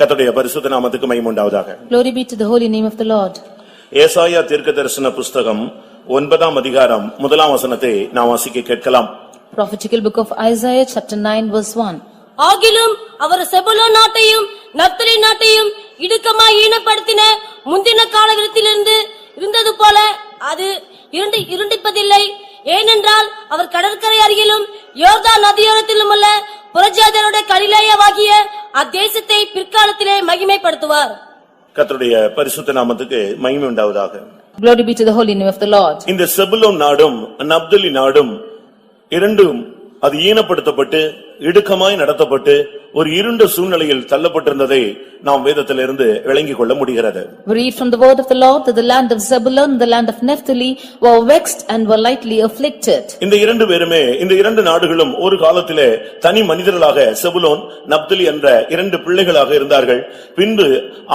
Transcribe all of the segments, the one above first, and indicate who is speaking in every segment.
Speaker 1: கர்த்தருடைய பரிசுத்த நாமத்துக்கு மகிமை உண்டாவதாக.
Speaker 2: Glory be to the holy name of the Lord.
Speaker 1: ஏசாயா தீர்க்கதரிசன புஸ்தகம் 9ஆம் அதிகாரம் 1ஆம் வசனத்தை நாம் வாசிக்க கேட்கலாம்.
Speaker 2: Prophetical book of Isaiah chapter 9 verse 1.
Speaker 3: ஆகிலும் அவர் செபுலோன் நாட்டையும் நப்தலி நாட்டையும் இடுக்கமாய் ஈனப்படுத்தின முந்தின காலத்திலிருந்து இருந்தது போல அது இருண்டிப்பதில்லை. ஏனென்றால் அவர் கடற்கரை அருகிலும் யோர்தான் நதியோரத்திலும் உள்ள புறஜாதியருடைய கலிலேயாவாகிய அத்தேசத்தை பிற்காலத்திலே மகிமைப்படுத்துவார்.
Speaker 1: கர்த்தருடைய பரிசுத்த நாமத்துக்கு மகிமை உண்டாவதாக.
Speaker 2: Glory be to the holy name of the Lord.
Speaker 1: இந்த செபுலோன் நாடும் நப்தலி நாடும் இரண்டும் அது ஈனப்படுத்தப்பட்டு இடுக்கமாய் நடத்தப்பட்டு ஒரு இருண்ட சூழ்நிலையில் தள்ளப்பட்டிருந்ததை நாம் வேதத்திலிருந்து விளங்கிக் கொள்ள முடிகிறது.
Speaker 2: We read from the word of the Lord that the land of Zebulun and the land of Naphtali were vexed and were lightly afflicted.
Speaker 1: இந்த இரண்டு பேருமே இந்த இரண்டு நாடுகளும் ஒரு காலத்திலே தனி மனிதர்களாக செபுலோன் நப்தலி என்ற இரண்டு பிள்ளைகளாக இருந்தார்கள். பின்பு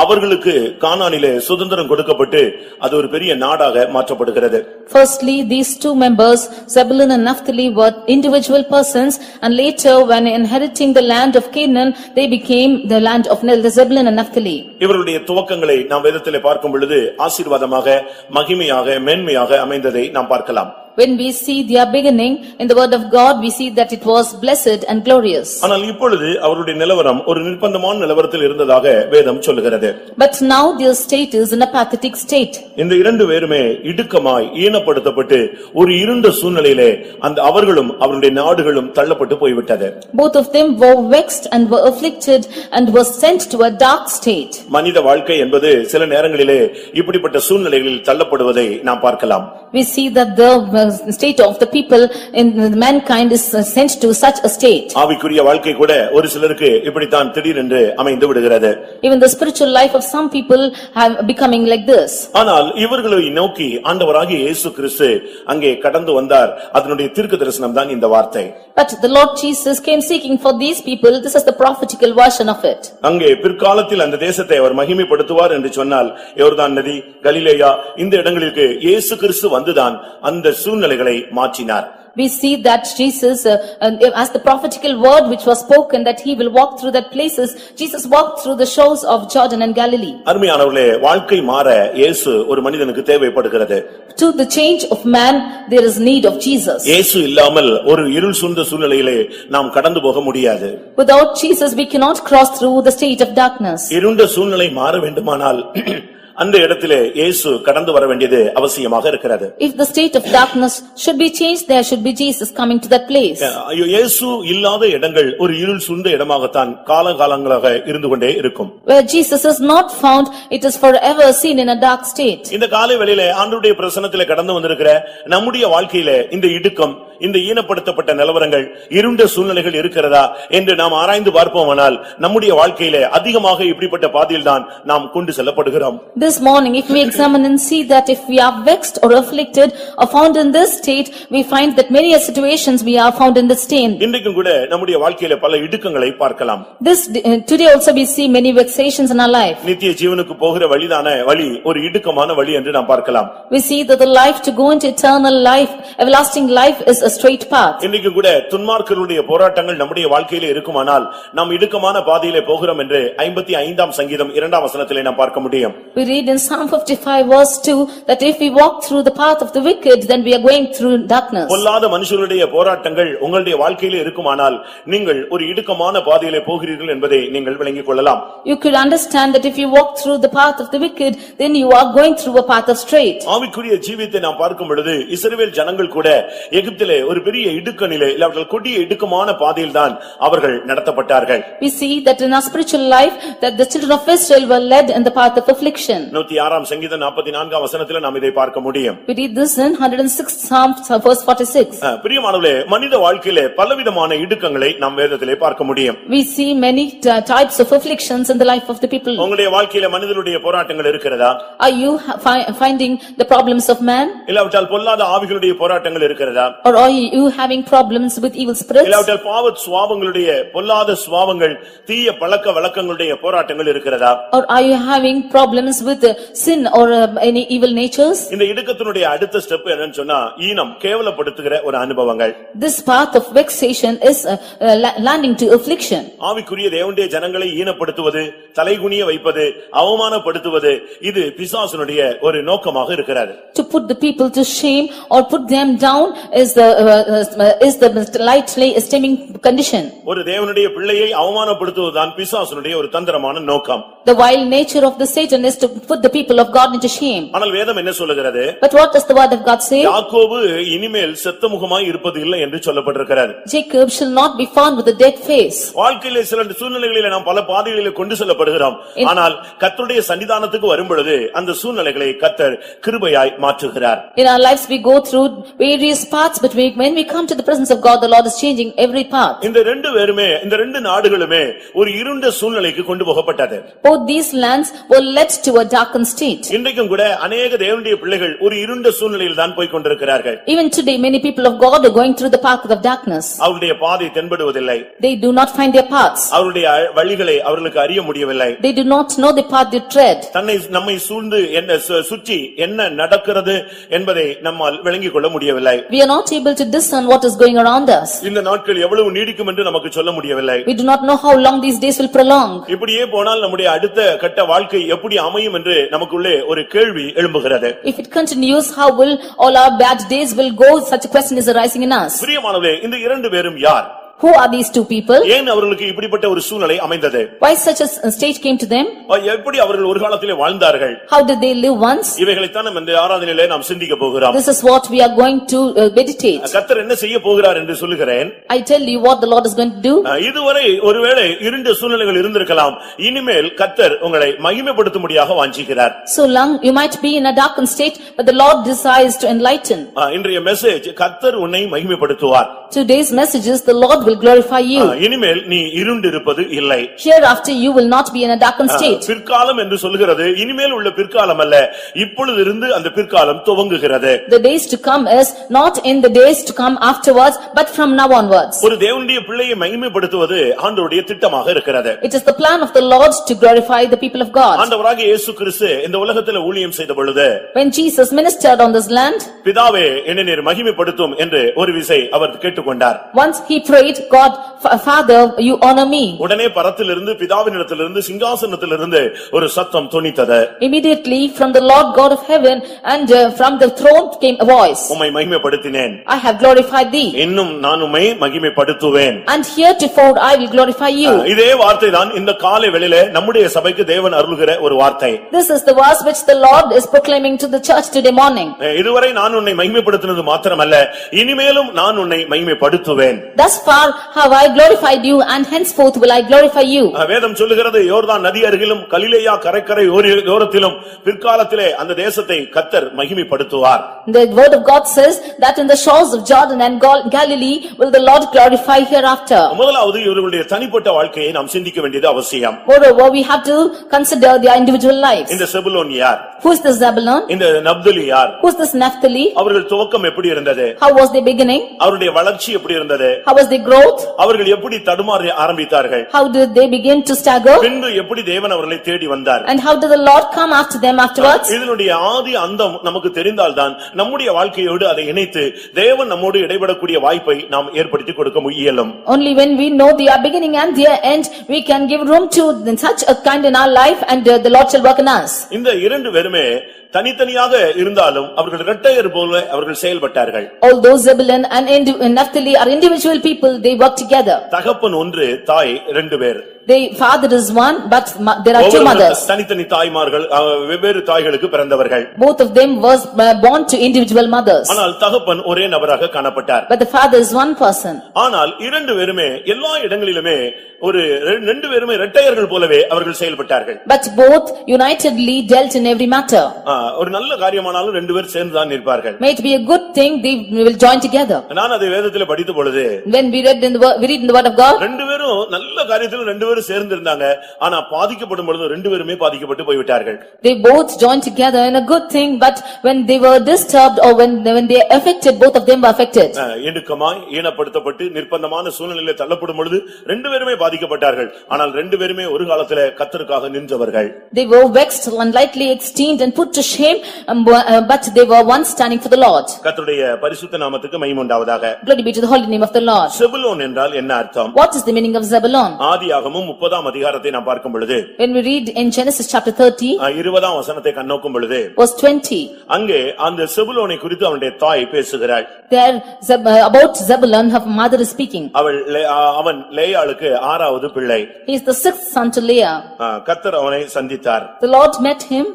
Speaker 1: அவர்களுக்கு கானானிலே சுதந்திரம் கொடுக்கப்பட்டு அது ஒரு பெரிய நாடாக மாற்றப்படுகிறது.
Speaker 2: Firstly, these two members, Zebulun and Naphtali, were individual persons, and later when inheriting the land of Canaan, they became the land of Zebulun and Naphtali.
Speaker 1: இவருடைய துவக்கங்களை நாம் வேதத்திலே பார்க்கும் பொழுது ஆசீர்வாதமாக மகிமையாக மேன்மையாக அமைந்ததை நாம் பார்க்கலாம்.
Speaker 2: When we see their beginning in the word of God, we see that it was blessed and glorious.
Speaker 1: ஆனால் இப்பொழுது அவருடைய நிலவரம் ஒரு நிர்பந்தமான நிலவரத்தில் இருந்ததாக வேதம் சொல்லுகிறது.
Speaker 2: But now their state is in a pathetic state.
Speaker 1: இந்த இரண்டு பேருமே இடுக்கமாய் ஈனப்படுத்தப்பட்டு ஒரு இருண்ட சூழ்நிலையிலே அந்த அவர்களும் அவருடைய நாடுகளும் தள்ளப்பட்டு போய்விட்டது.
Speaker 2: Both of them were vexed and were afflicted and were sent to a dark state.
Speaker 1: மனித வாழ்க்கை என்பது சில நேரங்களிலே இப்படிப்பட்ட சூழ்நிலைகளில் தள்ளப்படுவதை நாம் பார்க்கலாம்.
Speaker 2: We see that the state of the people in mankind is sent to such a state.
Speaker 1: ஆவிக்குரிய வாழ்க்கை கூட ஒரு சிலருக்கு இப்படித்தான் திடீரென்று அமைந்து விடுகிறது.
Speaker 2: Even the spiritual life of some people have becoming like this.
Speaker 1: ஆனால் இவர்களை நோக்கி ஆண்டவராகிய இயேசு கிறிஸ்து அங்கே கடந்து வந்தார். அதனுடைய தீர்க்கதரிசனம் தான் இந்த வார்த்தை.
Speaker 2: But the Lord Jesus came seeking for these people. This is the prophetical version of it.
Speaker 1: அங்கே பிற்காலத்தில் அந்த தேசத்தை அவர் மகிமைப்படுத்துவார் என்று சொன்னால் யோர்தான் நதி கலிலேயா இந்த இடங்களுக்கு இயேசு கிறிஸ்து வந்துதான் அந்த சூழ்நிலைகளை மாற்றினார்.
Speaker 2: We see that Jesus, as the prophetical word which was spoken, that he will walk through that places. Jesus walked through the shores of Jordan and Galilee.
Speaker 1: அருமையானவர்களே, வாழ்க்கை மாற இயேசு ஒரு மனிதனுக்கு தேவைப்படுகிறது.
Speaker 2: To the change of man, there is need of Jesus.
Speaker 1: இயேசு இல்லாமல் ஒரு இருள் சூழ்ந்த சூழ்நிலையிலே நாம் கடந்து போக முடியாது.
Speaker 2: Without Jesus, we cannot cross through the state of darkness.
Speaker 1: இருண்ட சூழ்நிலை மாற வேண்டுமானால் அந்த இடத்திலே இயேசு கடந்து வர வேண்டியது அவசியமாக இருக்கிறது.
Speaker 2: If the state of darkness should be changed, there should be Jesus coming to that place.
Speaker 1: இயேசு இல்லாத இடங்கள் ஒரு இருள் சூழ்ந்த இடமாகத்தான் காலகாலங்களாக இருந்து கொண்டே இருக்கும்.
Speaker 2: Where Jesus is not found, it is forever seen in a dark state.
Speaker 1: இந்த காலை வேளையிலே ஆண்டவருடைய பிரசன்னத்திலே கடந்து வந்திருக்கிற நம்முடைய வாழ்க்கையிலே இந்த இடுக்கம் இந்த ஈனப்படுத்தப்பட்ட நிலவரங்கள் இருண்ட சூழ்நிலைகள் இருக்கிறதா என்று நாம் ஆராய்ந்து பார்ப்போமானால் நம்முடைய வாழ்க்கையிலே அதிகமாக இப்படிப்பட்ட பாதையில்தான் நாம் கொண்டு செல்லப்படுகிறோம்.
Speaker 2: This morning, if we examine and see that if we are vexed or afflicted or found in this state, we find that many situations we are found in this state.
Speaker 1: இன்றைக்கும் கூட நம்முடைய வாழ்க்கையிலே பல இடுக்கங்களை பார்க்கலாம்.
Speaker 2: Today also we see many vexations in our life.
Speaker 1: நித்திய ஜீவனுக்கு போகிற வழிதான வழி ஒரு இடுக்கமான வழி என்று நாம் பார்க்கலாம்.
Speaker 2: We see that the life to go into eternal life, everlasting life, is a straight path.
Speaker 1: இன்றைக்கும் கூட துன்மார்க்கருடைய போராட்டங்கள் நம்முடைய வாழ்க்கையிலே இருக்குமானால் நாம் இடுக்கமான பாதையிலே போகிறோம் என்று 55ஆம் சங்கீதம் 2ஆம் வசனத்திலே நாம் பார்க்க முடியும்.
Speaker 2: We read in Psalm 55 verse 2 that if we walk through the path of the wicked, then we are going through darkness.
Speaker 1: பொல்லாத மனுஷருடைய போராட்டங்கள் உங்களுடைய வாழ்க்கையிலே இருக்குமானால் நீங்கள் ஒரு இடுக்கமான பாதையிலே போகிறீர்கள் என்பதை நீங்கள் விளங்கிக் கொள்ளலாம்.
Speaker 2: You could understand that if you walk through the path of the wicked, then you are going through a path of straight.
Speaker 1: ஆவிக்குரிய ஜீவியத்தை நாம் பார்க்கும் பொழுது இஸ்ரவேல் ஜனங்கள் கூட எகிப்திலே ஒரு பெரிய இடுக்கணிலே அவர்கள் கொடிய இடுக்கமான பாதையில்தான் அவர்கள் நடத்தப்பட்டார்கள்.
Speaker 2: We see that in our spiritual life that the children of Israel were led in the path of affliction.
Speaker 1: 106ஆம் சங்கீதம் 44ஆம் வசனத்திலே நாம் இதை பார்க்க முடியும்.
Speaker 2: We read this in 106th Psalm verse 46.
Speaker 1: பிரியமானவர்களே, மனித வாழ்க்கையிலே பலவிதமான இடுக்கங்களை நாம் வேதத்திலே பார்க்க முடியும்.
Speaker 2: We see many types of afflictions in the life of the people.
Speaker 1: உங்களுடைய வாழ்க்கையிலே மனிதனுடைய போராட்டங்கள் இருக்கிறதா?
Speaker 2: Are you finding the problems of man?
Speaker 1: இல்லாவிட்டால் பொல்லாத ஆவிகளுடைய போராட்டங்கள் இருக்கிறதா?
Speaker 2: Or are you having problems with evil spirits?
Speaker 1: இல்லாவிட்டால் பாவ சுபாவங்களுடைய பொல்லாத சுபாவங்கள் தீய பழக்க வழக்கங்களுடைய போராட்டங்கள் இருக்கிறதா?
Speaker 2: Or are you having problems with with sin or any evil natures.
Speaker 1: இந்த இடுக்கத்தினுடைய அடுத்த ஸ்டெப் என்னன்னு சொன்னா ஈனம் கேவலப்படுத்துகிற ஒரு அனுபவங்கள்.
Speaker 2: This path of vexation is landing to affliction.
Speaker 1: ஆவிக்குரிய தேவனுடைய ஜனங்களை ஈனப்படுத்துவது, தலைகுனிய வைப்பது, அவமானப்படுத்துவது இது பிசாசுனுடைய ஒரு நோக்கமாக இருக்கிறது.
Speaker 2: To put the people to shame or put them down is the lightly esteeming condition.
Speaker 1: ஒரு தேவனுடைய பிள்ளையை அவமானப்படுத்துவதுதான் பிசாசுனுடைய ஒரு தந்திரமான நோக்கம்.
Speaker 2: The wild nature of the Satan is to put the people of God into shame.
Speaker 1: ஆனால் வேதம் என்ன சொல்லுகிறது?
Speaker 2: But what does the word of God say?
Speaker 1: யாக்கோபு இனிமேல் செத்த முகமாய் இருப்பது இல்லை என்று சொல்லப்பட்டிருக்கிறது.
Speaker 2: Jacob shall not be found with a dead face.
Speaker 1: வாழ்க்கையிலே சில சூழ்நிலைகளிலே நாம் பல பாதைகளிலே கொண்டு செல்லப்படுகிறோம். ஆனால் கர்த்தருடைய சன்னிதானத்துக்கு வரும்பொழுது அந்த சூழ்நிலைகளை கர்த்தர் கிருபையாய் மாற்றுகிறார்.
Speaker 2: In our lives we go through various paths, but when we come to the presence of God, the Lord is changing every path.
Speaker 1: இந்த ரெண்டு நாடுகளுமே ஒரு இருண்ட சூழ்நிலைக்கு கொண்டு போகப்பட்டது.
Speaker 2: Both these lands were led to a darkened state.
Speaker 1: இன்றைக்கும் கூட अनेक தேவனுடைய பிள்ளைகள் ஒரு இருண்ட சூழ்நிலையில் தான் போய் கொண்டிருக்கிறார்கள்.
Speaker 2: Even today many people of God are going through the path of darkness.
Speaker 1: அவருடைய பாதை தென்படுவதில்லை.
Speaker 2: They do not find their paths.
Speaker 1: அவருடைய வழிகளை அவர்களுக்கு அறிய முடியவில்லை.
Speaker 2: They do not know the path they tread.
Speaker 1: நம்மை சூழ்ந்து என்ன சுற்றி என்ன நடக்கிறது என்பதை நம்மால் விளங்கிக் கொள்ள முடியவில்லை.
Speaker 2: We are not able to discern what is going around us.
Speaker 1: இந்த நாட்கள் எவ்வளவு நீடிக்கும் என்று நமக்கு சொல்ல முடியவில்லை.
Speaker 2: We do not know how long these days will prolong.
Speaker 1: இப்படியே போனால் நம்முடைய அடுத்த கட்ட வாழ்க்கை எப்படி அமையும் என்று நமக்குள்ளே ஒரு கேள்வி எழும்புகிறது.
Speaker 2: If it continues, how will all our bad days will go? Such a question is arising in us.
Speaker 1: பிரியமானவர்களே, இந்த இரண்டு பேரும் யார்?
Speaker 2: Who are these two people?
Speaker 1: ஏன் அவர்களுக்கு இப்படிப்பட்ட ஒரு சூழ்நிலை அமைந்தது?
Speaker 2: Why such a state came to them?
Speaker 1: எப்படி அவர்கள் ஒரு காலத்திலே வாழ்ந்தார்கள்?
Speaker 2: How did they live once?
Speaker 1: இவைகளைத்தான் நம்ம இந்த ஆராதனையிலே நாம் சிந்திக்க போகிறோம்.
Speaker 2: This is what we are going to meditate.
Speaker 1: கர்த்தர் என்ன செய்ய போகிறார் என்று சொல்லுகிறேன்.
Speaker 2: I tell you what the Lord is going to do.
Speaker 1: இதுவரை ஒருவேளை இருண்ட சூழ்நிலைகள் இருந்திருக்கலாம். இனிமேல் கர்த்தர் உங்களை மகிமைப்படுத்தும்படியாக வாஞ்சிக்கிறார்.
Speaker 2: So long you might be in a darkened state, but the Lord desires to enlighten.
Speaker 1: இன்றைய மெசேஜ் கர்த்தர் உன்னை மகிமைப்படுத்துவார்.
Speaker 2: Today's message is the Lord will glorify you.
Speaker 1: இனிமேல் நீ இருண்டிருப்பது இல்லை.
Speaker 2: Hereafter you will not be in a darkened state.
Speaker 1: பிற்காலம் என்று சொல்கிறது இனிமேல் உள்ள பிற்காலம் அல்ல, இப்பொழுது இருந்து அந்த பிற்காலம் துவங்குகிறது.
Speaker 2: The days to come is not in the days to come afterwards, but from now onwards.
Speaker 1: ஒரு தேவனுடைய பிள்ளையை மகிமைப்படுத்துவது ஆண்டவருடைய திட்டமாக இருக்கிறது.
Speaker 2: It is the plan of the Lord to glorify the people of God.
Speaker 1: ஆண்டவராகிய இயேசு கிறிஸ்து இந்த உலகத்தில் ஊழியம் செய்த பொழுது,
Speaker 2: When Jesus ministered on this land,
Speaker 1: பிதாவே என்னை நீர் மகிமைப்படுத்தும் என்று ஒரு விசை அவர் கேட்டுக்கொண்டார்.
Speaker 2: once he prayed, God, Father, you honor me.
Speaker 1: உடனே பரத்திலிருந்து பிதாவினிடத்திலிருந்து சிங்காசனத்திலிருந்து ஒரு சத்தம் தொனித்தது.
Speaker 2: Immediately from the Lord God of heaven and from the throne came a voice.
Speaker 1: உம்மை மகிமைப்படுத்தினேன்.
Speaker 2: I have glorified thee.
Speaker 1: இன்னும் நான் உம்மை மகிமைப்படுத்துவேன்.
Speaker 2: And heretofore I will glorify you.
Speaker 1: இதே வார்த்தை தான் இந்த காலை வேளையிலே நம்முடைய சபைக்கு தேவன் அருளுகிற ஒரு வார்த்தை.
Speaker 2: This is the verse which the Lord is proclaiming to the church today morning.
Speaker 1: இதுவரை நான் உன்னை மகிமைப்படுத்தினது மாத்திரமல்ல, இனிமேலும் நான் உன்னை மகிமைப்படுத்துவேன்.
Speaker 2: Thus far have I glorified you, and henceforth will I glorify you.
Speaker 1: வேதம் சொல்லுகிறது யோர்தான் நதி அருகிலும் கலிலேயா கரைக்கரை ஓரத்திலும் பிற்காலத்திலே அந்த தேசத்தை கர்த்தர் மகிமைப்படுத்துவார்.
Speaker 2: The word of God says that in the shores of Jordan and Galilee will the Lord glorify hereafter.
Speaker 1: முதலாவது இவர்களுடைய தனிப்பட்ட வாழ்க்கையை நாம் சிந்திக்க வேண்டியது அவசியம்.
Speaker 2: Moreover, we have to consider their individual lives.
Speaker 1: இந்த செபுலோன் யார்?
Speaker 2: Who is this Zebulun?
Speaker 1: இந்த நப்தலி யார்?
Speaker 2: Who is this Naphtali?
Speaker 1: அவர்கள் துவக்கம் எப்படி இருந்தது?
Speaker 2: How was their beginning?
Speaker 1: அவருடைய வளர்ச்சி எப்படி இருந்தது?
Speaker 2: How was their growth?
Speaker 1: அவர்கள் எப்படி தடுமாற ஆரம்பித்தார்கள்?
Speaker 2: How did they begin to stagger?
Speaker 1: பின்பு எப்படி தேவன் அவர்களை தேடி வந்தார்?
Speaker 2: And how did the Lord come after them afterwards?
Speaker 1: இதனுடைய ஆதி அந்தம் நமக்கு தெரிந்தால்தான் நம்முடைய வாழ்க்கையோடு அதை இணைத்து தேவன் நம்மோடு இடைபடக்கூடிய வாய்ப்பை நாம் ஏற்படுத்தி கொடுக்க இயலும்.
Speaker 2: Only when we know their beginning and their end, we can give room to such a kind in our life, and the Lord shall work in us.
Speaker 1: இந்த இரண்டு பேருமே தனித்தனியாக இருந்தாலும் அவர்கள் இரட்டையர் போல அவர்கள் செயல்பட்டார்கள்.
Speaker 2: Although Zebulun and Naphtali are individual people, they work together.
Speaker 1: தகப்பன் ஒன்று, தாய் இரண்டு பேர்.
Speaker 2: The father is one, but there are two mothers.
Speaker 1: தனித்தனி தாய்மார்கள், வெவ்வேறு தாய்களுக்கு பிறந்தவர்கள்.
Speaker 2: Both of them was born to individual mothers.
Speaker 1: ஆனால் தகப்பன் ஒரே நபராக காணப்பட்டார்.
Speaker 2: But the father is one person.
Speaker 1: ஆனால் இரண்டு பேருமே எல்லா இடங்களிலுமே ரெண்டு பேருமே இரட்டையர்கள் போலவே அவர்கள் செயல்பட்டார்கள்.
Speaker 2: But both unitedly dealt in every matter.
Speaker 1: ஒரு நல்ல காரியமானாலும் ரெண்டு பேர் சேர்ந்து தான் நிற்பார்கள்.
Speaker 2: May it be a good thing, they will join together.
Speaker 1: நான் அதை வேதத்திலே படித்த பொழுது,
Speaker 2: when we read in the word of God,
Speaker 1: ரெண்டு பேரும் நல்ல காரியத்திலும் ரெண்டு பேரும் பேரும் சேர்ந்து இருந்தாங்க. ஆனா பாதிக்கப்படும் பொழுது ரெண்டு பேருமே பாதிக்கப்பட்டு போய்விட்டார்கள்.
Speaker 2: They both joined together in a good thing, but when they were disturbed or when they affected, both of them were affected.
Speaker 1: இடுக்கமாய் ஈனப்படுத்தப்பட்டு நிர்பந்தமான சூழ்நிலையிலே தள்ளப்படும் பொழுது ரெண்டு பேருமே பாதிக்கப்பட்டார்கள். ஆனால் ரெண்டு பேருமே ஒரு காலத்திலே கர்த்தருக்காக நின்றவர்கள்.
Speaker 2: They were vexed and lightly esteemed and put to shame, but they were once standing for the Lord.
Speaker 1: கர்த்தருடைய பரிசுத்த நாமத்துக்கு மகிமை உண்டாவதாக.
Speaker 2: Glory be to the holy name of the Lord.
Speaker 1: செபுலோன் என்றால் என்ன அர்த்தம்?
Speaker 2: What is the meaning of Zebulun?
Speaker 1: ஆதியாகமம் 30ஆம் அதிகாரத்தை நாம் பார்க்கும் பொழுது,
Speaker 2: When we read in Genesis chapter 30,
Speaker 1: 20ஆம் வசனத்தை கண்ணோக்கும் பொழுது,
Speaker 2: verse 20,
Speaker 1: அங்கே அந்த செபுலோனை குறித்து அவனுடைய தாய் பேசுகிறாள்.
Speaker 2: there about Zebulun her mother is speaking.
Speaker 1: அவன் லேயாளுக்கு 6வது பிள்ளை.
Speaker 2: He is the 6th son to Leah.
Speaker 1: கர்த்தர் அவனை சந்தித்தார்.
Speaker 2: The Lord met him.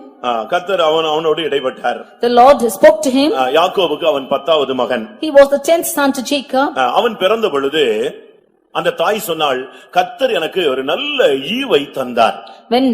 Speaker 1: கர்த்தர் அவனோடு இடைப்பட்டார்.
Speaker 2: The Lord spoke to him.
Speaker 1: யாக்கோபுக்கு அவன் 10வது மகன்.
Speaker 2: He was the 10th son to Jacob.
Speaker 1: அவன் பிறந்த பொழுது அந்த தாய் சொன்னாள், கர்த்தர் எனக்கு ஒரு நல்ல ஈவை தந்தார்.
Speaker 2: When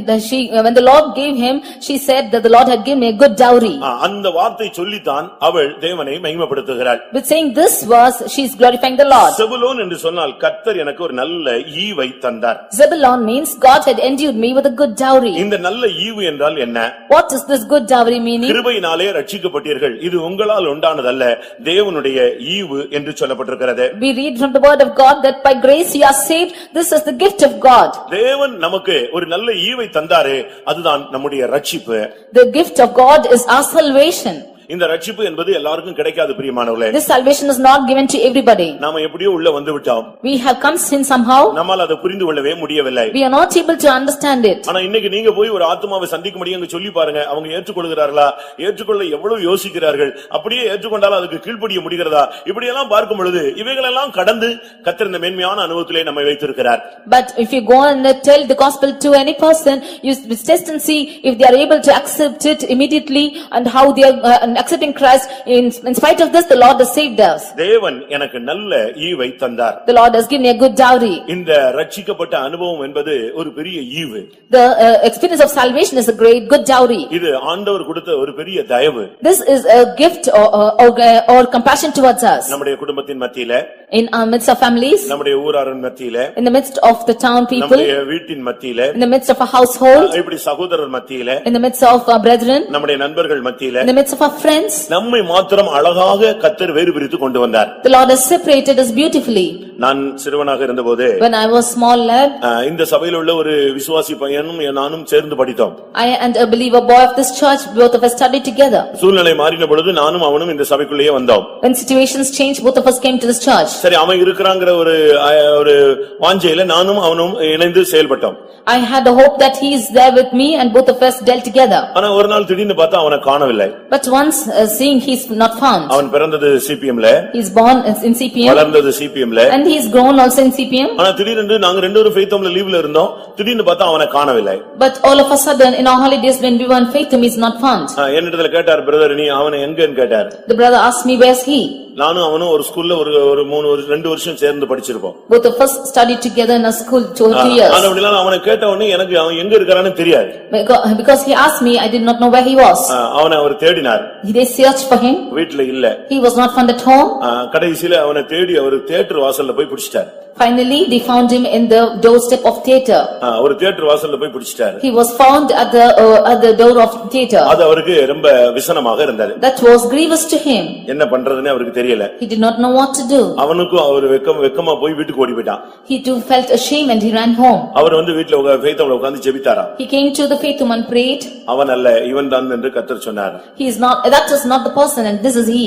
Speaker 2: the Lord gave him, she said that the Lord had given me a good dowry.
Speaker 1: அந்த வார்த்தை சொல்லித்தான் அவள் தேவனை மகிமைப்படுத்துகிறாள்.
Speaker 2: With saying this verse, she is glorifying the Lord.
Speaker 1: செபுலோன் என்று சொன்னால் கர்த்தர் எனக்கு ஒரு நல்ல ஈவை தந்தார்.
Speaker 2: Zebulun means God had endued me with a good dowry.
Speaker 1: இந்த நல்ல ஈவு என்றால் என்ன?
Speaker 2: What is this good dowry meaning?
Speaker 1: கிருபையினாலே ரட்சிக்கப்பட்டீர்கள், இது உங்களால் உண்டானதல்ல, தேவனுடைய ஈவு என்று சொல்லப்பட்டிருக்கிறது.
Speaker 2: We read from the word of God that by grace you are saved. This is the gift of God.
Speaker 1: தேவன் நமக்கு ஒரு நல்ல ஈவை தந்தாரே, அதுதான் நம்முடைய ரட்சிப்பு.
Speaker 2: The gift of God is our salvation.
Speaker 1: இந்த ரட்சிப்பு என்பது எல்லாருக்கும் கிடைக்காது பிரியமானவர்களே.
Speaker 2: This salvation is not given to everybody.
Speaker 1: நாம எப்படியோ உள்ள வந்து விட்டோம்.
Speaker 2: We have come in somehow.
Speaker 1: நம்மால் அதை புரிந்து கொள்ளவே முடியவில்லை.
Speaker 2: We are not able to understand it.
Speaker 1: ஆனா இன்னைக்கு நீங்க போய் ஒரு ஆத்துமாவை சந்திக்க முடியுங்க சொல்லி பாருங்க, அவங்க ஏற்றுக்கொள்கிறார்களா, ஏற்றுக்கொள்ள எவ்வளவு யோசிக்கிறார்கள், அப்படியே ஏற்றுக்கொண்டாலும் அதுக்கு கீழ்ப்படிய முடிகிறதா, இப்படி எல்லாம் பார்க்கும் பொழுது இவைகளெல்லாம் கடந்து கர்த்தர் இந்த மேன்மையான அனுபவத்திலே நம்மை வைத்திருக்கிறார்.
Speaker 2: But if you go and tell the gospel to any person, you test and see if they are able to accept it immediately and how they are accepting Christ. In spite of this, the Lord has saved us.
Speaker 1: தேவன் எனக்கு நல்ல ஈவை தந்தார்.
Speaker 2: The Lord has given me a good dowry.
Speaker 1: இந்த ரட்சிக்கப்பட்ட அனுபவம் என்பது ஒரு பெரிய ஈவு.
Speaker 2: The experience of salvation is a great good dowry.
Speaker 1: இது ஆண்டவர் கொடுத்த ஒரு பெரிய தயவு.
Speaker 2: This is a gift or compassion towards us.
Speaker 1: நம்முடைய குடும்பத்தின் மத்தியிலே,
Speaker 2: in our midst of families,
Speaker 1: நம்முடைய ஊராரின் மத்தியிலே,
Speaker 2: in the midst of the town people,
Speaker 1: நம்முடைய வீட்டின் மத்தியிலே,
Speaker 2: in the midst of a household,
Speaker 1: இப்படி சகோதரர் மத்தியிலே,
Speaker 2: in the midst of our brethren,
Speaker 1: நம்முடைய நண்பர்கள் மத்தியிலே,
Speaker 2: in the midst of our friends,
Speaker 1: நம்மை மாத்திரம் அழகாக கர்த்தர் வேறு பிரித்து கொண்டு வந்தார்.
Speaker 2: the Lord has separated us beautifully.
Speaker 1: நான் சிறுவனாக இருந்தபோது,
Speaker 2: when I was small lad,
Speaker 1: இந்த சபையில் உள்ள ஒரு விசுவாசி பையனும் நானும் சேர்ந்து படித்தோம்.
Speaker 2: I and a believer boy of this church, both of us studied together.
Speaker 1: சூழ்நிலை மாறின பொழுது நானும் அவனும் இந்த சபைக்குள்ளேயே வந்தோம்.
Speaker 2: When situations changed, both of us came to this church.
Speaker 1: சரி, அவன் இருக்கறாங்கற ஒரு வாஞ்சையில நானும் அவனும் இணைந்து செயல்பட்டோம்.
Speaker 2: I had a hope that he is there with me and both of us dealt together.
Speaker 1: ஆனா ஒரு நாள் திடீர்னு பார்த்தா அவனை காணவில்லை.
Speaker 2: But once seeing he is not found.
Speaker 1: அவன் பிறந்தது சிபிஎம்ல,
Speaker 2: he is born in CPM,
Speaker 1: வளர்ந்தது சிபிஎம்ல,
Speaker 2: and he is grown also in CPM.
Speaker 1: ஆனா திடீர்னு நாங்க ரெண்டு பேரும் ஃபெய்த்தம்ல லீவ்ல இருந்தோம். திடீர்னு பார்த்தா அவனை காணவில்லை.
Speaker 2: But all of a sudden in our holidays when we were in Faithum, he is not found.
Speaker 1: என்னிடத்துல கேட்டார், பிரதர் நீ அவனை எங்கன்னு கேட்டார்.
Speaker 2: The brother asked me, where is he?
Speaker 3: நானும் அவனும் ஒரு ஸ்கூல்ல ஒரு 2 வருஷம் சேர்ந்து படிச்சிருப்போம்.
Speaker 2: Both of us studied together in a school 2 years.
Speaker 3: ஆனா அப்படிலாம் அவனை கேட்ட உடனே எனக்கு அவன் எங்க இருக்கான்னு தெரியாது.
Speaker 2: Because he asked me, I did not know where he was.
Speaker 3: அவனை அவர் தேடினார்.
Speaker 2: They searched for him.
Speaker 3: வீட்ல இல்ல.
Speaker 2: He was not found at home.
Speaker 3: கடைசில அவனை தேடி அவர் தியேட்டர் வாசல்ல போய் பிடிச்சிட்டார்.
Speaker 2: Finally, they found him in the doorstep of theater.
Speaker 3: ஒரு தியேட்டர் வாசல்ல போய் பிடிச்சிட்டார்.
Speaker 2: He was found at the door of theater.
Speaker 3: அது அவருக்கு ரொம்ப விசனமாக இருந்தது.
Speaker 2: That was grievous to him.
Speaker 3: என்ன பண்றதுன்னு அவருக்கு தெரியல.
Speaker 2: He did not know what to do.
Speaker 3: அவனுக்கு அவர் வெக்கமா போய் வீட்டுக்கு ஓடி போய்ட்டான்.
Speaker 2: He too felt ashamed and he ran home.
Speaker 3: அவர் வீட்ல ஃபெய்த்தம்ல உட்கார்ந்து ஜெபித்தாராம்.
Speaker 2: He came to the Faithum and prayed.
Speaker 3: அவன் அல்ல இவன் தான் என்று கர்த்தர் சொன்னார்.
Speaker 2: He is not, that is not the person and this is he.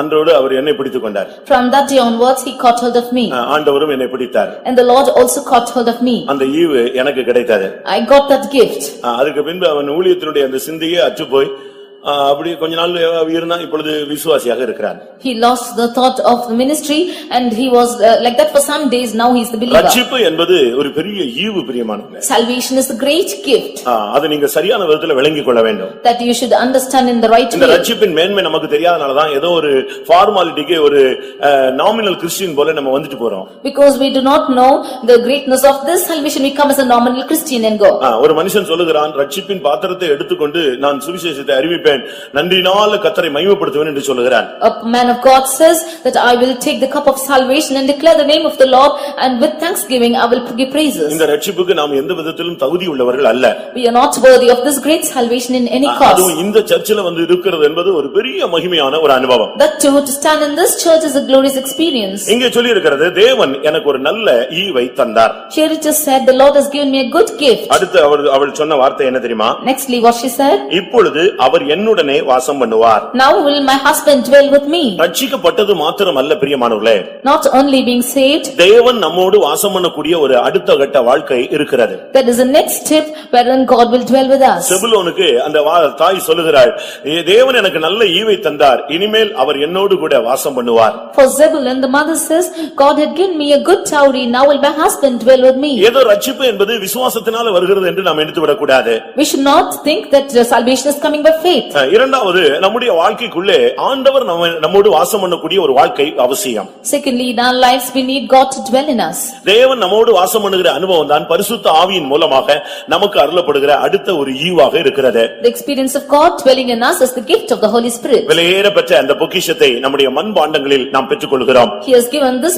Speaker 3: அன்றோடு அவர் என்னை பிடித்துக் கொண்டார்.
Speaker 2: From that day onwards he caught hold of me.
Speaker 3: ஆண்டவரும் என்னை பிடித்தார்.
Speaker 2: And the Lord also caught hold of me.
Speaker 3: அந்த ஈவு எனக்கு கிடைத்தது.
Speaker 2: I got that gift.
Speaker 3: அதுக்கு பின்பு அவன் ஊழியத்தினுடைய அந்த சிந்தையே அற்று போய் அப்படி கொஞ்ச நாள் இருந்தா இப்பொழுது விசுவாசியாக இருக்கிறான்.
Speaker 2: He lost the thought of the ministry and he was like that for some days. Now he is the believer.
Speaker 3: ரட்சிப்பு என்பது ஒரு பெரிய ஈவு பிரியமானவர்களே.
Speaker 2: Salvation is a great gift.
Speaker 3: அதை நீங்க சரியான விதத்துல விளங்கிக் கொள்ள வேண்டும்.
Speaker 2: That you should understand in the right way.
Speaker 3: இந்த ரட்சிப்பின் மேன்மை நமக்கு தெரியாதனால தான் ஏதோ ஒரு ஃபார்மாலிட்டிக்கு ஒரு நாமினல் கிறிஸ்டியன் போல நம்ம வந்துட்டு போறோம்.
Speaker 2: Because we do not know the greatness of this salvation, we come as a nominal Christian and go.
Speaker 3: ஒரு மனுஷன் சொல்லுகிறான், ரட்சிப்பின் பாத்திரத்தை எடுத்துக்கொண்டு நான் சுவிசேஷத்தை அறிவிப்பேன்
Speaker 1: குடிப்பேன், நன்றினால கர்த்தரை மகிமைப்படுத்துவேன் என்று சொல்லுகிறான்.
Speaker 2: A man of God says that I will take the cup of salvation and declare the name of the Lord, and with thanksgiving I will give praises.
Speaker 1: இந்த ரட்சிப்புக்கு நாம் எந்த விதத்திலும் தகுதி உள்ளவர்கள் அல்ல.
Speaker 2: We are not worthy of this great salvation in any cause.
Speaker 1: அதுவும் இந்த சர்ச்சில் வந்து இருக்கிறது என்பது ஒரு பெரிய மகிமையான ஒரு அனுபவம்.
Speaker 2: That too, to stand in this church is a glorious experience.
Speaker 1: இங்கே சொல்லி இருக்கிறது, தேவன் எனக்கு ஒரு நல்ல ஈவை தந்தார்.
Speaker 2: Here it is said, the Lord has given me a good gift.
Speaker 1: அடுத்து அவள் சொன்ன வார்த்தை என்ன தெரியுமா?
Speaker 2: Nextly what she said,
Speaker 1: இப்பொழுது அவர் என்னுடனே வாசம் பண்ணுவார்.
Speaker 2: now will my husband dwell with me.
Speaker 1: ரட்சிக்கப்பட்டது மாத்திரமல்ல பிரியமானவர்களே,
Speaker 2: Not only being saved,
Speaker 1: தேவன் நம்மோடு வாசம் பண்ணக்கூடிய ஒரு அடுத்த கட்ட வாழ்க்கை இருக்கிறது.
Speaker 2: that is the next step wherein God will dwell with us.
Speaker 1: செபுலோனுக்கு அந்த தாய் சொல்லுகிறாள், தேவன் எனக்கு நல்ல ஈவை தந்தார், இனிமேல் அவர் என்னோடு கூட வாசம் பண்ணுவார்.
Speaker 2: For Zebulun, the mother says, God had given me a good dowry, now will my husband dwell with me.
Speaker 1: ஏதோ ரட்சிப்பு என்பது விசுவாசத்தினால வருகிறது என்று நாம் எடுத்து விடக்கூடாது.
Speaker 2: We should not think that salvation is coming by faith.
Speaker 1: இரண்டாவது, நம்முடைய வாழ்க்கைக்குள்ளே ஆண்டவர் நம்மோடு வாசம் பண்ணக்கூடிய ஒரு வாழ்க்கை அவசியம்.
Speaker 2: Secondly, in our lives we need God to dwell in us.
Speaker 1: தேவன் நம்மோடு வாசம் பண்ணுகிற அனுபவம் தான் பரிசுத்த ஆவியின் மூலமாக நமக்கு அருளப்படுகிற அடுத்த ஒரு ஈவாக இருக்கிறது.
Speaker 2: The experience of God dwelling in us is the gift of the Holy Spirit.
Speaker 1: விலையேற பெற்ற அந்த பொக்கிஷத்தை நம்முடைய மண்பாண்டங்களில் நாம் பெற்றுக்கொள்கிறோம்.
Speaker 2: He has given this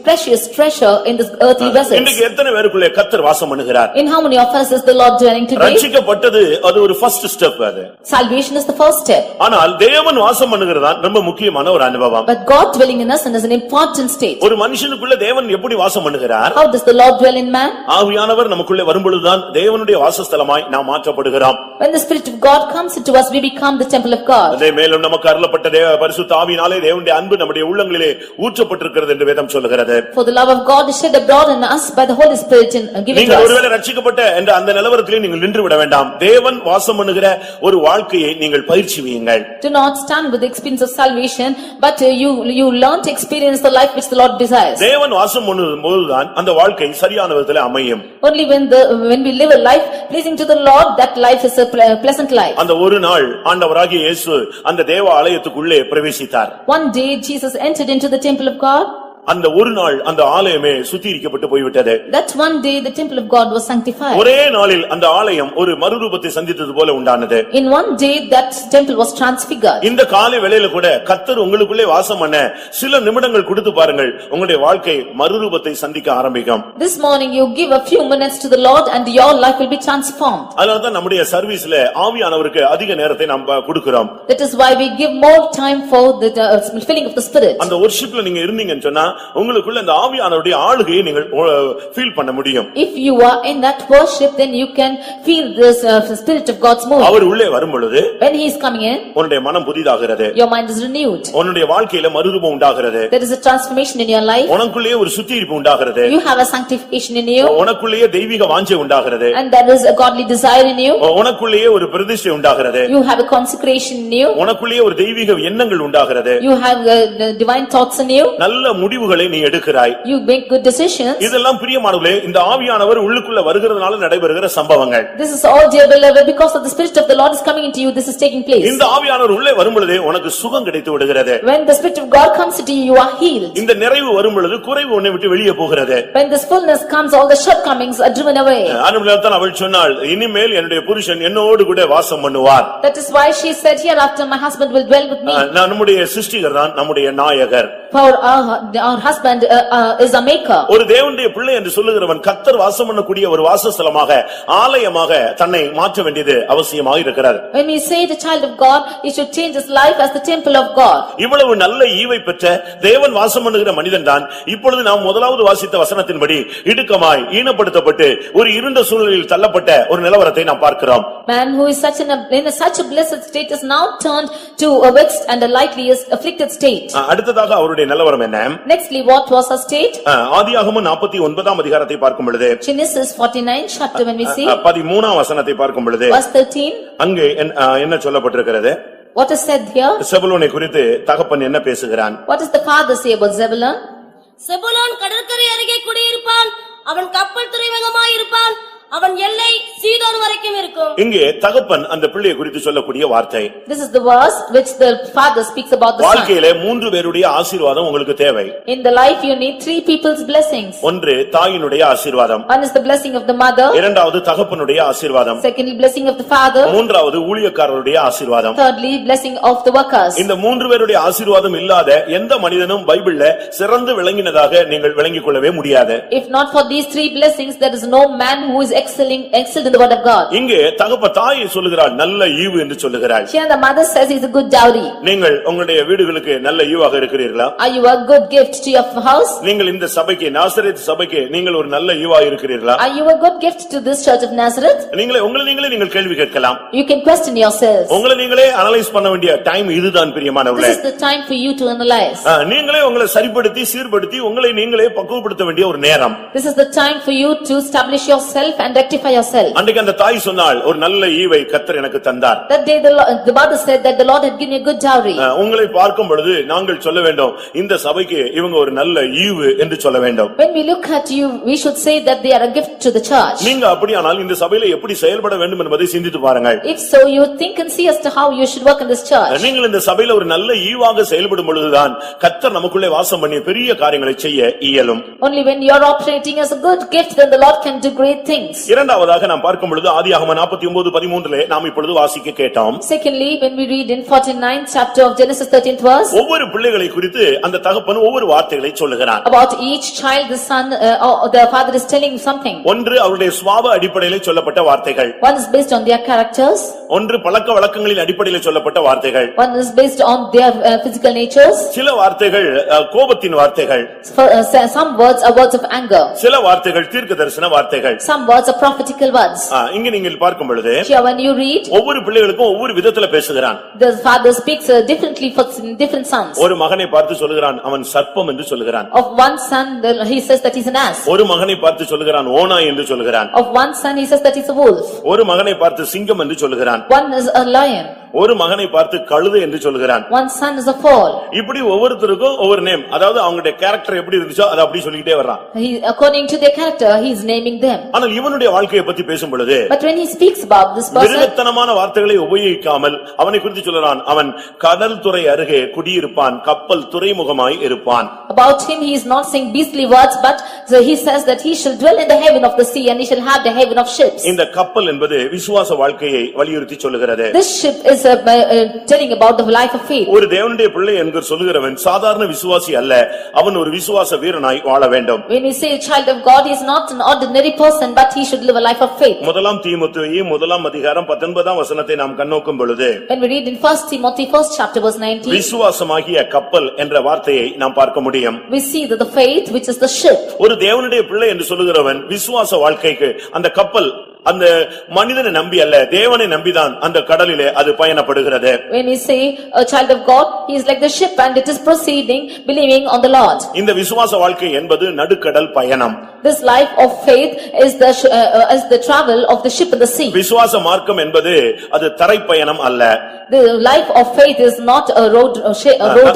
Speaker 2: precious treasure in this earthly vessels.
Speaker 1: இன்றைக்கு எத்தனை பேருக்குள்ளே கர்த்தர் வாசம் பண்ணுகிறார்?
Speaker 2: In how many of us is the Lord dwelling today?
Speaker 1: ரட்சிக்கப்பட்டது அது ஒரு ஃபர்ஸ்ட் ஸ்டெப். அது
Speaker 2: Salvation is the first step.
Speaker 1: ஆனால் தேவன் வாசம் பண்ணுகிறதான் ரொம்ப முக்கியமான ஒரு அனுபவம்.
Speaker 2: But God dwelling in us is an important state.
Speaker 1: ஒரு மனுஷனுக்குள்ள தேவன் எப்படி வாசம் பண்ணுகிறார்?
Speaker 2: How does the Lord dwell in man?
Speaker 1: ஆவியானவர் நமக்குள்ளே வரும்பொழுதுதான் தேவனுடைய வாசஸ்தலமாய் நாம் மாற்றப்படுகிறோம்.
Speaker 2: When the Spirit of God comes into us, we become the temple of God.
Speaker 1: அதே மேலும் நமக்கு அருளப்பட்ட பரிசுத்த ஆவியினாலே தேவனுடைய அன்பு நம்முடைய உள்ளங்களிலே ஊற்றப்பட்டிருக்கிறது என்று வேதம் சொல்லுகிறது.
Speaker 2: For the love of God is shed abroad in us by the Holy Spirit in giving to
Speaker 1: நீங்கள்
Speaker 2: us.
Speaker 1: ஒருவேளை ரட்சிக்கப்பட்ட என்ற அந்த நிலவரத்திலே நீங்கள் நின்று விட வேண்டாம். தேவன் வாசம் பண்ணுகிற ஒரு வாழ்க்கையை நீங்கள் பயிற்சியுங்கள்.
Speaker 2: Do not stand with the experience of salvation, but you learn to experience the life which the Lord desires.
Speaker 1: தேவன் வாசம் பண்ணும்போதுதான் அந்த வாழ்க்கை சரியான விதத்திலே அமையும்.
Speaker 2: Only when we live a life pleasing to the Lord, that life is a pleasant life.
Speaker 1: அந்த ஒரு நாள் ஆண்டவராகிய இயேசு அந்த தேவ ஆலயத்துக்குள்ளே பிரவேசித்தார்.
Speaker 2: One day Jesus entered into the temple of God.
Speaker 1: அந்த ஒரு நாள் அந்த ஆலயமே சுத்திகரிக்கப்பட்டு போய்விட்டது.
Speaker 2: That one day the temple of God was sanctified.
Speaker 1: ஒரே நாளில் அந்த ஆலயம் ஒரு மறுரூபத்தை சந்தித்தது போல உண்டானது.
Speaker 2: In one day that temple was transfigured.
Speaker 1: இந்த காலை வேளையில கூட கர்த்தர் உங்களுக்குள்ளே வாசம் பண்ண சில நிமிடங்கள் கொடுத்து பாருங்கள், உங்களுடைய வாழ்க்கை மறுரூபத்தை சந்திக்க ஆரம்பிக்கும்.
Speaker 2: This morning you give a few minutes to the Lord and your life will be transformed.
Speaker 1: அதனால தான் நம்முடைய சர்வீஸ்ல ஆவியானவருக்கு அதிக நேரத்தை நாம் கொடுக்கிறோம்.
Speaker 2: That is why we give more time for the filling of the Spirit.
Speaker 1: அந்த வொர்ஷிப்ல நீங்க இருந்தீங்கன்னு சொன்னா உங்களுக்குள்ள அந்த ஆவியானவருடைய ஆளுகையை நீங்கள் ஃபீல் பண்ண முடியும்.
Speaker 2: If you are in that worship, then you can feel this Spirit of God's move.
Speaker 1: அவர் உள்ளே வரும் பொழுது
Speaker 2: When he is coming in,
Speaker 1: உன்னுடைய மனம் புதிதாகிறது.
Speaker 2: your mind is renewed.
Speaker 1: உன்னுடைய வாழ்க்கையில மறுரூபம் உண்டாகிறது.
Speaker 2: There is a transformation in your life.
Speaker 1: உனக்குள்ளே ஒரு சுத்திகரிப்பு உண்டாகிறது.
Speaker 2: You have a sanctification in you.
Speaker 1: உனக்குள்ளே தெய்வீக வாஞ்சை உண்டாகிறது.
Speaker 2: And there is a godly desire in you.
Speaker 1: உனக்குள்ளே ஒரு பிரதிஷ்டை உண்டாகிறது.
Speaker 2: You have a consecration in you.
Speaker 1: உனக்குள்ளே ஒரு தெய்வீக எண்ணங்கள் உண்டாகிறது.
Speaker 2: You have divine thoughts in you.
Speaker 1: நல்ல முடிவுகளை நீ எடுக்கிறாய்.
Speaker 2: You make good decisions.
Speaker 1: இதெல்லாம் பிரியமானவர்களே, இந்த ஆவியானவர் உள்ளுக்குள்ள வருகிறதுனால நடைபெறுகிற சம்பவங்கள்.
Speaker 2: This is all, dear beloved, because of the Spirit of the Lord is coming into you, this is taking place.
Speaker 1: இந்த ஆவியானவர் உள்ளே வரும் பொழுது உனக்கு சுகம் கிடைத்து விடுகிறது.
Speaker 2: When the Spirit of God comes into you, you are healed.
Speaker 1: இந்த நிறைவு வரும் பொழுது குறைவு உன்னை விட்டு வெளியே போகிறது.
Speaker 2: When this fullness comes, all the shortcomings are driven away.
Speaker 1: ஆனபடியால்தான் அவள் சொன்னாள், இனிமேல் என்னுடைய புருஷன் என்னோடு கூட வாசம் பண்ணுவார்.
Speaker 2: That is why she said, hereafter my husband will dwell with me.
Speaker 1: நம்முடைய சிருஷ்டிகர் தான் நம்முடைய நாயகர்.
Speaker 2: For our husband is a maker.
Speaker 1: ஒரு தேவனுடைய பிள்ளை என்று சொல்லுகிறவன் கர்த்தர் வாசம் பண்ணக்கூடிய ஒரு வாசஸ்தலமாக ஆலயமாக தன்னை மாற்ற வேண்டியது அவசியமாக இருக்கிறது.
Speaker 2: When we say the child of God, he should change his life as the temple of God.
Speaker 1: இவ்வளவு நல்ல ஈவை பெற்ற தேவன் வாசம் பண்ணுகிற மனிதன் தான் இப்பொழுது நாம் முதலாவது வாசித்த வசனத்தின்படி இடுக்கமாய் ஈனப்படுத்தப்பட்டு ஒரு இருண்ட சூழலில் தள்ளப்பட்ட ஒரு நிலவரத்தை நாம் பார்க்கிறோம்.
Speaker 2: Man who is in such a blessed state is now turned to a vexed and a lightly afflicted state.
Speaker 1: அடுத்ததாக அவருடைய நிலவரம் என்ன?
Speaker 2: Nextly, what was her state?
Speaker 1: ஆதியாகமம் 49ஆம் அதிகாரத்தை பார்க்கும் பொழுது,
Speaker 2: Genesis 49 chapter when we see
Speaker 1: 13ஆம் வசனத்தை பார்க்கும் பொழுது,
Speaker 2: verse 13,
Speaker 1: அங்கே என்ன சொல்லப்பட்டிருக்கிறது?
Speaker 2: what is said here?
Speaker 1: செபுலோனை குறித்து தகப்பன் என்ன பேசுகிறான்?
Speaker 2: What does the father say about Zebulun?
Speaker 4: செபுலோன் கடற்கரை அருகே குடியிருப்பான், அவன் கப்பல் துறைமுகமாயிருப்பான், அவன் எல்லை சீதோன் வரைக்கும் இருக்கும்.
Speaker 1: இங்கே தகப்பன் அந்த பிள்ளையை குறித்து சொல்லக்கூடிய வார்த்தை.
Speaker 2: This is the verse which the father speaks about the son.
Speaker 1: வாழ்க்கையிலே 3 பேருடைய ஆசீர்வாதம் உங்களுக்கு தேவை.
Speaker 2: In the life you need 3 people's blessings.
Speaker 1: ஒன்று தாயினுடைய ஆசீர்வாதம்.
Speaker 2: One is the blessing of the mother.
Speaker 1: இரண்டாவது தகப்பனுடைய ஆசீர்வாதம்.
Speaker 2: Secondly, blessing of the father.
Speaker 1: மூன்றாவது ஊழியக்காரருடைய ஆசீர்வாதம்.
Speaker 2: Thirdly, blessing of the workers.
Speaker 1: இந்த 3 பேருடைய ஆசீர்வாதம் இல்லாத எந்த மனிதனும் பைபிள்ல சிறந்து விளங்கினதாக நீங்கள் விளங்கிக் கொள்ளவே முடியாது.
Speaker 2: If not for these 3 blessings, there is no man who is excelled in the word of God.
Speaker 1: இங்கே தாய் சொல்லுகிறாள் நல்ல ஈவு என்று சொல்லுகிறாள்.
Speaker 2: Here the mother says it's a good dowry.
Speaker 1: நீங்கள் உங்களுடைய வீடுகளுக்கு நல்ல ஈவாக இருக்கிறீர்களா?
Speaker 2: Are you a good gift to your house?
Speaker 1: நீங்கள் இந்த சபைக்கு நாசரேத் சபைக்கு நீங்கள் ஒரு நல்ல ஈவா இருக்கிறீர்களா?
Speaker 2: Are you a good gift to this church of Nazareth?
Speaker 1: நீங்களே நீங்கள் கேள்வி கேட்கலாம்.
Speaker 2: You can question yourselves.
Speaker 1: நீங்களே அனலைஸ் பண்ண வேண்டிய டைம் இதுதான் பிரியமானவர்களே.
Speaker 2: This is the time for you to analyze.
Speaker 1: நீங்களே உங்களை சரிப்படுத்தி சீர்படுத்தி உங்களை நீங்களே பக்குவப்படுத்த வேண்டிய ஒரு நேரம்.
Speaker 2: This is the time for you to establish yourself and rectify yourself.
Speaker 1: அன்றைக்கு அந்த தாய் சொன்னாள் ஒரு நல்ல ஈவை கர்த்தர் எனக்கு தந்தார்.
Speaker 2: That day the mother said that the Lord had given you a good dowry.
Speaker 1: உங்களை பார்க்கும் பொழுது நாங்கள் சொல்ல வேண்டும் இந்த சபைக்கு இவங்க ஒரு நல்ல ஈவு என்று சொல்ல வேண்டும்.
Speaker 2: When we look at you, we should say that they are a gift to the church.
Speaker 1: நீங்க அப்படியானால் இந்த சபையில எப்படி செயல்பட வேண்டும் என்பதை சிந்தித்து பாருங்கள்.
Speaker 2: If so, you think and see as to how you should work in this church.
Speaker 1: நீங்கள் இந்த சபையில ஒரு நல்ல ஈவாக செயல்படும் பொழுதுதான் கர்த்தர் நமக்குள்ளே வாசம் பண்ணி பெரிய காரியங்களை செய்ய இயலும்.
Speaker 2: Only when you are operating as a good gift, then the Lord can do great things.
Speaker 1: இரண்டாவதாக நாம் பார்க்கும் பொழுது ஆதியாகமம் 49:13 நாம் இப்பொழுது வாசிக்க கேட்டோம்.
Speaker 2: Secondly, when we read in 49th chapter of Genesis 13th verse,
Speaker 1: ஒவ்வொரு பிள்ளைகளை குறித்து அந்த தகப்பன் ஒவ்வொரு வார்த்தைகளை சொல்லுகிறார்.
Speaker 2: about each child the son the father is telling something.
Speaker 1: ஒன்று அவருடைய சுபாவ அடிப்படையில் சொல்லப்பட்ட வார்த்தைகள்.
Speaker 2: One is based on their characters.
Speaker 1: ஒன்று பழக்க வழக்கங்களின் அடிப்படையில் சொல்லப்பட்ட வார்த்தைகள்.
Speaker 2: One is based on their physical natures.
Speaker 1: சில வார்த்தைகள் கோபத்தின் வார்த்தைகள்.
Speaker 2: Some words are words of anger.
Speaker 1: சில வார்த்தைகள் தீர்க்கதரிசன வார்த்தைகள்.
Speaker 2: Some words are prophetical words.
Speaker 1: இங்க நீங்கள் பார்க்கும் பொழுது
Speaker 2: Here when you read,
Speaker 1: ஒவ்வொரு பிள்ளைகளுக்கும் ஒவ்வொரு விதத்துல பேசுகிறான்.
Speaker 2: the father speaks differently for different sons.
Speaker 1: ஒரு மகனை பார்த்து சொல்லுகிறான் அவன் சர்ப்பம் என்று சொல்லுகிறான்.
Speaker 2: Of one son he says that he's an ass.
Speaker 1: ஒரு மகனை பார்த்து சொல்லுகிறான் ஓநாய் என்று சொல்லுகிறான்.
Speaker 2: Of one son he says that he's a wolf.
Speaker 1: ஒரு மகனை பார்த்து சிங்கம் என்று சொல்லுகிறான்.
Speaker 2: One is a lion.
Speaker 1: ஒரு மகனை பார்த்து கழுதை என்று சொல்லுகிறான்.
Speaker 2: One son is a foal.
Speaker 1: இப்படி ஒவ்வொருத்தருக்கும் ஒவ்வொரு நேம், அதாவது அவங்களுடைய கேரக்டர் எப்படி இருந்துச்சோ அதை அப்படி சொல்லிட்டே வர்றான்.
Speaker 2: According to their character he is naming them.
Speaker 1: ஆனால் இவனுடைய வாழ்க்கையை பத்தி பேசும் பொழுது
Speaker 2: But when he speaks about this person,
Speaker 1: விருத்தனமான வார்த்தைகளை உபயோகிக்காமல் அவனை குறித்து சொல்றான் அவன் கடல் துறை அருகே குடியிருப்பான் கப்பல் துறைமுகமாய் இருப்பான்.
Speaker 2: About him he is not saying beastly words, but he says that he shall dwell in the haven of the sea and he shall have the haven of ships.
Speaker 1: இந்த கப்பல் என்பது விசுவாச வாழ்க்கையை வலியுறுத்தி சொல்லுகிறது.
Speaker 2: This ship is telling about the life of faith.
Speaker 1: ஒரு தேவனுடைய பிள்ளை என்று சொல்லுகிறவன் சாதாரண விசுவாசி அல்ல, அவன் ஒரு விசுவாச வீரனாய் வாழ வேண்டும்.
Speaker 2: When we say a child of God, he is not an ordinary person, but he should live a life of faith.
Speaker 1: முதலாம் தீமோத்தேயு 1:19 நாம் கண்ணோக்கும் பொழுது
Speaker 2: When we read in 1 Timothy 1st chapter verse 19,
Speaker 1: விசுவாசமாகிய கப்பல் என்ற வார்த்தையை நாம் பார்க்க முடியும்.
Speaker 2: we see that the faith which is the ship.
Speaker 1: ஒரு தேவனுடைய பிள்ளை என்று சொல்லுகிறவன் விசுவாச வாழ்க்கைக்கு அந்த கப்பல் அந்த மனிதனை நம்பி அல்ல தேவனை நம்பிதான் அந்த கடலிலே அது பயணப்படுகிறது.
Speaker 2: When we say a child of God, he is like the ship and it is proceeding believing on the Lord.
Speaker 1: இந்த விசுவாச வாழ்க்கை என்பது நடுக்கடல் பயணம்.
Speaker 2: This life of faith is the travel of the ship in the sea.
Speaker 1: விசுவாச மார்க்கம் என்பது அது தரை பயணம் அல்ல.
Speaker 2: The life of faith is not a road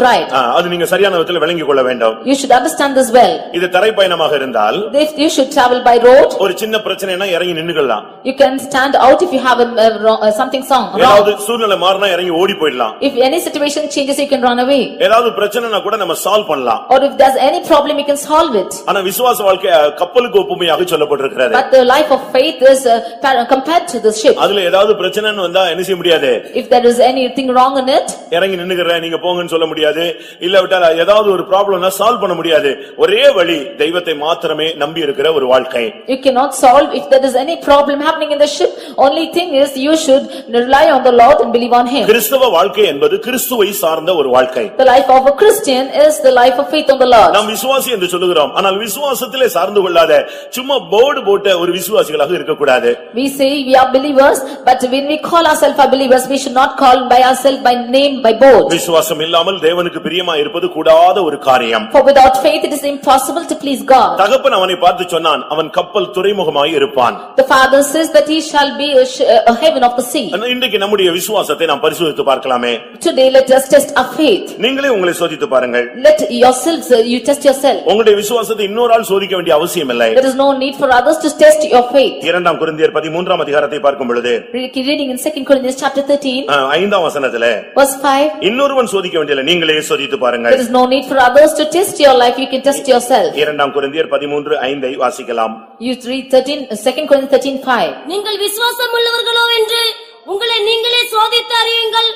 Speaker 2: ride.
Speaker 1: அது நீங்க சரியான விதத்தில் விளங்கிக் கொள்ள வேண்டும்.
Speaker 2: You should understand this well.
Speaker 1: இது தரை பயணமாக இருந்தால்
Speaker 2: If you should travel by road,
Speaker 1: ஒரு சின்ன பிரச்சனைனா இறங்கி நின்னுக்கலாம்.
Speaker 2: you can stand out if you have something wrong.
Speaker 1: ஏதாவது சூழ்நிலை மாறினா இறங்கி ஓடி போயிடலாம்.
Speaker 2: If any situation changes, you can run away.
Speaker 1: ஏதாவது பிரச்சனைனா கூட நம்ம சால்வ் பண்ணலாம்.
Speaker 2: Or if there's any problem, you can solve it.
Speaker 1: ஆனா விசுவாச வாழ்க்கை கப்பலுக்கு ஒப்புமையாக சொல்லப்பட்டிருக்கிறது.
Speaker 2: But the life of faith is compared to the ship.
Speaker 1: அதுல ஏதாவது பிரச்சனைன்னு வந்தா என்ன செய்ய முடியாது?
Speaker 2: If there is anything wrong in it,
Speaker 1: இறங்கி நின்னுங்கறேன் நீங்க போங்கன்னு சொல்ல முடியாது. இல்ல விட்டா ஏதாவது ஒரு ப்ராப்ளம்னா சால்வ் பண்ண முடியாது. ஒரே வழி தெய்வத்தை மாத்திரமே நம்பி இருக்கிற ஒரு வாழ்க்கை.
Speaker 2: you cannot solve if there is any problem happening in the ship. Only thing is you should rely on the Lord and believe on him.
Speaker 1: கிறிஸ்தவ வாழ்க்கை என்பது கிறிஸ்துவை சார்ந்த ஒரு வாழ்க்கை.
Speaker 2: The life of a Christian is the life of faith on the Lord.
Speaker 1: நாம் விசுவாசி என்று சொல்லுகிறோம். ஆனால் விசுவாசத்திலே சார்ந்து கொள்ளாத சும்மா போர்டு போட்ட ஒரு விசுவாசிகளாக இருக்க கூடாது.
Speaker 2: We say we are believers, but when we call ourselves our believers, we should not call by ourselves by name by board.
Speaker 1: விசுவாசம் இல்லாமல் தேவனுக்கு பிரியமா இருப்பது கூடாத ஒரு காரியம்.
Speaker 2: For without faith it is impossible to please God.
Speaker 1: தகப்பன் அவனை பார்த்து சொன்னான் அவன் கப்பல் துறைமுகமாய் இருப்பான்.
Speaker 2: The father father says that he shall be a heaven of the sea.
Speaker 1: இன்றைக்கு நம்முடைய விசுவாசத்தை நாம் பரிசோதித்து பார்க்கலாமே.
Speaker 2: Today let us test our faith.
Speaker 1: நீங்களே உங்களை சோதித்து பாருங்கள்.
Speaker 2: Let yourselves, you test yourself.
Speaker 1: உங்களுடைய விசுவாசத்தை இன்னொரு ஆள் சோதிக்க வேண்டிய அவசியம் இல்லை.
Speaker 2: There is no need for others to test your faith.
Speaker 1: 2 கொரிந்தியர் 13 அதிகாரத்தை பார்க்கும் பொழுது
Speaker 2: Reading in 2 Corinthians chapter 13
Speaker 1: 5ஆம் வசனத்திலே
Speaker 2: verse 5.
Speaker 1: இன்னொருவன் சோதிக்க வேண்டியதில்லை, நீங்களே சோதித்து பாருங்கள்.
Speaker 2: There is no need for others to test your life, you can test yourself.
Speaker 1: 2 கொரிந்தியர் 13:5 வாசிக்கலாம்.
Speaker 2: You read 2 Corinthians 13:5.
Speaker 4: நீங்கள் விசுவாசம் உள்ளவர்களோ என்று உங்களை நீங்களே சோதித்து அறியுங்கள்.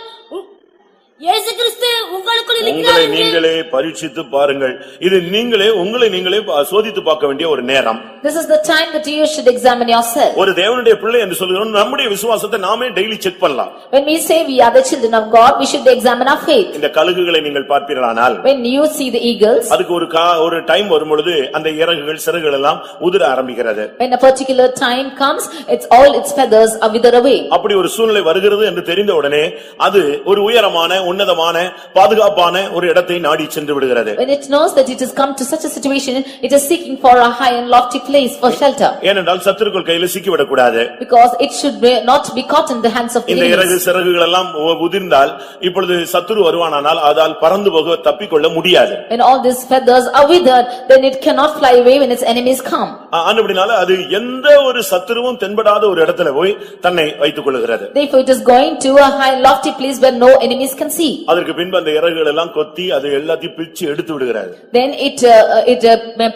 Speaker 4: இயேசு கிறிஸ்து உங்களுக்குள்
Speaker 1: உங்களை
Speaker 4: இருக்கிறார் என்று
Speaker 1: நீங்களே பரீட்சித்து பாருங்கள். இது நீங்களே உங்களை நீங்களே சோதித்து பார்க்க வேண்டிய ஒரு நேரம்.
Speaker 2: This is the time that you should examine yourself.
Speaker 1: ஒரு தேவனுடைய பிள்ளை என்று சொல்கிறோம், நம்முடைய விசுவாசத்தை நாமே டெய்லி செக் பண்ணலாம்.
Speaker 2: When we say we are the children of God, we should examine our faith.
Speaker 1: இந்த கழுகுகளை நீங்கள் பார்ப்பீர்களானால்
Speaker 2: When you see the eagles,
Speaker 1: அதுக்கு ஒரு டைம் வரும் பொழுது அந்த இறகுகள் சிறகுகள் எல்லாம் உதிர ஆரம்பிக்கிறது.
Speaker 2: when a particular time comes, it's all its feathers are wither away.
Speaker 1: அப்படி ஒரு சூழ்நிலை வருகிறது என்று தெரிந்த உடனே அது ஒரு உயரமான உன்னதமான பாதுகாப்பான ஒரு இடத்தை நாடி சென்று விடுகிறது.
Speaker 2: When it knows that it has come to such a situation, it is seeking for a high and lofty place for shelter.
Speaker 1: ஏனென்றால் சத்துருக்கள் கையில் சிக்கிவிடக் கூடாது.
Speaker 2: Because it should not be caught in the hands of
Speaker 1: இந்த இறகு
Speaker 2: enemies.
Speaker 1: சிறகுகள் எல்லாம் உதிர்ந்தால் இப்பொழுது சத்துரு வருவானானால் அதால் பறந்து போக தப்பிக்கொள்ள முடியாது.
Speaker 2: When all these feathers are withered, then it cannot fly away when its enemies come.
Speaker 1: அப்படினால அது எந்த ஒரு சத்துருவும் தென்படாத ஒரு இடத்துல போய் தன்னை வைத்துக் கொள்கிறது.
Speaker 2: Therefore it is going to a high and lofty place where no enemies can see.
Speaker 1: அதற்கு பின்பு அந்த இறகுகள் எல்லாம் கொத்தி அது எல்லாத்தையும் பிச்சு எடுத்து விடுகிறது.
Speaker 2: Then it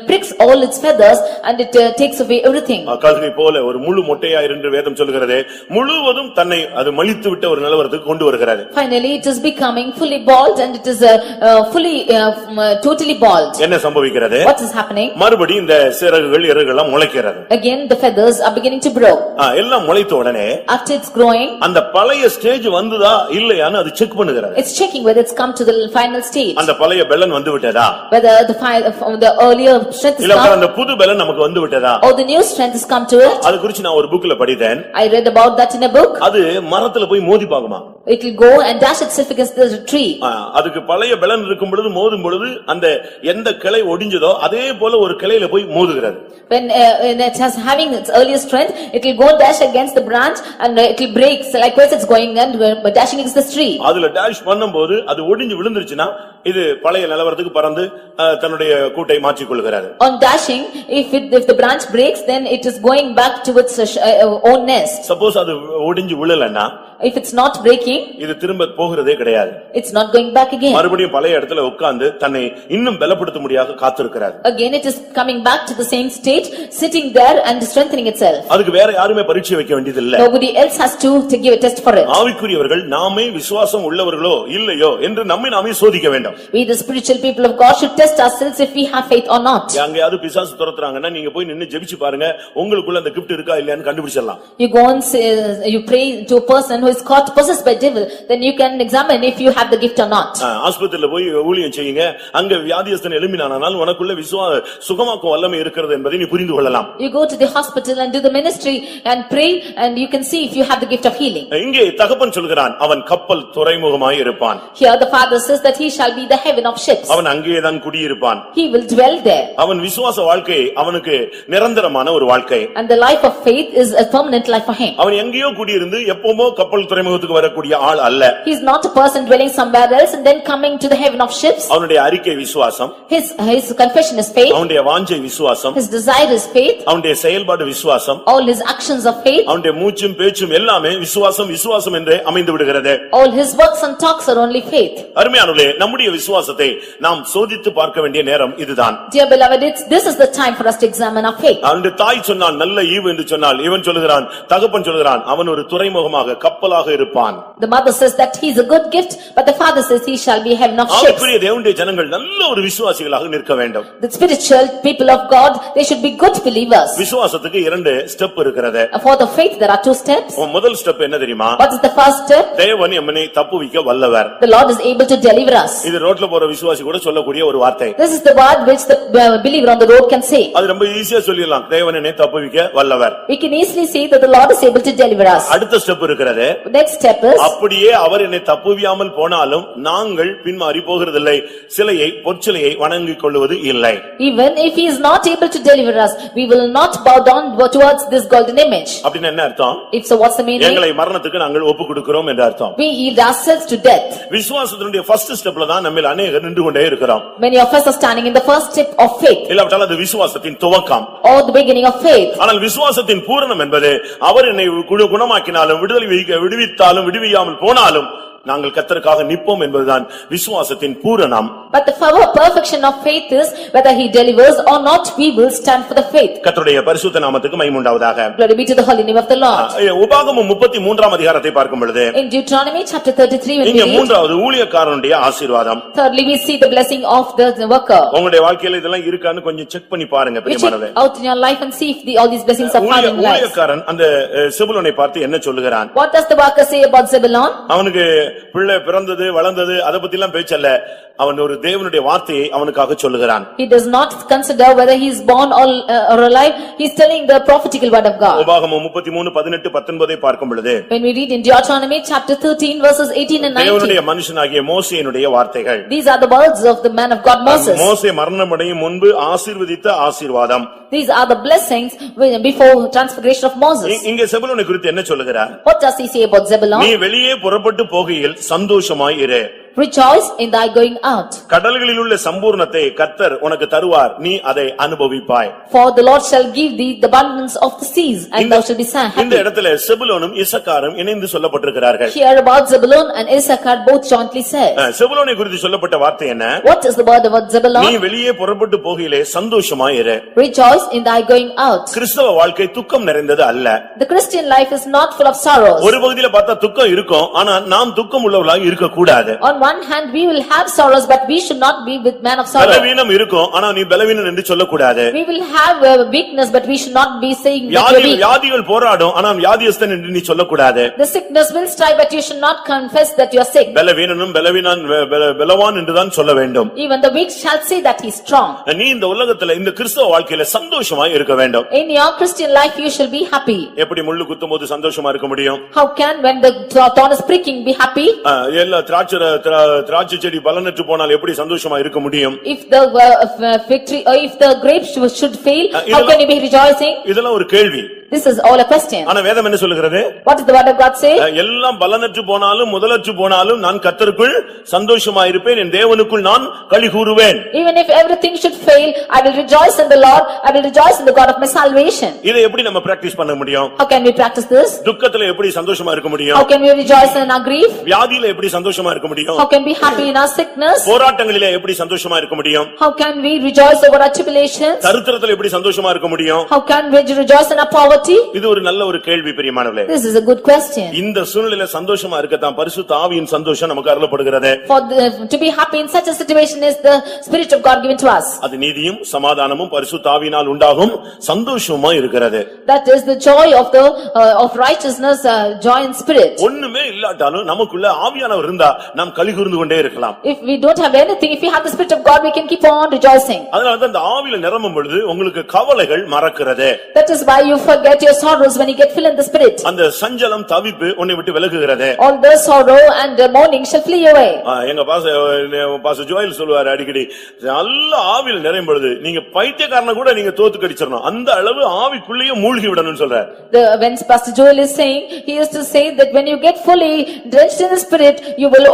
Speaker 2: pricks all its feathers and it takes away everything.
Speaker 1: கழுகை போல ஒரு முழு மொட்டையா என்று வேதம் சொல்கிறது, முழுவதும் தன்னை அது மலித்து விட்ட ஒரு நிலவரத்துக்கு கொண்டு வருகிறது.
Speaker 2: Finally it is becoming fully bald and it is fully totally bald.
Speaker 1: என்ன சம்பவிக்கிறது?
Speaker 2: What is happening?
Speaker 1: மறுபடி இந்த சிறகுகள் இறகுகள் எல்லாம் முளைக்கிறது.
Speaker 2: Again the feathers are beginning to grow.
Speaker 1: எல்லாம் முளைத்த உடனே
Speaker 2: After it's growing,
Speaker 1: அந்த பழைய ஸ்டேஜ் வந்துதா இல்லையான்னு அது செக் பண்ணுகிறது.
Speaker 2: it's checking whether it's come to the final stage.
Speaker 1: அந்த பழைய பெலன் வந்து விட்டதா?
Speaker 2: Whether the earlier strength is
Speaker 1: இல்ல
Speaker 2: come
Speaker 1: அந்த புது பெலன் நமக்கு வந்து விட்டதா?
Speaker 2: or the new strength has come to it.
Speaker 1: அது குறித்து நான் ஒரு புக்ல படித்தேன்.
Speaker 2: I read about that in a book.
Speaker 1: அது மரத்துல போய் மோதி பாக்குமா?
Speaker 2: It will go and dash itself against the tree.
Speaker 1: அதுக்கு பழைய பெலன் இருக்கும் பொழுது மோதும் பொழுது அந்த எந்த கிளை ஒடிஞ்சதோ அதே போல ஒரு கிளையில போய் மோதுகிறது.
Speaker 2: When it has having its earlier strength, it will go dash against the branch and it will break. So likewise it's going and dashing against the tree.
Speaker 1: அதுல டாஷ் பண்ணும்போது அது ஒடிஞ்சு விழுந்துருச்சுனா இது பழைய நிலவரத்துக்கு பறந்து தன்னுடைய கூட்டை மாற்றிக் கொள்கிறது.
Speaker 2: On dashing, if the branch breaks, then it is going back to its own nest.
Speaker 1: Suppose அது ஒடிஞ்சு விழலன்னா,
Speaker 2: if it's not breaking,
Speaker 1: இது திரும்ப போகிறதே கிடையாது.
Speaker 2: it's not going back again.
Speaker 1: மறுபடியும் பழைய இடத்துல உட்கார்ந்து தன்னை இன்னும் பலப்படுத்த முடியாக காத்திருக்கிறது.
Speaker 2: Again it is coming back to the same state, sitting there and strengthening itself.
Speaker 1: அதுக்கு வேற யாருமே பரீட்சை வைக்க வேண்டியது இல்ல.
Speaker 2: Nobody else has to give a test for it.
Speaker 1: ஆவிக்குரியவர்கள் நாமே விசுவாசம் உள்ளவர்களோ இல்லையோ என்று நம்மை நாமே சோதிக்க வேண்டும்.
Speaker 2: We the spiritual people of God should test ourselves if we have faith or not.
Speaker 1: யாங்கயாவது பிசாசு துரத்துறாங்கன்னா நீங்க போய் நின்னு ஜெபிச்சு பாருங்க, உங்களுக்குள்ள அந்த gift இருக்கா இல்லையான்னு கண்டுபிடிச்சிடலாம்.
Speaker 2: You go and say, you pray to a person who is caught possessed by devil, then you can examine if you have the gift or not.
Speaker 1: ஆஸ்பத்திரியில போய் ஊழியம் செய்யுங்க, அங்க வியாதியஸ்தன் எழும்பினானால் உனக்குள்ள சுகமாக்கும் வல்லமை இருக்கிறது என்பதை நீ புரிந்து கொள்ளலாம்.
Speaker 2: You go to the hospital and do the ministry and pray and you can see if you have the gift of healing.
Speaker 1: இங்கே தகப்பன் சொல்கிறான், அவன் கப்பல் துறைமுகமாய் இருப்பான்.
Speaker 2: Here the father says that he shall be the heaven of ships.
Speaker 1: அவன் அங்கேதான் குடியிருப்பான்.
Speaker 2: He will dwell there.
Speaker 1: அவன் விசுவாச வாழ்க்கை அவனுக்கு நிரந்தரமான ஒரு வாழ்க்கை.
Speaker 2: And the life of faith is a permanent life for him.
Speaker 1: அவன் எங்கேயோ குடியிருந்து எப்போமோ கப்பல் துறைமுகத்துக்கு வரக்கூடிய ஆள் அல்ல.
Speaker 2: He is not a person dwelling somewhere else and then coming to the heaven of ships.
Speaker 1: அவனுடைய அறிக்கை விசுவாசம்.
Speaker 2: His confession is faith.
Speaker 1: அவனுடைய வாஞ்சை விசுவாசம்.
Speaker 2: His desire is faith.
Speaker 1: அவனுடைய செயல்பாடு விசுவாசம்.
Speaker 2: All his actions are faith.
Speaker 1: அவனுடைய மூச்சும் பேச்சும் எல்லாமே விசுவாசம் விசுவாசம் என்றே அமைந்து விடுகிறது.
Speaker 2: All his works and talks are only faith.
Speaker 1: அருமையானவர்களே, நம்முடைய விசுவாசத்தை நாம் சோதித்து பார்க்க வேண்டிய நேரம் இதுதான்.
Speaker 2: Dear beloved, this is the time for us to examine our faith.
Speaker 1: அவனுடைய தாய் சொன்னால் நல்ல ஈவு என்று சொன்னால், இவன் சொல்லுகிறான், தகப்பன் சொல்லுகிறான், அவன் ஒரு துறைமுகமாக கப்பலாக இருப்பான்.
Speaker 2: The mother says that he is a good gift, but the father says he shall be heaven of ships.
Speaker 1: ஆவிக்குரிய தேவனுடைய ஜனங்கள் நல்ல ஒரு விசுவாசிகளாக நிற்க வேண்டும்.
Speaker 2: The spiritual people of God, they should be good believers.
Speaker 1: விசுவாசத்துக்கு 2 step இருக்கிறது.
Speaker 2: For the faith there are 2 steps.
Speaker 1: முதல் step என்ன தெரியுமா?
Speaker 2: What is the first step?
Speaker 1: தேவன் நம்மை தப்புவிக்க வல்லவர்.
Speaker 2: The Lord is able to deliver us.
Speaker 1: இது ரோட்ல போற விசுவாசி கூட சொல்லக்கூடிய ஒரு வார்த்தை.
Speaker 2: This is the word which the believer on the road can say.
Speaker 1: அது ரொம்ப ஈஸியா சொல்லிடலாம், தேவன் என்னை தப்புவிக்க வல்லவர்.
Speaker 2: We can easily say that the Lord is able to deliver us.
Speaker 1: அடுத்த ஸ்டெப் இருக்கிறது.
Speaker 2: Next step is,
Speaker 1: அப்படியே அவர் என்னை தப்புவியாமல் போனாலும் நாங்கள் பின்மாறி போகிறதில்லை, சிலையை பொற்சிலையை வணங்கிக் கொள்வது இல்லை.
Speaker 2: even if he is not able to deliver us, we will not bow down towards this golden image.
Speaker 1: அப்படின்னு என்ன அர்த்தம்?
Speaker 2: If so, what's the meaning?
Speaker 1: எங்களை மரணத்துக்கு நாங்கள் ஒப்பு கொடுக்கிறோம் என்று அர்த்தம்.
Speaker 2: We yield ourselves to death.
Speaker 1: விசுவாசத்தினுடைய ஃபர்ஸ்ட் ஸ்டெப்ல தான் நம்ம அநேகர் நின்று கொண்டே இருக்கிறோம்.
Speaker 2: Many of us are standing in the first step of faith,
Speaker 1: இல்லாவிட்டால் அது விசுவாசத்தின் துவக்கம்.
Speaker 2: or the beginning of faith.
Speaker 1: ஆனால் விசுவாசத்தின் பூரணம் என்பது அவர் என்னை குணமாக்கினாலும் விடுவித்தாலும் விடுவியாமல் போனாலும் நாங்கள் கர்த்தருக்காக நிற்போம் என்பதுதான் விசுவாசத்தின் பூரணம்.
Speaker 2: But the perfection of faith is whether he delivers or not, we will stand for the faith.
Speaker 1: கர்த்தருடைய பரிசுத்த நாமத்துக்கு மகிமை உண்டாவதாக.
Speaker 2: Glory be to the holy name of the Lord.
Speaker 1: உபாகமம் 33ஆம் அதிகாரத்தை பார்க்கும் பொழுது,
Speaker 2: In Deuteronomy chapter 33 when we
Speaker 1: இங்க
Speaker 2: read,
Speaker 1: மூன்றாவது ஊழியக்காரனுடைய ஆசீர்வாதம்.
Speaker 2: thirdly we see the blessing of the worker.
Speaker 1: உங்களுடைய வாழ்க்கையில இதெல்லாம் இருக்கான்னு கொஞ்சம் செக் பண்ணி பாருங்க
Speaker 2: You check
Speaker 1: பிரியமானவர்களே.
Speaker 2: out in your life and see if all these blessings are found in life.
Speaker 1: ஊழியக்காரன் அந்த செபுலோனை பார்த்து என்ன சொல்லுகிறான்?
Speaker 2: What does the worker say about Zebulun?
Speaker 1: அவனுக்கு பிள்ளை பிறந்தது வளர்ந்தது அத பத்தி எல்லாம் பேச்சல்ல, அவன் ஒரு தேவனுடைய வார்த்தையை அவனுக்காக சொல்லுகிறான்.
Speaker 2: He does not consider whether he is born or alive. He is telling the prophetical word of God.
Speaker 1: உபாகமம் 33:18-19 பார்க்கும் பொழுது,
Speaker 2: When we read in Deuteronomy chapter 13 verses 18 and 19,
Speaker 1: தேவனுடைய மனுஷனாகிய மோசேயினுடைய வார்த்தைகள்.
Speaker 2: these are the words of the man of God Moses.
Speaker 1: மோசே மரணமடையும் முன்பு ஆசீர்வதித்த ஆசீர்வாதம்.
Speaker 2: These are the blessings before transfiguration of Moses.
Speaker 1: இங்கே செபுலோனை குறித்து என்ன சொல்லுகிறார்?
Speaker 2: What does he say about Zebulun?
Speaker 1: நீ வெளியே புறப்பட்டு போகையில் சந்தோஷமாய் இரு.
Speaker 2: Rejoice in thy going out.
Speaker 1: கடல்களில் உள்ள சம்பூர்ணத்தை கர்த்தர் உனக்கு தருவார், நீ அதை அனுபவிப்பாய்.
Speaker 2: For the Lord shall give thee the abundance of the seas, and thou shalt be
Speaker 1: இந்த
Speaker 2: happy.
Speaker 1: இடத்துல செபுலோனும் இசக்காரும் இணைந்து சொல்லப்பட்டிருக்கிறார்கள்.
Speaker 2: Here about Zebulun and Issachar both jointly said.
Speaker 1: செபுலோனை குறித்து சொல்லப்பட்ட வார்த்தை என்ன?
Speaker 2: What is the word about
Speaker 1: நீ
Speaker 2: Zebulun?
Speaker 1: வெளியே புறப்பட்டு போகையிலே சந்தோஷமாய் இரு.
Speaker 2: Rejoice in thy going out.
Speaker 1: கிறிஸ்தவ வாழ்க்கை துக்கம் நிறைந்தது அல்ல.
Speaker 2: The Christian life is not full of sorrows.
Speaker 1: ஒரு பகுதியில பார்த்தா துக்கம் இருக்கும், ஆனா நாம் துக்கம் உள்ளவர்களாக இருக்க கூடாது.
Speaker 2: On one hand we will have sorrows, but we should not be with man of sorrow.
Speaker 1: பலவீனம் இருக்கும், ஆனா நீ பலவீனன் என்று சொல்லக்கூடாது.
Speaker 2: We will have weakness, but we should not be saying that you are weak.
Speaker 1: வியாதிகள் போராடும், ஆனா வியாதியஸ்தன் என்று நீ சொல்லக்கூடாது.
Speaker 2: The sickness will strive, but you should not confess that you are sick.
Speaker 1: பலவீனனும் பலவான் என்றுதான் சொல்ல வேண்டும்.
Speaker 2: Even the weak shall say that he is strong.
Speaker 1: நீ இந்த உலகத்துல இந்த கிறிஸ்தவ வாழ்க்கையில சந்தோஷமாய் இருக்க வேண்டும்.
Speaker 2: In your Christian life you shall be happy.
Speaker 1: எப்படி முள்ளு குத்தும்போது சந்தோஷமா இருக்க முடியும்?
Speaker 2: How can when the thorn is pricking be happy?
Speaker 1: எல்லா திராட்சை செடி பலனற்று போனால் எப்படி சந்தோஷமா இருக்க முடியும்?
Speaker 2: If the victory or if the grapes should fail, how can you be rejoicing?
Speaker 1: இதெல்லாம் ஒரு கேள்வி.
Speaker 2: This is all a question.
Speaker 1: ஆனா வேதம் என்ன சொல்லுகிறது?
Speaker 2: What does the word of God say?
Speaker 1: எல்லாம் பலனற்று போனாலும் முதலற்று போனாலும் நான் கர்த்தருக்குள் சந்தோஷமா இருப்பேன், என் தேவனுக்குள் நான் களி கூறுவேன்.
Speaker 2: Even if everything should fail, I will rejoice in the Lord, I will rejoice in the God of my salvation.
Speaker 1: இதை எப்படி நம்ம பிராக்டீஸ் பண்ண முடியும்?
Speaker 2: How can we practice this?
Speaker 1: துக்கத்துல எப்படி சந்தோஷமா இருக்க முடியும்?
Speaker 2: How can we rejoice in our grief?
Speaker 1: வியாதியில எப்படி சந்தோஷமா இருக்க முடியும்?
Speaker 2: How can we be happy in our sickness?
Speaker 1: போராட்டங்களிலே எப்படி சந்தோஷமா இருக்க முடியும்?
Speaker 2: How can we rejoice over our tribulations?
Speaker 1: தரித்திரத்துல எப்படி சந்தோஷமா இருக்க முடியும்?
Speaker 2: How can we rejoice in our poverty?
Speaker 1: இது ஒரு நல்ல ஒரு கேள்வி பிரியமானவர்களே.
Speaker 2: This is a good question.
Speaker 1: இந்த சூழ்நிலையில சந்தோஷமா இருக்கத்தான் பரிசுத்த ஆவியின் சந்தோஷம் நமக்கு அருளப்படுகிறது.
Speaker 2: To be happy in such a situation is the Spirit of God given to us.
Speaker 1: அது நீதியும் சமாதானமும் பரிசுத்த ஆவியினால் உண்டாகும் சந்தோஷமா இருக்கிறது.
Speaker 2: That is the joy of righteousness, joy in spirit.
Speaker 1: ஒண்ணுமே இல்லாட்டாலும் நமக்குள்ள ஆவியானவர் இருந்தா நாம் களி கூர்ந்து கொண்டே இருக்கலாம்.
Speaker 2: If we don't have anything, if we have the Spirit of God, we can keep on rejoicing.
Speaker 1: அதனால தான் அந்த ஆவியில நிரம்பும் பொழுது உங்களுக்கு கவலைகள் மறக்கிறது.
Speaker 2: That is why you forget your sorrows when you get filled in the Spirit.
Speaker 1: அந்த சஞ்சலம் தவிப்பு உன்னை விட்டு விலகுகிறது.
Speaker 2: All the sorrow and the mourning shall flee away.
Speaker 1: எங்க பாஸ் ஜோயல் சொல்லுவாரு அடிக்கடி, நல்ல ஆவியில் நிறையும் பொழுது நீங்க பைத்தியக்காரனை கூட நீங்க தோத்து கடிச்சிடணும், அந்த அளவு ஆவிக்குள்ளேயே மூழ்கி விடணும்னு சொல்றாரு.
Speaker 2: When Pastor Joel is saying, he used to say that when you get fully drenched in the Spirit, you will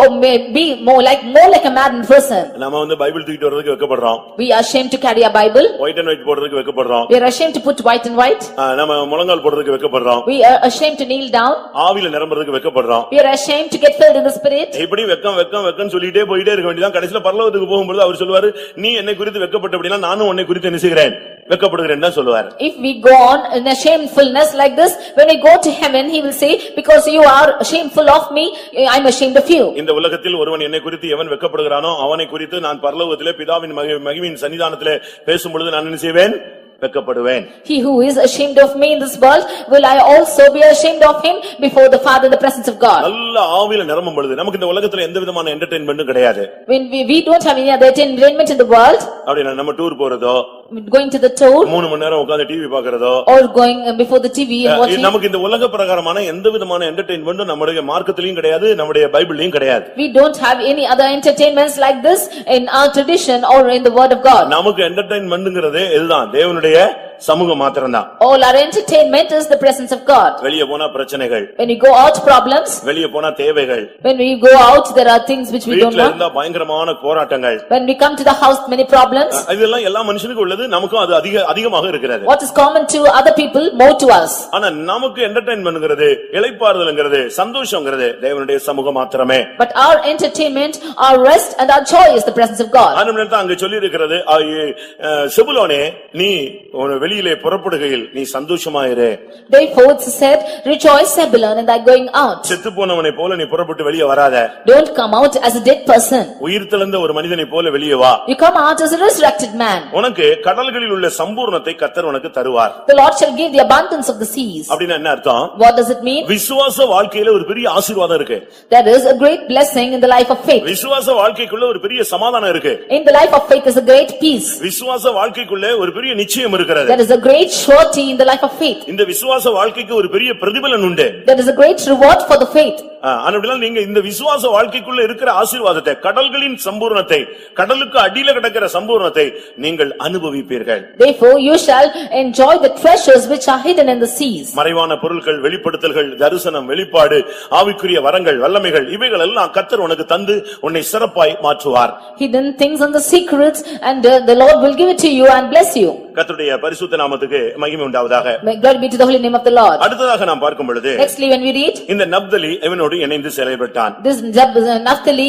Speaker 2: be more like a maddened person.
Speaker 1: நாம பைபிள் தூக்கிட்டு வரதுக்கு வெட்கப்படுறோம்.
Speaker 2: We are ashamed to carry a Bible.
Speaker 1: White and white போடுறதுக்கு வெட்கப்படுறோம்.
Speaker 2: We are ashamed to put white and white.
Speaker 1: நாம முழங்கால் போடுறதுக்கு வெட்கப்படுறோம்.
Speaker 2: We are ashamed to kneel down.
Speaker 1: ஆவியில நிரம்புறதுக்கு வெட்கப்படுறோம்.
Speaker 2: We are ashamed to get filled in the Spirit.
Speaker 1: இப்படி வெக்கம் சொல்லிட்டே போயிட்டே இருக்க வேண்டியதான். கடைசில பரலோகத்துக்கு போகும்போது அவர் சொல்லுவாரு, நீ என்னை குறித்து வெட்கப்பட்டபடினா நானும் உன்னை குறித்து என்ன செய்கிறேன், வெட்கப்படுகிறேன் தான் சொல்லுவார்.
Speaker 2: If we go on in a shamefulness like this, when we go to heaven, he will say, because you are shameful of me, I am ashamed of you.
Speaker 1: இந்த உலகத்தில் ஒருவன் என்னை குறித்து எவன் வெட்கப்படுகிறானோ அவனை குறித்து நான் பரலோகத்திலே பிதாவின் மகிமையின் சன்னிதானத்திலே பேசும்பொழுது நான் என்ன செய்வேன், வெட்கப்படுவேன்.
Speaker 2: He who is ashamed of me in this world, will I also be ashamed of him before the Father in the presence of God.
Speaker 1: நல்ல ஆவியில நிரம்பும் பொழுது நமக்கு இந்த உலகத்துல எந்த விதமான என்டர்டெயின்மென்ட்டும் கிடையாது.
Speaker 2: When we don't have any other entertainment in the world,
Speaker 1: அப்படினா நம்ம டூர் போறதோ
Speaker 2: going to the tour
Speaker 3: 3 மணி நேரம் உட்கார்ந்து TV பார்க்கறதோ
Speaker 2: or going before the TV and watching.
Speaker 3: நமக்கு இந்த உலக பிரகாரமான எந்த விதமான என்டர்டெயின்மென்ட்டும் நம்முடைய மார்க்கத்திலயும் கிடையாது, நம்முடைய பைபிள்லயும் கிடையாது.
Speaker 2: We don't have any other entertainments like this in our tradition or in the word of God.
Speaker 3: நமக்கு என்டர்டெயின்மென்ட்ங்கிறது இதுதான், தேவனுடைய சமூகம் மாத்திரம்தான்.
Speaker 2: All our entertainment is the presence of God.
Speaker 3: வெளிய போனா பிரச்சனைகள்,
Speaker 2: When we go out, problems.
Speaker 3: வெளிய போனா தேவைகள்,
Speaker 2: When we go out, there are things which we don't
Speaker 3: வீட்ல
Speaker 2: want.
Speaker 3: இருந்தா பயங்கரமான போராட்டங்கள்.
Speaker 2: When we come to the house, many problems.
Speaker 3: இதெல்லாம் எல்லா மனுஷனுக்கும் உள்ளது, நமக்கும் அது அதிகமாக இருக்கிறது.
Speaker 2: What is common to other people, more to us.
Speaker 3: ஆனா நமக்கு என்டர்டெயின்மென்ட்ங்கிறது, இளைப்பாறுதல்ங்கிறது, சந்தோஷம்ங்கிறது தேவனுடைய சமூகம் மாத்திரமே.
Speaker 2: But our entertainment, our rest and our joy is the presence of God.
Speaker 3: ஆனந்தம் அங்க சொல்லி இருக்கிறது, செபுலோனே நீ வெளியிலே புறப்படுகையில் நீ சந்தோஷமாயிரு.
Speaker 2: Therefore it said, rejoice Zebulun in thy going out.
Speaker 3: செத்து போனவனை போல நீ புறப்பட்டு வெளியே வராத.
Speaker 2: Don't come out as a dead person.
Speaker 3: உயிர்த்தெழுந்த ஒரு மனிதனை போல வெளியே வா.
Speaker 2: You come out as a resurrected man.
Speaker 3: உனக்கு கடல்களில் உள்ள சம்பூர்ணத்தை கர்த்தர் உனக்கு தருவார்.
Speaker 2: The Lord shall give the abundance of the seas.
Speaker 3: அப்படினா என்ன அர்த்தம்?
Speaker 2: What does it mean?
Speaker 3: விசுவாச வாழ்க்கையில ஒரு பெரிய ஆசீர்வாதம் இருக்கு.
Speaker 2: There is a great blessing in the life of faith.
Speaker 3: விசுவாச வாழ்க்கைக்குள்ள ஒரு பெரிய சமாதானம் இருக்கு.
Speaker 2: In the life of faith is a great peace.
Speaker 3: விசுவாச வாழ்க்கைக்குள்ள ஒரு பெரிய நிச்சயம் இருக்கிறது.
Speaker 2: There is a great surety in the life of faith.
Speaker 3: இந்த விசுவாச வாழ்க்கைக்கு ஒரு பெரிய பிரதிபலன் உண்டு.
Speaker 2: There is a great reward for the faith.
Speaker 3: ஆனபடியால் நீங்க இந்த விசுவாச வாழ்க்கைக்குள்ள இருக்கிற ஆசீர்வாதத்தை, கடல்களின் சம்பூர்ணத்தை, கடலுக்கு அடியில கிடக்கிற சம்பூர்ணத்தை நீங்கள் அனுபவிப்பீர்கள்.
Speaker 2: Therefore you shall enjoy the treasures which are hidden in the seas.
Speaker 3: மறைவான பொருட்கள், வெளிப்படுத்தல்கள், தரிசனம், வெளிப்பாடு, ஆவிக்குரிய வரங்கள், வல்லமைகள் இவைகள் எல்லாம் கர்த்தர் உனக்கு தந்து உன்னை சிறப்பாய் மாற்றுவார்.
Speaker 2: Hidden things and the secrets and the Lord will give it to you and bless you.
Speaker 3: கர்த்தருடைய பரிசுத்த நாமத்துக்கு மகிமை உண்டாவதாக.
Speaker 2: Glory be to the holy name of the Lord.
Speaker 3: அடுத்ததாக நாம் பார்க்கும் பொழுது,
Speaker 2: Nextly when we read,
Speaker 3: இந்த நப்தலி இவனோடு இணைந்து செயல்பட்டான்.
Speaker 2: this Naphtali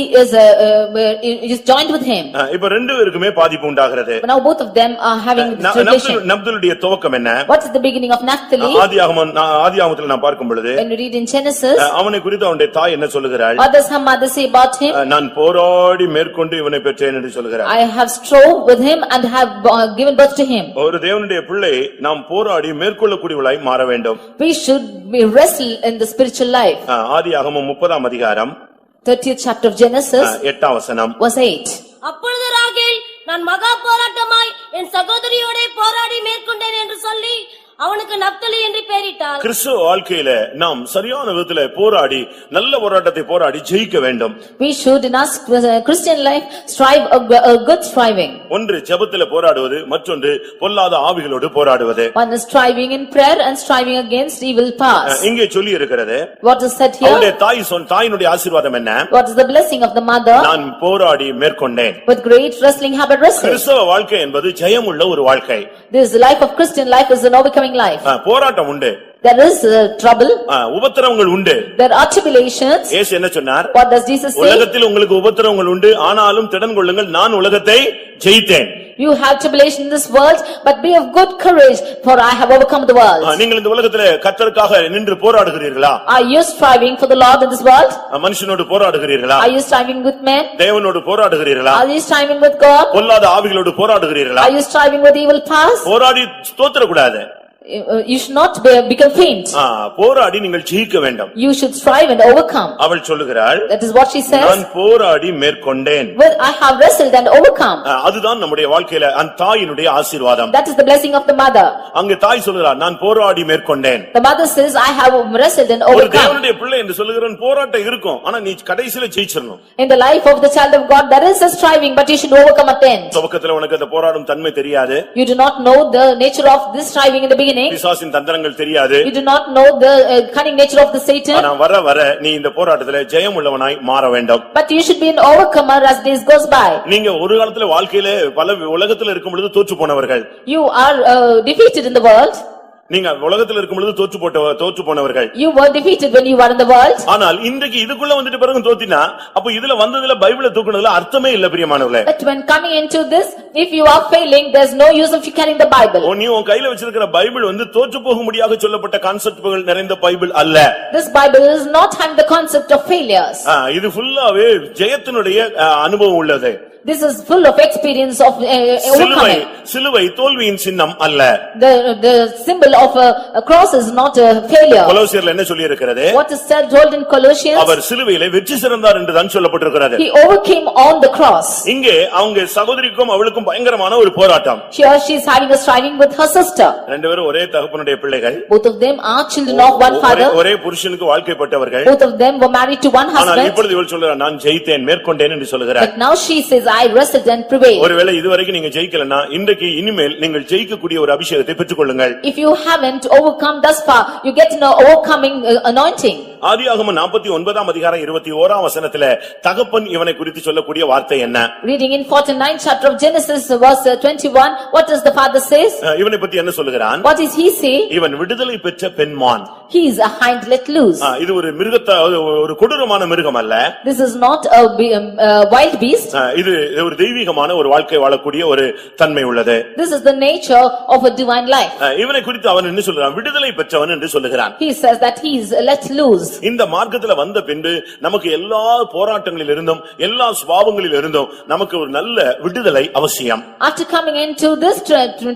Speaker 2: is joined with him.
Speaker 3: இப்ப ரெண்டு பேருக்குமே பாதிப்பு உண்டாகிறது.
Speaker 2: Now both of them are having this tradition.
Speaker 3: நப்தலியுடைய துவக்கம் என்ன?
Speaker 2: What is the beginning of Naphtali?
Speaker 3: ஆதியாகமத்தில் நாம் பார்க்கும் பொழுது,
Speaker 2: When we read in Genesis,
Speaker 3: அவனை குறித்து அவனுடைய தாய் என்ன சொல்லுகிறாள்?
Speaker 2: what does her mother say about him?
Speaker 3: நான் போராடி மேற்கொண்டு இவனை பெற்றேன் என்று சொல்லுகிறாள்.
Speaker 2: I have strove with him and have given birth to him.
Speaker 3: ஒரு தேவனுடைய பிள்ளை நாம் போராடி மேற்கொள்ளக்கூடியவளாய் மாற வேண்டும்.
Speaker 2: We should be wrestle in the spiritual life.
Speaker 3: ஆதியாகமம் 30ஆம் அதிகாரம்
Speaker 2: 30th chapter of Genesis,
Speaker 3: 8ஆம் வசனம்.
Speaker 2: verse 8.
Speaker 4: அப்பொழுது ராகேல் நான் மகா போராட்டமாய் என் சகோதரியோட போராடி மேற்கொண்டேன் என்று சொல்லி அவனுக்கு நப்தலி என்று பெயரிட்டாள்.
Speaker 3: கிறிஸ்துவ வாழ்க்கையில நாம் சரியான விதத்துல போராடி நல்ல போராட்டத்தை போராடி ஜெயிக்க வேண்டும்.
Speaker 2: We should in our Christian life strive a good striving.
Speaker 3: ஒன்று ஜெபத்திலே போராடுவது, மற்றொன்று பொல்லாத ஆவிகளோடு போராடுவது.
Speaker 2: One is striving in prayer and striving against evil powers.
Speaker 3: இங்கே சொல்லி இருக்கிறது,
Speaker 2: What is said here?
Speaker 3: அவருடைய தாயினுடைய ஆசீர்வாதம் என்ன?
Speaker 2: What is the blessing of the mother?
Speaker 3: நான் போராடி மேற்கொண்டேன்.
Speaker 2: With great wrestling have I wrestled.
Speaker 3: கிறிஸ்தவ வாழ்க்கை என்பது ஜெயமுள்ள ஒரு வாழ்க்கை.
Speaker 2: This life of Christian life is an overcoming life.
Speaker 3: போராட்டம் உண்டு.
Speaker 2: There is trouble.
Speaker 3: உபத்திரவங்கள் உண்டு.
Speaker 2: There are tribulations.
Speaker 3: இயேசு என்ன சொன்னார்?
Speaker 2: What does Jesus say?
Speaker 3: உலகத்தில் உங்களுக்கு உபத்திரவங்கள் உண்டு, ஆனாலும் திடன் கொள்ளுங்கள், நான் உலகத்தை ஜெயித்தேன்.
Speaker 2: You have tribulation in this world, but be of good courage, for I have overcome the world.
Speaker 3: நீங்கள் இந்த உலகத்திலே கர்த்தருக்காக நின்று போராடுகிறீர்களா?
Speaker 2: Are you striving for the Lord in this world?
Speaker 3: மனுஷனோடு போராடுகிறீர்களா?
Speaker 2: Are you striving with men?
Speaker 3: தேவனோடு போராடுகிறீர்களா?
Speaker 2: Are you striving with God?
Speaker 3: பொல்லாத ஆவிகளோடு போராடுகிறீர்களா?
Speaker 2: Are you striving with evil powers?
Speaker 3: போராடி தோற்றக்கூடாது.
Speaker 2: You should not become faint.
Speaker 3: போராடி நீங்கள் ஜெயிக்க வேண்டும்.
Speaker 2: You should strive and overcome.
Speaker 3: அவள் சொல்லுகிறாள்,
Speaker 2: That is what she says.
Speaker 3: நான் போராடி மேற்கொண்டேன்.
Speaker 2: Well, I have wrestled and overcome.
Speaker 3: அதுதான் நம்முடைய வாழ்க்கையில அந்த தாயினுடைய ஆசீர்வாதம்.
Speaker 2: That is the blessing of the mother.
Speaker 3: அங்க தாய் சொல்கிறார், நான் போராடி மேற்கொண்டேன்.
Speaker 2: The mother says, I have wrestled and
Speaker 3: ஒரு
Speaker 2: overcome.
Speaker 3: தேவனுடைய பிள்ளை என்று சொல்லுகிறவன் போராட்டம் இருக்கும், ஆனா நீ கடைசில ஜெயிச்சிரணும்.
Speaker 2: In the life of the child of God, there is a striving, but you should overcome at the end.
Speaker 3: துவக்கத்துல உனக்கு அந்த போராடும் தன்மை தெரியாது.
Speaker 2: You do not know the nature of this striving in the beginning.
Speaker 3: பிசாசின் தந்திரங்கள் தெரியாது.
Speaker 2: You do not know the cunning nature of the Satan.
Speaker 3: ஆனா வர வர நீ இந்த போராட்டத்திலே ஜெயம் உள்ளவனாய் மாற வேண்டும்.
Speaker 2: But you should be an overcomer as days goes by.
Speaker 3: நீங்க ஒரு காலத்துல வாழ்க்கையில பல உலகத்துல இருக்கும் பொழுது தோற்று போனவர்கள்.
Speaker 2: You are defeated in the world.
Speaker 3: நீங்க உலகத்துல இருக்கும் பொழுது தோற்று போனவர்கள்.
Speaker 2: You were defeated when you were in the world.
Speaker 3: ஆனால் இன்றைக்கு இதுக்குள்ள வந்துட்டு பிறகு தோத்தினா, அப்ப இதுல வந்ததுல பைபிளை தூக்குனதுல அர்த்தமே இல்ல பிரியமானவர்களே.
Speaker 2: But when coming into this, if you are failing, there's no use of you carrying the Bible.
Speaker 3: நீ உன் கையில வச்சிருக்கிற பைபிள் வந்து தோற்று போகும்படியாக சொல்லப்பட்ட கான்செப்ட்கள் நிறைந்த பைபிள் அல்ல.
Speaker 2: This Bible is not having the concept of failures.
Speaker 3: இது ஃபுல்லாவே ஜெயத்தினுடைய அனுபவம் உள்ளது.
Speaker 2: This is full of experience of overcoming.
Speaker 3: சிலுவை தோல்வியின் சின்னம் அல்ல.
Speaker 2: The symbol of a cross is not a failure.
Speaker 3: கொலோசியர்ல என்ன சொல்லி இருக்கிறது?
Speaker 2: What is said told in Colossians?
Speaker 3: அவர் சிலுவையிலே வெற்றி சிறந்தார் என்று தான் சொல்லப்பட்டிருக்கிறது.
Speaker 2: He overcame on the cross.
Speaker 3: இங்கே அவங்க சகோதரிக்கும் அவளுக்கும்
Speaker 1: அவளுக்கும் பயங்கரமான ஒரு போராட்டம்.
Speaker 2: Here she is having a striving with her sister.
Speaker 1: ரெண்டு பேரும் ஒரே தகப்பனுடைய பிள்ளைகள்.
Speaker 2: Both of them are children of one father.
Speaker 1: ஒரே புருஷனுக்கு வாழ்க்கைப்பட்டவர்கள்.
Speaker 2: Both of them were married to one
Speaker 1: ஆனால்
Speaker 2: husband.
Speaker 1: இப்பொழுது இவள் சொல்றார் நான் ஜெயித்தேன் மேற்கொண்டேன் என்று சொல்கிறார்.
Speaker 2: But now she says I wrestled and prevailed.
Speaker 1: ஒருவேளை இதுவரைக்கும் நீங்க ஜெயிக்கலனா இன்றைக்கு இனிமேல் நீங்கள் ஜெயிக்கக்கூடிய ஒரு அபிஷேகத்தை பெற்றுக்கொள்ளுங்கள்.
Speaker 2: If you haven't overcome thus far, you get an overcoming anointing.
Speaker 1: ஆதியாகமம் 49ஆம் அதிகாரம் 21ஆம் வசனத்திலே தகப்பன் இவனை குறித்து சொல்லக்கூடிய வார்த்தை என்ன?
Speaker 2: Reading in 49th chapter of Genesis verse 21, what does the father says?
Speaker 1: இவனை பத்தி என்ன சொல்லுகிறான்?
Speaker 2: What does he say?
Speaker 1: இவன் விடுதலை பெற்ற பெண்மான்.
Speaker 2: He is a hind let loose.
Speaker 1: இது ஒரு ஒரு கொடூரமான மிருகம் அல்ல.
Speaker 2: This is not a wild beast.
Speaker 1: இது ஒரு தெய்வீகமான ஒரு வாழ்க்கை வாழக்கூடிய ஒரு தன்மை உள்ளது.
Speaker 2: This is the nature of a divine life.
Speaker 1: இவனை குறித்து அவன் என்ன சொல்றான்? விடுதலை பெற்றவன் என்று சொல்லுகிறான்.
Speaker 2: He says that he is let loose.
Speaker 1: இந்த மார்க்கத்துல வந்த பின்பு நமக்கு எல்லா போராட்டங்களில் இருந்தும் எல்லா சுபாவங்களில் இருந்தும் நமக்கு ஒரு நல்ல விடுதலை அவசியம்.
Speaker 2: After coming into this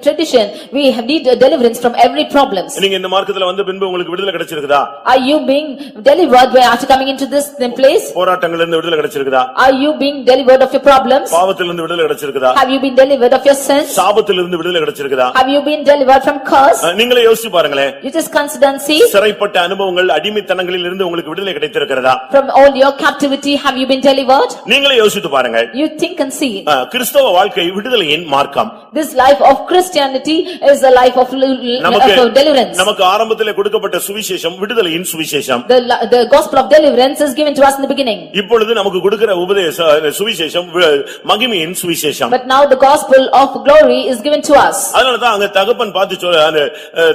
Speaker 2: tradition, we have need a deliverance from every problems.
Speaker 1: நீங்க இந்த மார்க்கத்துல வந்த பின்பு உங்களுக்கு விடுதலை கிடைச்சிருக்குதா?
Speaker 2: Are you being delivered after coming into this place?
Speaker 1: போராட்டங்களில் இருந்து விடுதலை கிடைச்சிருக்குதா?
Speaker 2: Are you being delivered of your problems?
Speaker 1: பாவத்திலிருந்து விடுதலை கிடைச்சிருக்குதா?
Speaker 2: Have you been delivered of your sins?
Speaker 1: சாபத்திலிருந்து விடுதலை கிடைச்சிருக்குதா?
Speaker 2: Have you been delivered from curse?
Speaker 1: நீங்களே யோசிச்சு பாருங்களே.
Speaker 2: You just consider and see.
Speaker 1: சிறைப்பட்ட அனுபவங்கள் அடிமைத்தனங்களில் இருந்து உங்களுக்கு விடுதலை கிடைத்திருக்கிறதா?
Speaker 2: From all your captivity have you been delivered?
Speaker 1: நீங்களே யோசித்து பாருங்க.
Speaker 2: You think and see.
Speaker 1: கிறிஸ்தவ வாழ்க்கை விடுதலையின் மார்க்கம்.
Speaker 2: This life of Christianity is a life of deliverance.
Speaker 1: நமக்கு ஆரம்பத்திலே கொடுக்கப்பட்ட சுவிசேஷம் விடுதலையின் சுவிசேஷம்.
Speaker 2: The gospel of deliverance is given to us in the beginning.
Speaker 1: இப்பொழுது நமக்கு கொடுக்கிற சுவிசேஷம் மகிமையின் சுவிசேஷம்.
Speaker 2: But now the gospel of glory is given to us.
Speaker 1: அதனால தான் அங்க தகப்பன்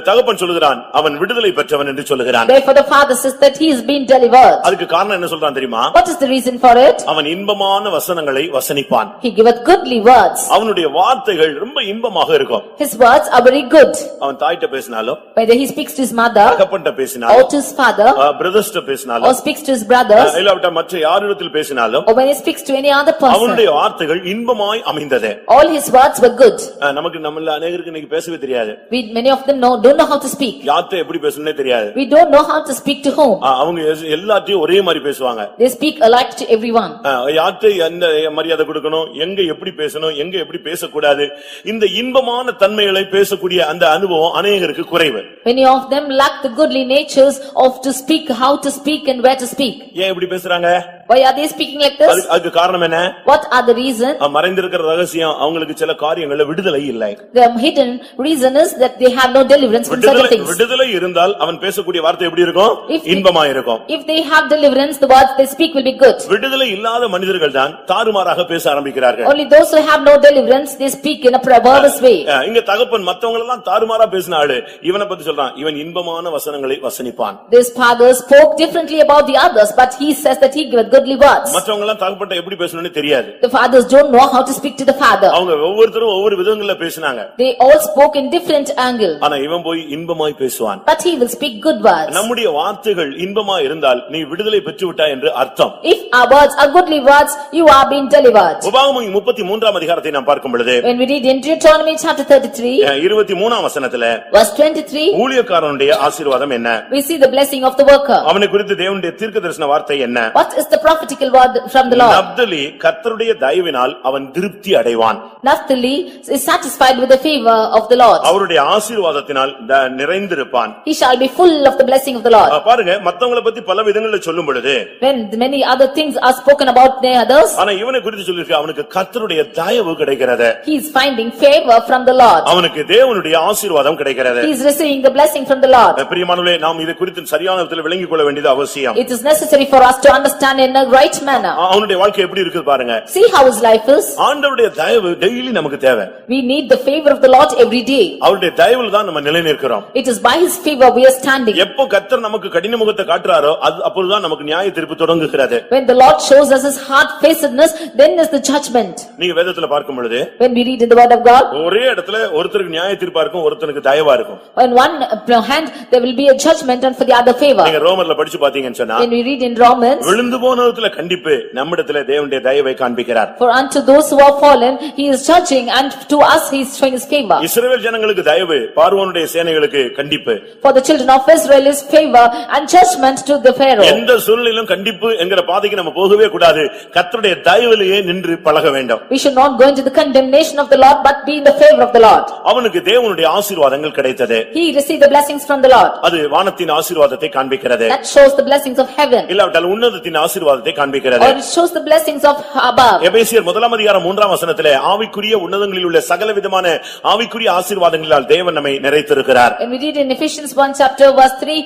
Speaker 1: தகப்பன் சொல்லுகிறான் அவன் விடுதலை பெற்றவன் என்று சொல்லுகிறான்.
Speaker 2: Therefore the father says that he is being delivered.
Speaker 1: அதுக்கு காரணம் என்ன சொல்றான் தெரியுமா?
Speaker 2: What is the reason for it?
Speaker 1: அவன் இன்பமான வசனங்களை வசனிப்பான்.
Speaker 2: He giveth goodly words.
Speaker 1: அவனுடைய வார்த்தைகள் ரொம்ப இன்பமாக இருக்கும்.
Speaker 2: His words are very good.
Speaker 1: அவன் தாயிட்ட பேசினாலும்
Speaker 2: whether he speaks to his mother
Speaker 1: தகப்பன்ட்ட பேசினாலும்
Speaker 2: or to his father
Speaker 1: பிரதர்ஸ்ட்ட பேசினாலும்
Speaker 2: or speaks to his brothers
Speaker 1: இல்லாவிட்டா மற்ற யாரிடத்தில் பேசினாலும்
Speaker 2: or when he speaks to any other person,
Speaker 1: அவனுடைய வார்த்தைகள் இன்பமாய் அமைந்தது.
Speaker 2: all his words were good.
Speaker 1: நமக்கு நம்மள अनेகருக்கு இன்னைக்கு பேசவே தெரியாது.
Speaker 2: Many of them don't know how to speak.
Speaker 1: யார்ட்ட எப்படி பேசணும்னே தெரியாது.
Speaker 2: We don't know how to speak to whom.
Speaker 1: அவங்க எல்லாத்தையும் ஒரே மாதிரி பேசுவாங்க.
Speaker 2: They speak alike to everyone.
Speaker 1: யார்ட்ட எந்த மரியாதை கொடுக்கணும், எங்க எப்படி பேசணும், எங்க எப்படி பேசக்கூடாது, இந்த இன்பமான தன்மைகளை பேசக்கூடிய அந்த அனுபவம் अनेகருக்கு குறைவு.
Speaker 2: Many of them lack the goodly natures of to speak, how to speak and where to speak.
Speaker 1: ஏன் இப்படி பேசுறாங்க?
Speaker 2: Why are they speaking like this?
Speaker 1: அதுக்கு காரணம் என்ன?
Speaker 2: What are the reason?
Speaker 1: மறைந்திருக்கிற ரகசியம் அவங்களுக்கு சில காரியங்கள்ல விடுதலை இல்லை.
Speaker 2: The hidden reason is that they have no deliverance from certain things.
Speaker 1: விடுதலை இருந்தால் அவன் பேசக்கூடிய வார்த்தை எப்படி இருக்கும்? இன்பமா இருக்கும்.
Speaker 2: If they have deliverance, the words they speak will be good.
Speaker 1: விடுதலை இல்லாத மனிதர்கள் தான் தாறுமாறாக பேச ஆரம்பிக்கிறார்கள்.
Speaker 2: Only those who have no deliverance, they speak in a perverse way.
Speaker 1: இங்க தகப்பன் மத்தவங்க எல்லாம் தாறுமாறா பேசின ஆளு இவனை பத்தி சொல்றான், இவன் இன்பமான வசனங்களை வசனிப்பான்.
Speaker 2: This father spoke differently about the others, but he says that he giveth goodly words.
Speaker 1: மத்தவங்க எல்லாம் தகப்பன்ட்ட எப்படி பேசணும்னு தெரியாது.
Speaker 2: The fathers don't know how to speak to the father.
Speaker 1: அவங்க ஒவ்வொருத்தரும் ஒவ்வொரு விதங்கள்ல பேசினாங்க.
Speaker 2: They all spoke in different angle.
Speaker 1: ஆனா இவன் போய் இன்பமாய் பேசுவான்.
Speaker 2: But he will speak good words.
Speaker 1: நம்முடைய வார்த்தைகள் இன்பமா இருந்தால் நீ விடுதலை பெற்றுவிட்டாய் என்று அர்த்தம்.
Speaker 2: If our words are goodly words, you are being delivered.
Speaker 1: உபாகமம் 33ஆம் அதிகாரத்தை நாம் பார்க்கும் பொழுது
Speaker 2: When we read in Deuteronomy chapter 33,
Speaker 1: 23ஆம் வசனத்துல
Speaker 2: verse 23,
Speaker 1: ஊழியக்காரனுடைய ஆசீர்வாதம் என்ன?
Speaker 2: we see the blessing of the worker.
Speaker 1: அவனை குறித்து தேவனுடைய தீர்க்கதரிசன வார்த்தை என்ன?
Speaker 2: What is the prophetical word from the Lord?
Speaker 1: Naphtali கர்த்தருடைய தயவினால் அவன் திருப்தி அடைவான்.
Speaker 2: Naphtali is satisfied with the favor of the Lord.
Speaker 1: அவருடைய ஆசீர்வாதத்தினால் நிறைந்திருப்பான்.
Speaker 2: He shall be full of the blessing of the Lord.
Speaker 1: பாருங்க மத்தவங்கள பத்தி பல விதங்கள்ல சொல்லும் பொழுது
Speaker 2: When many other things are spoken about the others,
Speaker 1: ஆனா இவனை குறித்து சொல்லிருக்கு அவனுக்கு கர்த்தருடைய தயவு கிடைக்கிறது.
Speaker 2: he is finding favor from the Lord.
Speaker 1: அவனுக்கு தேவனுடைய ஆசீர்வாதம் கிடைக்கிறது.
Speaker 2: He is receiving the blessing from the Lord.
Speaker 1: பிரியமானவர்களே நாம் இதை குறித்து சரியான விதத்தில் விளங்கிக் கொள்ள வேண்டியது அவசியம்.
Speaker 2: It is necessary for us to understand in a right manner.
Speaker 1: அவனுடைய வாழ்க்கை எப்படி இருக்கு பாருங்க.
Speaker 2: See how his life is.
Speaker 1: ஆண்டவருடைய தயவு டெய்லி நமக்கு தேவை.
Speaker 2: We need the favor of the Lord every day.
Speaker 1: அவருடைய தயவுல தான் நம்ம நிலை நிற்கிறோம்.
Speaker 2: It is by his favor we are standing.
Speaker 1: எப்போ கர்த்தர் நமக்கு கடின முகத்தை காட்டுறாரோ அப்பொழுதுதான் நமக்கு நியாய தீர்ப்பு தொடங்குகிறது.
Speaker 2: When the Lord shows us his hard facedness, then is the judgment.
Speaker 1: நீங்க வேதத்துல பார்க்கும் பொழுது
Speaker 2: When we read in the word of God,
Speaker 1: ஒரே இடத்துல ஒருத்தருக்கு நியாய தீர்ப்பா இருக்கும், ஒருத்தனுக்கு தயவா இருக்கும்.
Speaker 2: on one hand there will be a judgment and for the other favor.
Speaker 1: நீங்க ரோமர்ல படிச்சு பாத்தீங்கன்னு சொன்னா
Speaker 2: When we read in Romans,
Speaker 1: விழுந்து போன உன்னதத்துல கண்டிப்பு, நம்மிடத்துல தேவனுடைய தயவை காண்பிக்கிறார்.
Speaker 2: For unto those who are fallen, he is judging, and to us he is showing his favor.
Speaker 1: இஸ்ரவேல் ஜனங்களுக்கு தயவு, பார்வோனுடைய சேனைகளுக்கு கண்டிப்பு.
Speaker 2: For the children of Israel is favor and judgment to the Pharaoh.
Speaker 1: எந்த சூழ்நிலையிலும் கண்டிப்பு என்கிற பாதைக்கு நம்ம போகவே கூடாது. கர்த்தருடைய தயவிலேயே நின்று பழக வேண்டும்.
Speaker 2: We should not go into the condemnation of the Lord, but be in the favor of the Lord.
Speaker 1: அவனுக்கு தேவனுடைய ஆசீர்வாதங்கள் கிடைத்தது.
Speaker 2: He received the blessings from the Lord.
Speaker 1: அது வானத்தின் ஆசீர்வாதத்தை காண்பிக்கிறது.
Speaker 2: That shows the blessings of heaven.
Speaker 1: இல்லாவிட்டால் உன்னதத்தின் ஆசீர்வாதத்தை காண்பிக்கிறது.
Speaker 2: Or it shows the blessings of above.
Speaker 1: எபேசியர் 1:3 ஆவிக்குரிய உன்னதங்களில் உள்ள சகலவிதமான ஆவிக்குரிய ஆசீர்வாதங்களால் தேவன் நம்மை நிறைத்திருக்கிறார்.
Speaker 2: And we read in Ephesians 1 chapter verse 3,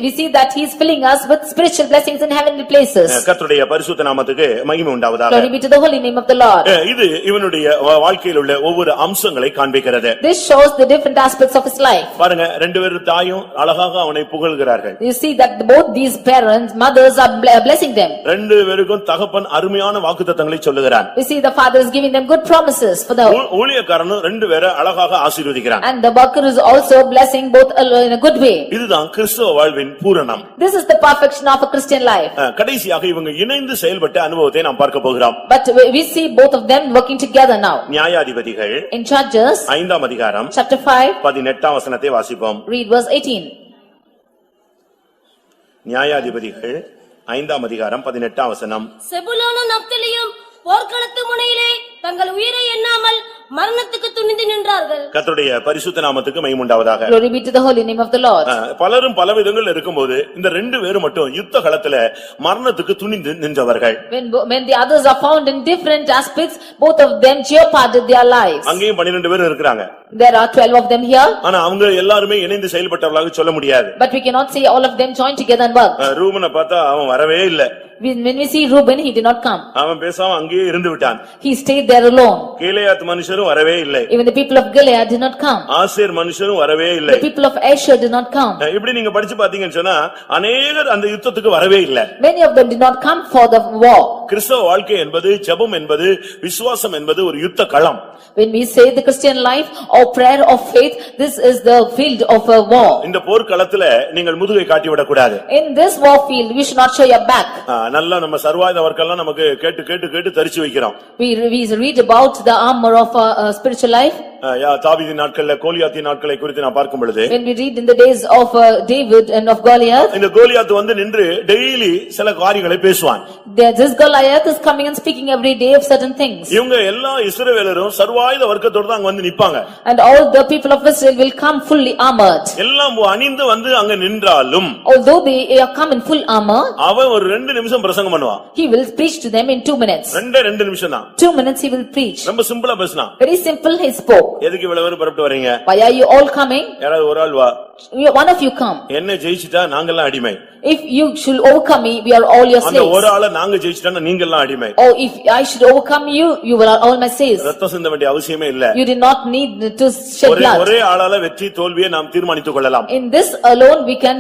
Speaker 2: we see that he is filling us with spiritual blessings in heavenly places.
Speaker 1: கர்த்தருடைய பரிசுத்த நாமத்துக்கு மகிமை உண்டாவதாக.
Speaker 2: Glory be to the holy name of the Lord.
Speaker 1: இது இவனுடைய வாழ்க்கையில் உள்ள ஒவ்வொரு அம்சங்களை காண்பிக்கிறது.
Speaker 2: This shows the different aspects of his life.
Speaker 1: பாருங்க, ரெண்டு பேரும் தாயும் அழகாக அவனை புகழ்கிறார்கள்.
Speaker 2: You see that both these parents, mothers are blessing them.
Speaker 1: ரெண்டு பேருக்கும் தகப்பன் அருமையான வாக்குத்தத்தங்களை சொல்லுகிறான்.
Speaker 2: We see the father is giving them good promises for the
Speaker 1: ஊழியக்காரனும் ரெண்டு பேரை அழகாக ஆசீர்வதிக்கிறான்.
Speaker 2: and the worker is also blessing both in a good way.
Speaker 1: இதுதான் கிறிஸ்தவ வாழ்வின் பூரணம்.
Speaker 2: This is the perfection of a Christian life.
Speaker 1: கடைசியாக இவங்க இணைந்து செயல்பட்ட அனுபவத்தை நாம் பார்க்க போகிறோம்.
Speaker 2: But we see both of them working together now.
Speaker 1: நியாயாதிபதிகள்
Speaker 2: In Judges
Speaker 1: 5ஆம் அதிகாரம்
Speaker 2: chapter 5,
Speaker 1: 18ஆம் வசனத்தை வாசிப்போம்.
Speaker 2: read verse 18.
Speaker 1: நியாயாதிபதிகள் 5ஆம் அதிகாரம் 18ஆம் வசனம்.
Speaker 4: செபுலோனும் நப்தலியும் போர்க்களத்து முனையிலே தங்கள் உயிரை எண்ணாமல் மரணத்துக்கு துணிந்து நின்றார்கள்.
Speaker 1: கர்த்தருடைய பரிசுத்த நாமத்துக்கு மகிமை உண்டாவதாக.
Speaker 2: Glory be to the holy name of the Lord.
Speaker 1: பலரும் பல விதங்கள் இருக்கும்போது இந்த ரெண்டு பேரும் மட்டும் யுத்த களத்துல மரணத்துக்கு துணிந்து நின்றவர்கள்.
Speaker 2: When the others are found in different aspects, both of them jeopardized their lives.
Speaker 1: அங்கேயும் 12 பேர் இருக்காங்க.
Speaker 2: There are 12 of them here.
Speaker 1: ஆனா அவங்க எல்லாருமே இணைந்து செயல்பட்டவர்களாக சொல்ல முடியாது.
Speaker 2: But we cannot say all of them joined together and worked.
Speaker 1: ரூபனை பார்த்தா அவன் வரவே இல்ல.
Speaker 2: When we see Reuben, he did not come.
Speaker 1: அவன் பேசாம அங்கேயே இருந்து விட்டான்.
Speaker 2: He stayed there alone.
Speaker 1: கீலேயாத் மனுஷரும் வரவே இல்லை.
Speaker 2: Even the people of Gilead did not come.
Speaker 1: Asher மனுஷரும் வரவே இல்லை.
Speaker 2: The people of Asher did not come.
Speaker 1: இப்படி நீங்க படிச்சு பாத்தீங்கன்னு சொன்னா அநேகர் அந்த யுத்தத்துக்கு வரவே இல்ல.
Speaker 2: Many of them did not come for the war.
Speaker 1: கிறிஸ்தவ வாழ்க்கை என்பது, ஜெபம் என்பது, விசுவாசம் என்பது ஒரு யுத்த களம்.
Speaker 2: When we say the Christian life or prayer of faith, this is the field of a war.
Speaker 1: இந்த போர்க்களத்துல நீங்கள் முதுகை காட்டி விடக் கூடாது.
Speaker 2: In this war field, we should not show your back.
Speaker 1: நல்லா நம்ம சர்வாயுத வர்க்கம்லாம் நமக்கு கேட்டு கேட்டு கேட்டு தரிச்சு வைக்கிறோம்.
Speaker 2: We read about the armor of a spiritual life.
Speaker 1: தாவீதின் நாட்கள்ல கோலியாத்தின் நாட்களை குறித்து நான் பார்க்கும் பொழுது,
Speaker 2: When we read in the days of David and of Goliath,
Speaker 1: இந்த கோலியாத் வந்து நின்று டெய்லி சில காரியங்களை பேசுவான்.
Speaker 2: this Goliath is coming and speaking every day of certain things.
Speaker 1: இவங்க எல்லா இஸ்ரவேலரும் சர்வாயுத வர்க்கத்தோட தான் அங்க வந்து நிப்பாங்க.
Speaker 2: And all the people of Israel will come fully armored.
Speaker 1: எல்லாம் அணிந்து வந்து அங்க நின்றாலும்,
Speaker 2: Although they come in full armor,
Speaker 1: அவன் ஒரு 2 நிமிஷம் பிரசங்கம் பண்ணுவான்.
Speaker 2: he will preach to them in 2 minutes.
Speaker 1: 2 நிமிஷம் தான்.
Speaker 2: 2 minutes he will preach.
Speaker 1: ரொம்ப சிம்பிளா பேசினான்.
Speaker 2: Very simple he spoke.
Speaker 1: எதுக்கு இவ்வளவு பேர் புறப்பட்டு வரீங்க?
Speaker 2: Why are you all coming?
Speaker 1: யாராவது ஒரு ஆள் வா.
Speaker 2: One of you come.
Speaker 1: என்ன ஜெயிச்சிட்டா நாங்கெல்லாம் அடிமை.
Speaker 2: If you should overcome me, we are all your
Speaker 1: அந்த ஒரு
Speaker 2: slaves.
Speaker 1: ஆளை நாங்க ஜெயிச்சிட்டா நீங்கெல்லாம் அடிமை.
Speaker 2: Or if I should overcome you, you will all my slaves.
Speaker 1: ரத்தம் சிந்த வேண்டிய அவசியமே இல்ல.
Speaker 2: You did not need to shed blood.
Speaker 1: ஒரே ஆளால வெற்றி தோல்வியை நாம் தீர்மானித்துக் கொள்ளலாம்.
Speaker 2: In this alone we can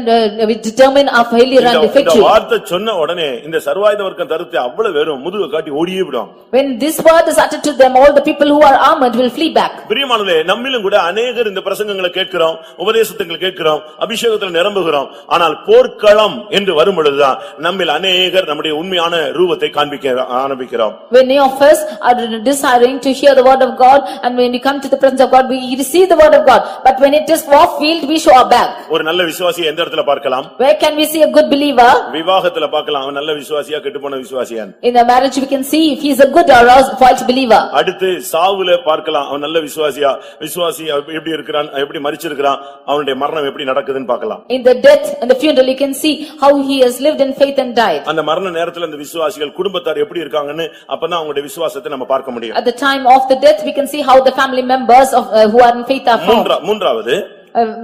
Speaker 2: we determine our failure and
Speaker 1: இந்த
Speaker 2: victory.
Speaker 1: வார்த்தை சொன்ன உடனே இந்த சர்வாயுத வர்க்கம் தருத்து அவ்வளவு பேரும் முதுகு காட்டி ஓடியே விடும்.
Speaker 2: When this word is uttered to them, all the people who are armored will flee back.
Speaker 1: பிரியமானவர்களே, நம்மிலும் கூட அநேகர் இந்த பிரசங்கங்களை கேட்கிறோம், உபதேசங்களை கேட்கிறோம், அபிஷேகத்தில் நிரம்புகிறோம். ஆனால் போர்க்களம் என்று வரும் பொழுதுதான் நம்மில் அநேகர் நம்முடைய உண்மையான ரூபத்தை காண்பிக்க ஆரம்பிக்கிறோம்.
Speaker 2: Many of us are desiring to hear the word of God, and when we come to the presence of God, we receive the word of God. But when it is war field, we show our back.
Speaker 1: ஒரு நல்ல விசுவாசியை எந்த இடத்துல பார்க்கலாம்?
Speaker 2: Where can we see a good believer?
Speaker 1: விவாகத்துல பார்க்கலாம். அவன் நல்ல விசுவாசியா கெட்டுப்போன விசுவாசியா?
Speaker 2: In a marriage we can see if he is a good or a false believer.
Speaker 1: அடுத்து சாவுல பார்க்கலாம். அவன் நல்ல விசுவாசியா, விசுவாசி எப்படி இருக்கிறான், எப்படி மரிச்சிருக்கிறான், அவனுடைய மரணம் எப்படி நடக்குதுன்னு பார்க்கலாம்.
Speaker 2: In the death and the funeral you can see how he has lived in faith and died.
Speaker 1: அந்த மரண நேரத்துல அந்த விசுவாசிகள் குடும்பத்தார் எப்படி இருக்காங்கன்னு அப்பதான் அவங்களுடைய விசுவாசத்தை நம்ம பார்க்க முடியும்.
Speaker 2: At the time of the death we can see how the family members of who are in faith are found.
Speaker 1: மூன்றாவது,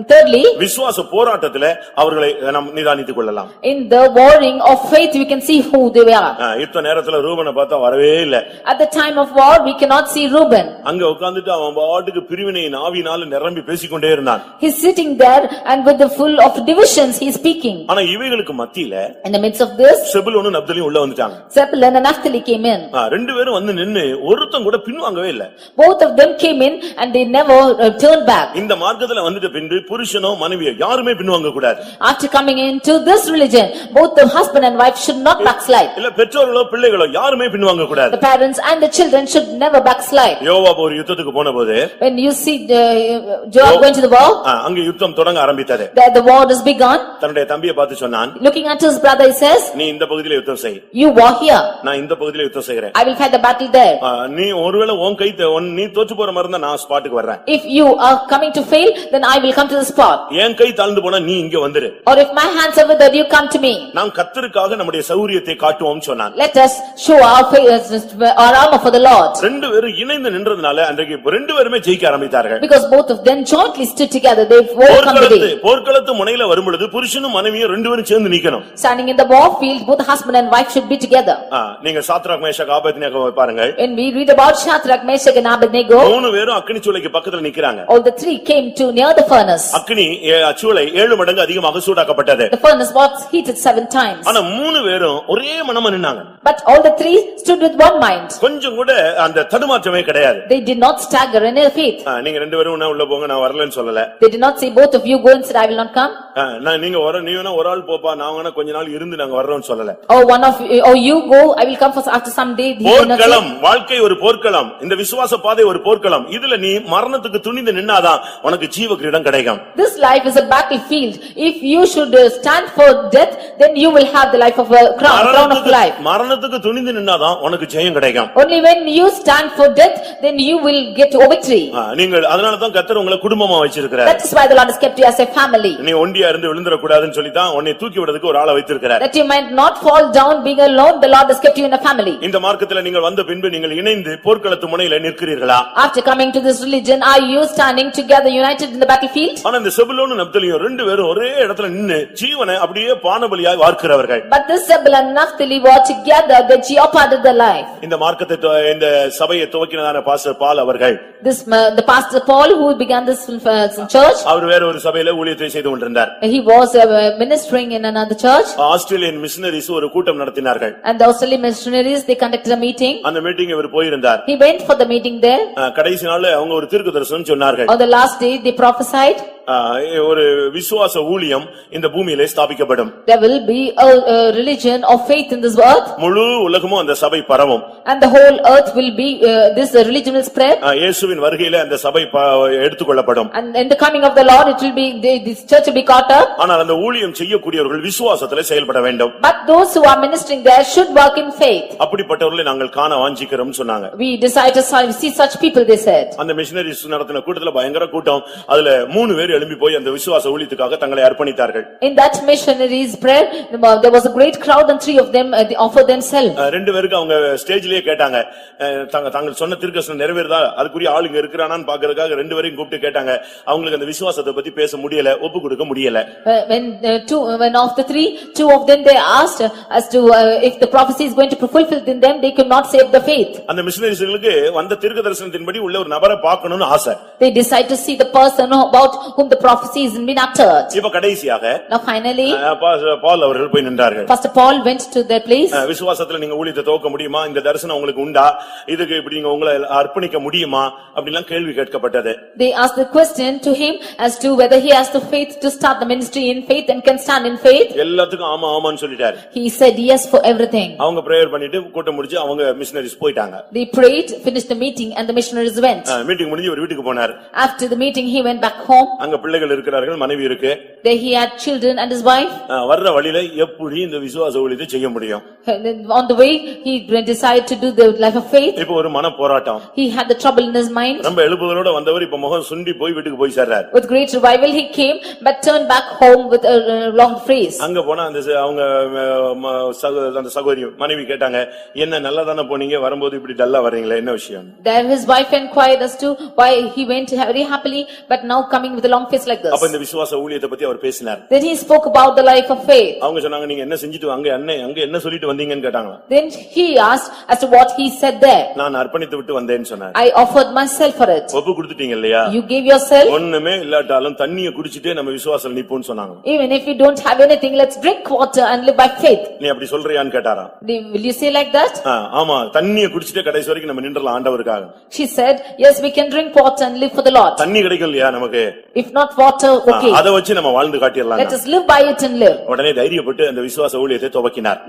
Speaker 2: thirdly,
Speaker 1: விசுவாச போராட்டத்துல அவர்களை நாம் நிதானித்துக் கொள்ளலாம்.
Speaker 2: in the warring of faith we can see who they are.
Speaker 1: யுத்த நேரத்துல ரூபனை பார்த்தா வரவே இல்ல.
Speaker 2: At the time of war we cannot see Reuben.
Speaker 1: அங்க உட்கார்ந்துட்டு அவன் பாட்டுக்கு பிரிவினையின் ஆவியினால நிரம்பி பேசிக்கொண்டே இருந்தான்.
Speaker 2: He is sitting there and with the full of divisions he is speaking.
Speaker 1: ஆனா இவைகளுக்கு மத்தியில
Speaker 2: In the midst of this,
Speaker 1: செபுலோனும் நப்தலியும் உள்ள வந்துட்டாங்க.
Speaker 2: Zebulun and Naphtali came in.
Speaker 1: ரெண்டு பேரும் வந்து நின்னு ஒருத்தன் கூட பின்வாங்கவே இல்ல.
Speaker 2: Both of them came in and they never turned back.
Speaker 1: இந்த மார்க்கத்துல வந்துட்டு பின்பு புருஷனோ மனைவியோ யாருமே பின்வாங்க கூடாது.
Speaker 2: After coming into this religion, both the husband and wife should not backslide.
Speaker 1: இல்ல பெற்றோர்களோ பிள்ளைகளோ யாருமே பின்வாங்க கூடாது.
Speaker 2: The parents and the children should never backslide.
Speaker 1: யோவாப் ஒரு யுத்தத்துக்கு போனபோது
Speaker 2: When you see Joab going to the war,
Speaker 1: அங்க யுத்தம் தொடங்க ஆரம்பித்தது.
Speaker 2: there the war is begun.
Speaker 1: தன்னுடைய தம்பியை பார்த்து சொன்னான்,
Speaker 2: Looking at his brother, he says,
Speaker 1: நீ இந்த பகுதியில யுத்தம் செய்,
Speaker 2: you war here,
Speaker 1: நான் இந்த பகுதியில யுத்தம் செய்கிறேன்.
Speaker 2: I will fight the battle there.
Speaker 1: நீ ஒருவேளை உன் கை நீ தோற்று போற மாதிரி இருந்தா நான் ஸ்பாட்டுக்கு வர்றேன்.
Speaker 2: If you are coming to fail, then I will come to the spot.
Speaker 1: என் கை தாழ்ந்து போனா நீ இங்க வந்துரு.
Speaker 2: Or if my hands are withered, you come to me.
Speaker 1: நாம் கர்த்தருக்காக நம்முடைய சௌரியத்தை காட்டுவோம் சொன்னான்.
Speaker 2: Let us show our armor for the Lord.
Speaker 1: ரெண்டு பேரும் இணைந்து நின்றதுனால அன்றைக்கு ரெண்டு பேருமே ஜெயிக்க ஆரம்பித்தார்கள்.
Speaker 2: Because both of them jointly stood together, they overcome the day.
Speaker 1: போர்க்களத்து முனையில வரும்பொழுது புருஷனும் மனைவியும் ரெண்டு பேரும் சேர்ந்து நிக்கணும்.
Speaker 2: Standing in the war field, both husband and wife should be together.
Speaker 1: நீங்க சாத்ராக் மேஷாக் ஆபேத்நேகோவை பாருங்க.
Speaker 2: When we read about Shadrach, Meshach and Abednego,
Speaker 1: மூணு பேரும் அக்கினி சூளைக்கு பக்கத்துல நிக்கறாங்க.
Speaker 2: all the three came to near the furnace.
Speaker 1: அக்கினி சூளை 7 மடங்கு அதிகமாக சூடாக்கப்பட்டது.
Speaker 2: The furnace was heated 7 times.
Speaker 1: ஆனா மூணு பேரும் ஒரே மனமா நின்னாங்க.
Speaker 2: But all the three stood with one mind.
Speaker 1: கொஞ்சம் கூட அந்த தடுமாற்றமே கிடையாது.
Speaker 2: They did not stagger in their faith.
Speaker 1: நீங்க ரெண்டு பேரும் உள்ள போங்க நான் வரலன்னு சொல்லல.
Speaker 2: They did not say both of you go and said I will not come.
Speaker 1: நீங்க நீ வேணா ஒரு ஆள் போப்பா நான் வேணா கொஞ்ச நாள் இருந்து நாங்க வர்றோம்னு சொல்லல.
Speaker 2: Or one of you, or you go, I will come for after some day.
Speaker 1: போர்க்களம், வாழ்க்கை ஒரு போர்க்களம், இந்த விசுவாச பாதை ஒரு போர்க்களம். இதுல நீ மரணத்துக்கு துணிந்து நின்னாதான் உனக்கு ஜீவ கிரீடம் கிடைக்கும்.
Speaker 2: This life is a battlefield. If you should stand for death, then you will have the life of a crown of life.
Speaker 1: மரணத்துக்கு துணிந்து நின்னாதான் உனக்கு ஜெயம் கிடைக்கும்.
Speaker 2: Only when you stand for death, then you will get victory.
Speaker 1: நீங்கள் அதனால தான் கர்த்தர் உங்களை குடும்பமா வச்சிருக்கிறார்.
Speaker 2: That is why the Lord has kept you as a family.
Speaker 1: நீ ஒண்டியா இருந்து விழுந்துற கூடாதுன்னு சொல்லி தான் உன்னை தூக்கி விடுறதுக்கு ஒரு ஆளை வைத்திருக்கிறார்.
Speaker 2: That you might not fall down being alone, the Lord has kept you in a family.
Speaker 1: இந்த மார்க்கத்துல நீங்கள் வந்த பின்பு நீங்கள் இணைந்து போர்க்களத்து முனையில நிற்கிறீர்களா?
Speaker 2: After coming to this religion, are you standing together united in the battlefield?
Speaker 1: ஆனா இந்த செபுலோனும் நப்தலியும் ரெண்டு பேரும் ஒரே இடத்துல நின்னு ஜீவனை அப்படியே பானபலியாய் வார்க்கிறவர்கள்.
Speaker 2: But this Zebulun and Naphtali were together, they jeopardized their life.
Speaker 1: இந்த மார்க்கத்தை இந்த சபையை துவக்கினதான பாஸ்டர் பால் அவர்கள்,
Speaker 2: the pastor Paul who began this church,
Speaker 1: அவர் வேற ஒரு சபையில ஊழியத்தை செய்து கொண்டிருந்தார்.
Speaker 2: he was ministering in another church.
Speaker 1: Australian missionaries ஒரு கூட்டம் நடத்தினார்கள்.
Speaker 2: And the Australian missionaries, they conducted a meeting.
Speaker 1: அந்த மீட்டிங் இவர் போயிருந்தார்.
Speaker 2: He went for the meeting there.
Speaker 1: கடைசி நாள்ல அவங்க ஒரு தீர்க்கதரிசனம் சொன்னார்கள்.
Speaker 2: On the last day, they prophesied.
Speaker 1: ஒரு விசுவாச ஊழியம் இந்த பூமியிலே ஸ்தாபிக்கப்படும்.
Speaker 2: There will be a religion of faith in this earth.
Speaker 1: முழு உலகமும் அந்த சபை பரவும்.
Speaker 2: And the whole earth will be, this religion will spread.
Speaker 1: இயேசுவின் வருகையிலே அந்த சபை எடுத்துக்கொள்ளப்படும்.
Speaker 2: And in the coming of the Lord, it will be, this church will be caught up.
Speaker 1: ஆனால் அந்த ஊழியம் செய்யக்கூடியவர்கள் விசுவாசத்திலே செயல்பட வேண்டும்.
Speaker 2: But those who are ministering there should work in faith.
Speaker 1: அப்படிப்பட்டவர்களை நாங்கள் காண வாஞ்சிக்கிறோம் சொன்னாங்க.
Speaker 2: We decide to see such people, they said.
Speaker 1: அந்த மிஷனரிஸ் நடத்தின கூட்டத்துல பயங்கர கூட்டம். அதுல 3 பேர் எழும்பி போய் அந்த விசுவாச ஊழியத்துக்காக தங்களை அர்ப்பணித்தார்கள்.
Speaker 2: In that missionaries prayer, there was a great crowd and 3 of them they offered themselves.
Speaker 1: ரெண்டு பேருக்கு அவங்க ஸ்டேஜ்லயே கேட்டாங்க, தாங்கள் சொன்ன தீர்க்கதரிசனம் நிறைவேறுதா, அதுக்குரிய ஆளுங்க இருக்கிறானான்னு பாக்குறதுக்காக ரெண்டு பேரையும் கூப்பிட்டு கேட்டாங்க. அவங்களுக்கு அந்த விசுவாசத்தை பத்தி பேச முடியல, ஒப்பு கொடுக்க முடியல.
Speaker 2: When of the 3, 2 of them they asked as to if the prophecy is going to be fulfilled in them, they could not save the faith.
Speaker 1: அந்த மிஷனரிஸ்களுக்கு வந்த தீர்க்கதரிசனத்தின்படி உள்ள ஒரு நபரை பார்க்கணும்னு ஆசை.
Speaker 2: They decide to see the person about whom the prophecy is been uttered.
Speaker 1: இப்ப கடைசியாக
Speaker 2: Now finally,
Speaker 1: பால் அவர்கள் போய் நின்றார்கள்.
Speaker 2: Pastor Paul went to their place.
Speaker 1: விசுவாசத்துல நீங்க ஊழியத்தை துவக்க முடியுமா, இந்த தரிசனம் உங்களுக்கு உண்டா, இதுக்கு இப்படி நீங்க உங்களை அர்ப்பணிக்க முடியுமா அப்படிலாம் கேள்வி கேட்கப்பட்டது.
Speaker 2: They asked the question to him as to whether he has the faith to start the ministry in faith and can stand in faith.
Speaker 1: எல்லாத்துக்கும் ஆமா ஆமான்னு சொல்லிட்டாரு.
Speaker 2: He said yes for everything.
Speaker 1: அவங்க பிரேயர் பண்ணிட்டு கூட்டம் முடிச்சு அவங்க மிஷனரிஸ் போயிட்டாங்க.
Speaker 2: They prayed, finished the meeting and the missionaries went.
Speaker 1: Meeting முடிஞ்சு ஒரு வீட்டுக்கு போனார்.
Speaker 2: After the meeting he went back home.
Speaker 1: அங்க பிள்ளைகள் இருக்கிறார்கள், மனைவி இருக்கு.
Speaker 2: There he had children and his wife.
Speaker 1: வர்ற வழியில எப்படி இந்த விசுவாச ஊழியத்தை செய்ய முடியும்?
Speaker 2: On the way he decided to do the life of faith.
Speaker 1: இப்போ ஒரு மன போராட்டம்.
Speaker 2: He had the trouble in his mind.
Speaker 1: ரொம்ப எழுப்புதலோட வந்தவர் இப்ப முகம் சுண்டி போய் வீட்டுக்கு போய் சேர்றார்.
Speaker 2: With great revival he came but turned back home with a long phrase.
Speaker 1: அங்க போனா அந்த அவங்க அந்த சகோதரி மனைவி கேட்டாங்க, என்ன நல்லா தானே போனீங்க, வரும்போது இப்படி டல்லா வர்றீங்களா, என்ன விஷயம்?
Speaker 2: There his wife inquired as to why he went very happily but now coming with a long face like this.
Speaker 1: அப்ப இந்த விசுவாச ஊழியத்தை பத்தி அவர் பேசினார்.
Speaker 2: Then he spoke about the life of faith.
Speaker 1: அவங்க சொன்னாங்க, நீங்க என்ன செஞ்சிட்டு அங்க என்ன சொல்லிட்டு வந்தீங்கன்னு கேட்டாங்க.
Speaker 2: Then he asked as to what he said there.
Speaker 1: நான் அர்ப்பணித்து விட்டு வந்தேன்னு சொன்னார்.
Speaker 2: I offered myself for it.
Speaker 1: ஒப்பு கொடுத்துட்டீங்க இல்லையா?
Speaker 2: You gave yourself.
Speaker 1: ஒண்ணுமே இல்லாட்டாலும் தண்ணியை குடிச்சிட்டே நம்ம விசுவாசத்துல நிப்போம்னு சொன்னாங்க.
Speaker 2: Even if you don't have anything, let's drink water and live by faith.
Speaker 1: நீ அப்படி சொல்றியான்னு கேட்டாராம்.
Speaker 2: Will you say like that?
Speaker 1: ஆமா, தண்ணியை குடிச்சிட்டே கடைசி வரைக்கும் நம்ம நின்றலாம் ஆண்டவருக்காக.
Speaker 2: She said, yes, we can drink water and live for the Lord.
Speaker 1: தண்ணி கிடைக்கலையா நமக்கு?
Speaker 2: If not water, okay.
Speaker 3: அதை வச்சு நம்ம வாழ்ந்து காட்டிடலாம்.
Speaker 2: Let us live by it and live.
Speaker 3: உடனே தைரியப்பட்டு அந்த விசுவாச ஊழியத்தை துவக்கினார்.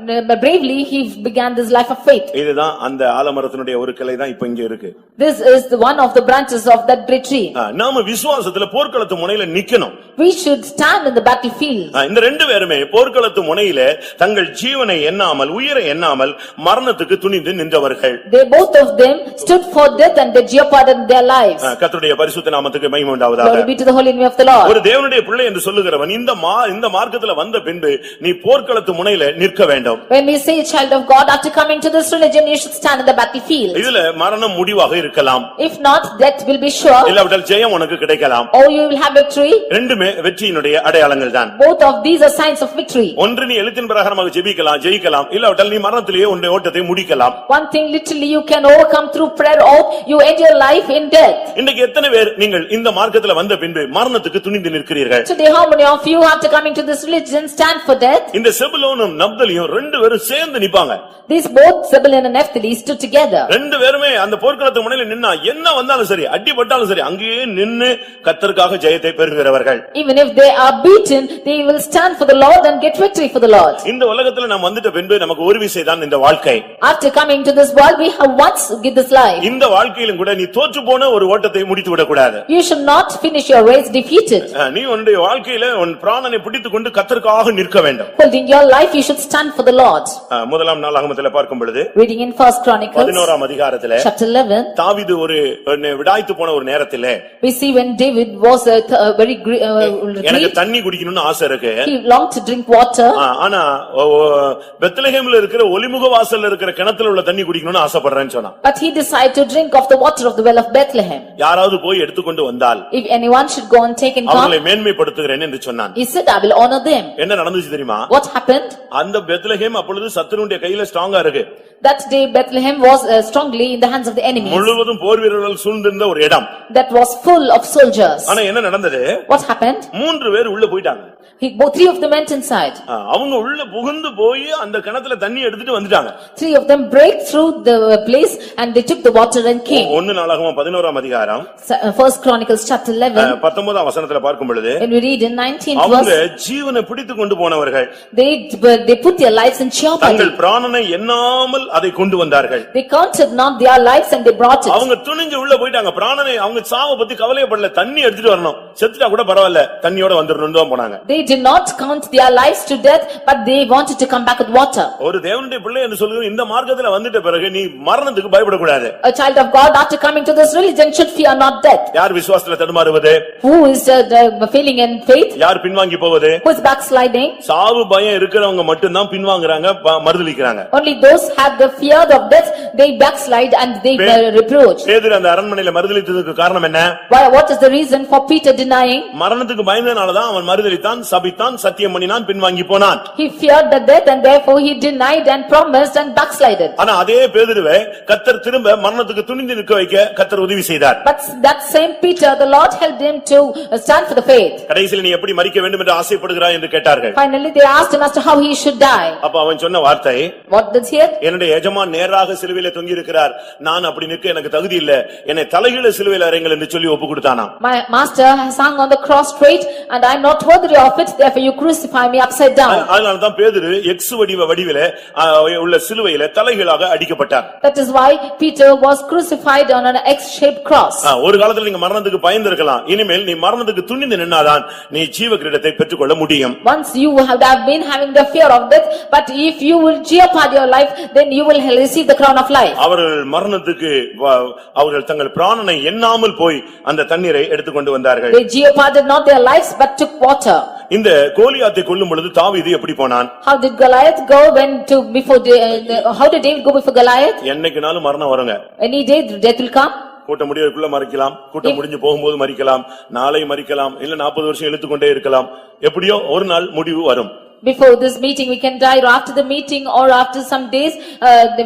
Speaker 2: Bravely he began this life of faith.
Speaker 3: இதுதான் அந்த ஆலமரத்தினுடைய ஒரு கிளை தான் இப்ப இங்க இருக்கு.
Speaker 2: This is the one of the branches of that great tree.
Speaker 3: நாம விசுவாசத்துல போர்க்களத்து முனையில நிக்கணும்.
Speaker 2: We should stand in the battlefield.
Speaker 3: இந்த ரெண்டு பேருமே போர்க்களத்து முனையில தங்கள் ஜீவனை எண்ணாமல் உயிரை எண்ணாமல் மரணத்துக்கு துணிந்து நின்றவர்கள்.
Speaker 2: They both of them stood for death and they jeopardized their lives.
Speaker 3: கர்த்தருடைய பரிசுத்த நாமத்துக்கு மகிமை உண்டாவதாக.
Speaker 2: Glory be to the holy name of the Lord.
Speaker 3: ஒரு தேவனுடைய பிள்ளை என்று சொல்லுகிறவன் இந்த மார்க்கத்துல வந்த பின்பு நீ போர்க்களத்து முனையில நிற்க வேண்டும்.
Speaker 2: When we say child of God, after coming to this religion you should stand in the battlefield.
Speaker 3: இதுல மரணம் முடிவாக இருக்கலாம்.
Speaker 2: If not, death will be sure.
Speaker 3: இல்லாவிட்டால் ஜெயம் உனக்கு கிடைக்கலாம்.
Speaker 2: Or you will have victory.
Speaker 3: ரெண்டுமே வெற்றியினுடைய அடையாளங்கள் தான்.
Speaker 2: Both of these are signs of victory.
Speaker 3: ஒன்று நீ எழுத்தின் பிரகாரமாக ஜெயிக்கலாம் இல்லாவிட்டால் நீ மரணத்திலேயே உன்னுடைய ஓட்டத்தை முடிக்கலாம்.
Speaker 2: One thing literally you can overcome through prayer or you end your life in death.
Speaker 3: இன்னைக்கு எத்தனை பேர் நீங்கள் இந்த மார்க்கத்துல வந்த பின்பு மரணத்துக்கு துணிந்து நிற்கிறீர்கள்?
Speaker 2: Today how many of you after coming to this religion stand for death?
Speaker 3: இந்த செபுலோனும் நப்தலியும் ரெண்டு பேரும் சேர்ந்து நிப்பாங்க.
Speaker 2: These both Zebulun and Naphtali stood together.
Speaker 3: ரெண்டு பேருமே அந்த போர்க்களத்து முனையில நின்னா என்ன வந்தாலும் சரி அடிபட்டாலும் சரி அங்கேயே நின்னு கர்த்தருக்காக ஜெயத்தை பெறுகிறவர்கள்.
Speaker 2: Even if they are beaten, they will stand for the Lord and get victory for the Lord.
Speaker 3: இந்த உலகத்துல நாம் வந்துட்ட பின்பு நமக்கு ஒரு விஷயம் தான் இந்த வாழ்க்கை.
Speaker 2: After coming to this world, we have once give this life.
Speaker 3: இந்த வாழ்க்கையிலும் கூட நீ தோற்று போன ஒரு ஓட்டத்தை முடித்து விட கூடாது.
Speaker 2: You should not finish your race defeated.
Speaker 3: நீ உன்னுடைய வாழ்க்கையில உன் பிராணனை பிடித்துக்கொண்டு கர்த்தருக்காக நிற்க வேண்டும்.
Speaker 2: Holding your life, you should stand for the Lord.
Speaker 3: முதலாம் நாளாகமத்திலே பார்க்கும் பொழுது
Speaker 2: Reading in First Chronicles
Speaker 3: 11ஆம் அதிகாரத்திலே
Speaker 2: chapter 11,
Speaker 3: தாவீது ஒரு விடாய்த்து போன ஒரு நேரத்திலே
Speaker 2: we see when David was very
Speaker 3: எனக்கு தண்ணி குடிக்கணும்னு ஆசை இருக்கு.
Speaker 2: he longed to drink water.
Speaker 3: ஆனா பெத்லகேம்ல இருக்கிற ஒலிமுக வாசல்ல இருக்கிற கிணத்துல உள்ள தண்ணி குடிக்கணும்னு ஆசைப்படுறேன்னு சொன்னான்.
Speaker 2: But he decided to drink of the water of the well of Bethlehem.
Speaker 3: யாராவது போய் எடுத்துக்கொண்டு வந்தால்
Speaker 2: If anyone should go and take and come,
Speaker 3: அவங்களை மேன்மைப்படுத்துகிறேன் என்று சொன்னான்.
Speaker 2: he said, I will honor them.
Speaker 3: என்ன நடந்துச்சு தெரியுமா?
Speaker 2: What happened?
Speaker 3: அந்த பெத்லகேம் அப்பொழுது சத்துருடைய கையில ஸ்ட்ராங்கா இருக்கு.
Speaker 2: That day Bethlehem was strongly in the hands of the enemies.
Speaker 3: முழுவதும் போர் வீரர்கள் சூழ்ந்திருந்த ஒரு இடம்.
Speaker 2: That was full of soldiers.
Speaker 3: ஆனா என்ன நடந்தது?
Speaker 2: What happened?
Speaker 3: மூன்று பேர் உள்ள போயிட்டாங்க.
Speaker 2: Three of them went inside.
Speaker 3: அவங்க உள்ள புகுந்து போய் அந்த கிணத்துல தண்ணி எடுத்துட்டு வந்துட்டாங்க.
Speaker 2: Three of them break through the place and they took the water and came.
Speaker 3: 1 நாளாகமம் 11ஆம் அதிகாரம்
Speaker 2: First Chronicles chapter 11.
Speaker 3: 19ஆம் வசனத்துல பார்க்கும் பொழுது
Speaker 2: When we read in 19th
Speaker 3: அவங்க
Speaker 2: verse,
Speaker 3: ஜீவனை பிடித்து கொண்டு போனவர்கள்.
Speaker 2: they put their lives in jeopardy.
Speaker 3: தங்கள் பிராணனை எண்ணாமல் அதை கொண்டு வந்தார்கள்.
Speaker 2: They counted not their lives and they brought it.
Speaker 3: அவங்க துணிஞ்சு உள்ள போயிட்டாங்க. பிராணனை அவங்க சாவை பத்தி கவலையப்படல. தண்ணி எடுத்துட்டு வரணும். செத்துட்டா கூட பரவாயில்ல. தண்ணியோட வந்துறணும் தான் போனாங்க.
Speaker 2: They did not count their lives to death, but they wanted to come back with water.
Speaker 3: ஒரு தேவனுடைய பிள்ளை என்று சொல்லுங்க இந்த மார்க்கத்துல வந்துட்ட பிறகு நீ மரணத்துக்கு பயப்படக்கூடாது.
Speaker 2: A child of God after coming to this religion should fear not death.
Speaker 3: யார் விசுவாசத்துல தடுமாறுவது?
Speaker 2: Who is failing in faith?
Speaker 3: யார் பின்வாங்கி போவது?
Speaker 2: Who is backsliding?
Speaker 3: சாவு பயம் இருக்கிறவங்க மட்டும் தான் பின்வாங்குறாங்க, மறுதலிக்கிறாங்க.
Speaker 2: Only those have the fear of death, they backslide and they reproach.
Speaker 3: பேதுரு அந்த அரண்மனையில மறுதலித்ததுக்கு காரணம் என்ன?
Speaker 2: What is the reason for Peter denying?
Speaker 3: மரணத்துக்கு பயந்தனால தான் அவன் மறுதலித்தான், சபித்தான், சத்தியம் பண்ணினான், பின்வாங்கி போனான்.
Speaker 2: He feared the death and therefore he denied and promised and backslided.
Speaker 3: ஆனா அதே பேதுருவை கர்த்தர் திரும்ப மரணத்துக்கு துணிந்து நிற்க வைக்க கர்த்தர் உதவி செய்தார்.
Speaker 2: But that same Peter, the Lord helped him to stand for the faith.
Speaker 3: கடைசியில் நீ எப்படி மரிக்க வேண்டும் என்று ஆசைப்படுகிறாய் என்று கேட்டார்கள்.
Speaker 2: Finally they asked him as to how he should die.
Speaker 3: அப்ப அவன் சொன்ன வார்த்தை,
Speaker 2: What does he hear?
Speaker 3: என்னுடைய எஜமான் நேராக சிலுவையில தொங்கி இருக்கிறார், நான் அப்படி நிற்க எனக்கு தகுதி இல்ல, என்னை தலைகீழ சிலுவையில அறையுங்கள் என்று சொல்லி ஒப்பு கொடுத்தானாம்.
Speaker 2: My master has hung on the cross straight and I am not worthy of it, therefore you crucify me upside down.
Speaker 3: அதனால தான் பேதுரு எக்ஸ் வடிவிலே உள்ள சிலுவையில தலைகீழாக அடிக்கப்பட்டார்.
Speaker 2: That is why Peter was crucified on an X-shaped cross.
Speaker 3: ஒரு காலத்துல நீங்க மரணத்துக்கு பயந்திருக்கலாம், இனிமேல் நீ மரணத்துக்கு துணிந்து நின்னாதான் நீ ஜீவ கிரீடத்தை பெற்றுக்கொள்ள முடியும்.
Speaker 2: Once you have been having the fear of death, but if you will jeopardize your life, then you will receive the crown of life.
Speaker 3: அவர்கள் மரணத்துக்கு அவர்கள் தங்கள் பிராணனை எண்ணாமல் போய் அந்த தண்ணீரை எடுத்துக்கொண்டு வந்தார்கள்.
Speaker 2: They jeopardized not their lives but took water.
Speaker 3: இந்த கோலியாத்தை கொல்லும் பொழுது தாவீது எப்படி போனான்?
Speaker 2: How did Goliath go how did David go before Goliath?
Speaker 3: என்னைக்குனாலும் மரணம் வருங்க.
Speaker 2: Any day death will come.
Speaker 3: கூட்டம் முடியறதுக்குள்ள மறிக்கலாம், கூட்டம் முடிஞ்சு போகும்போது மறிக்கலாம், நாளை மறிக்கலாம், இல்ல 40 வருஷம் இழுத்துக்கொண்டே இருக்கலாம். எப்படியோ ஒரு நாள் முடிவு வரும்.
Speaker 2: Before this meeting we can die, or after the meeting or after some days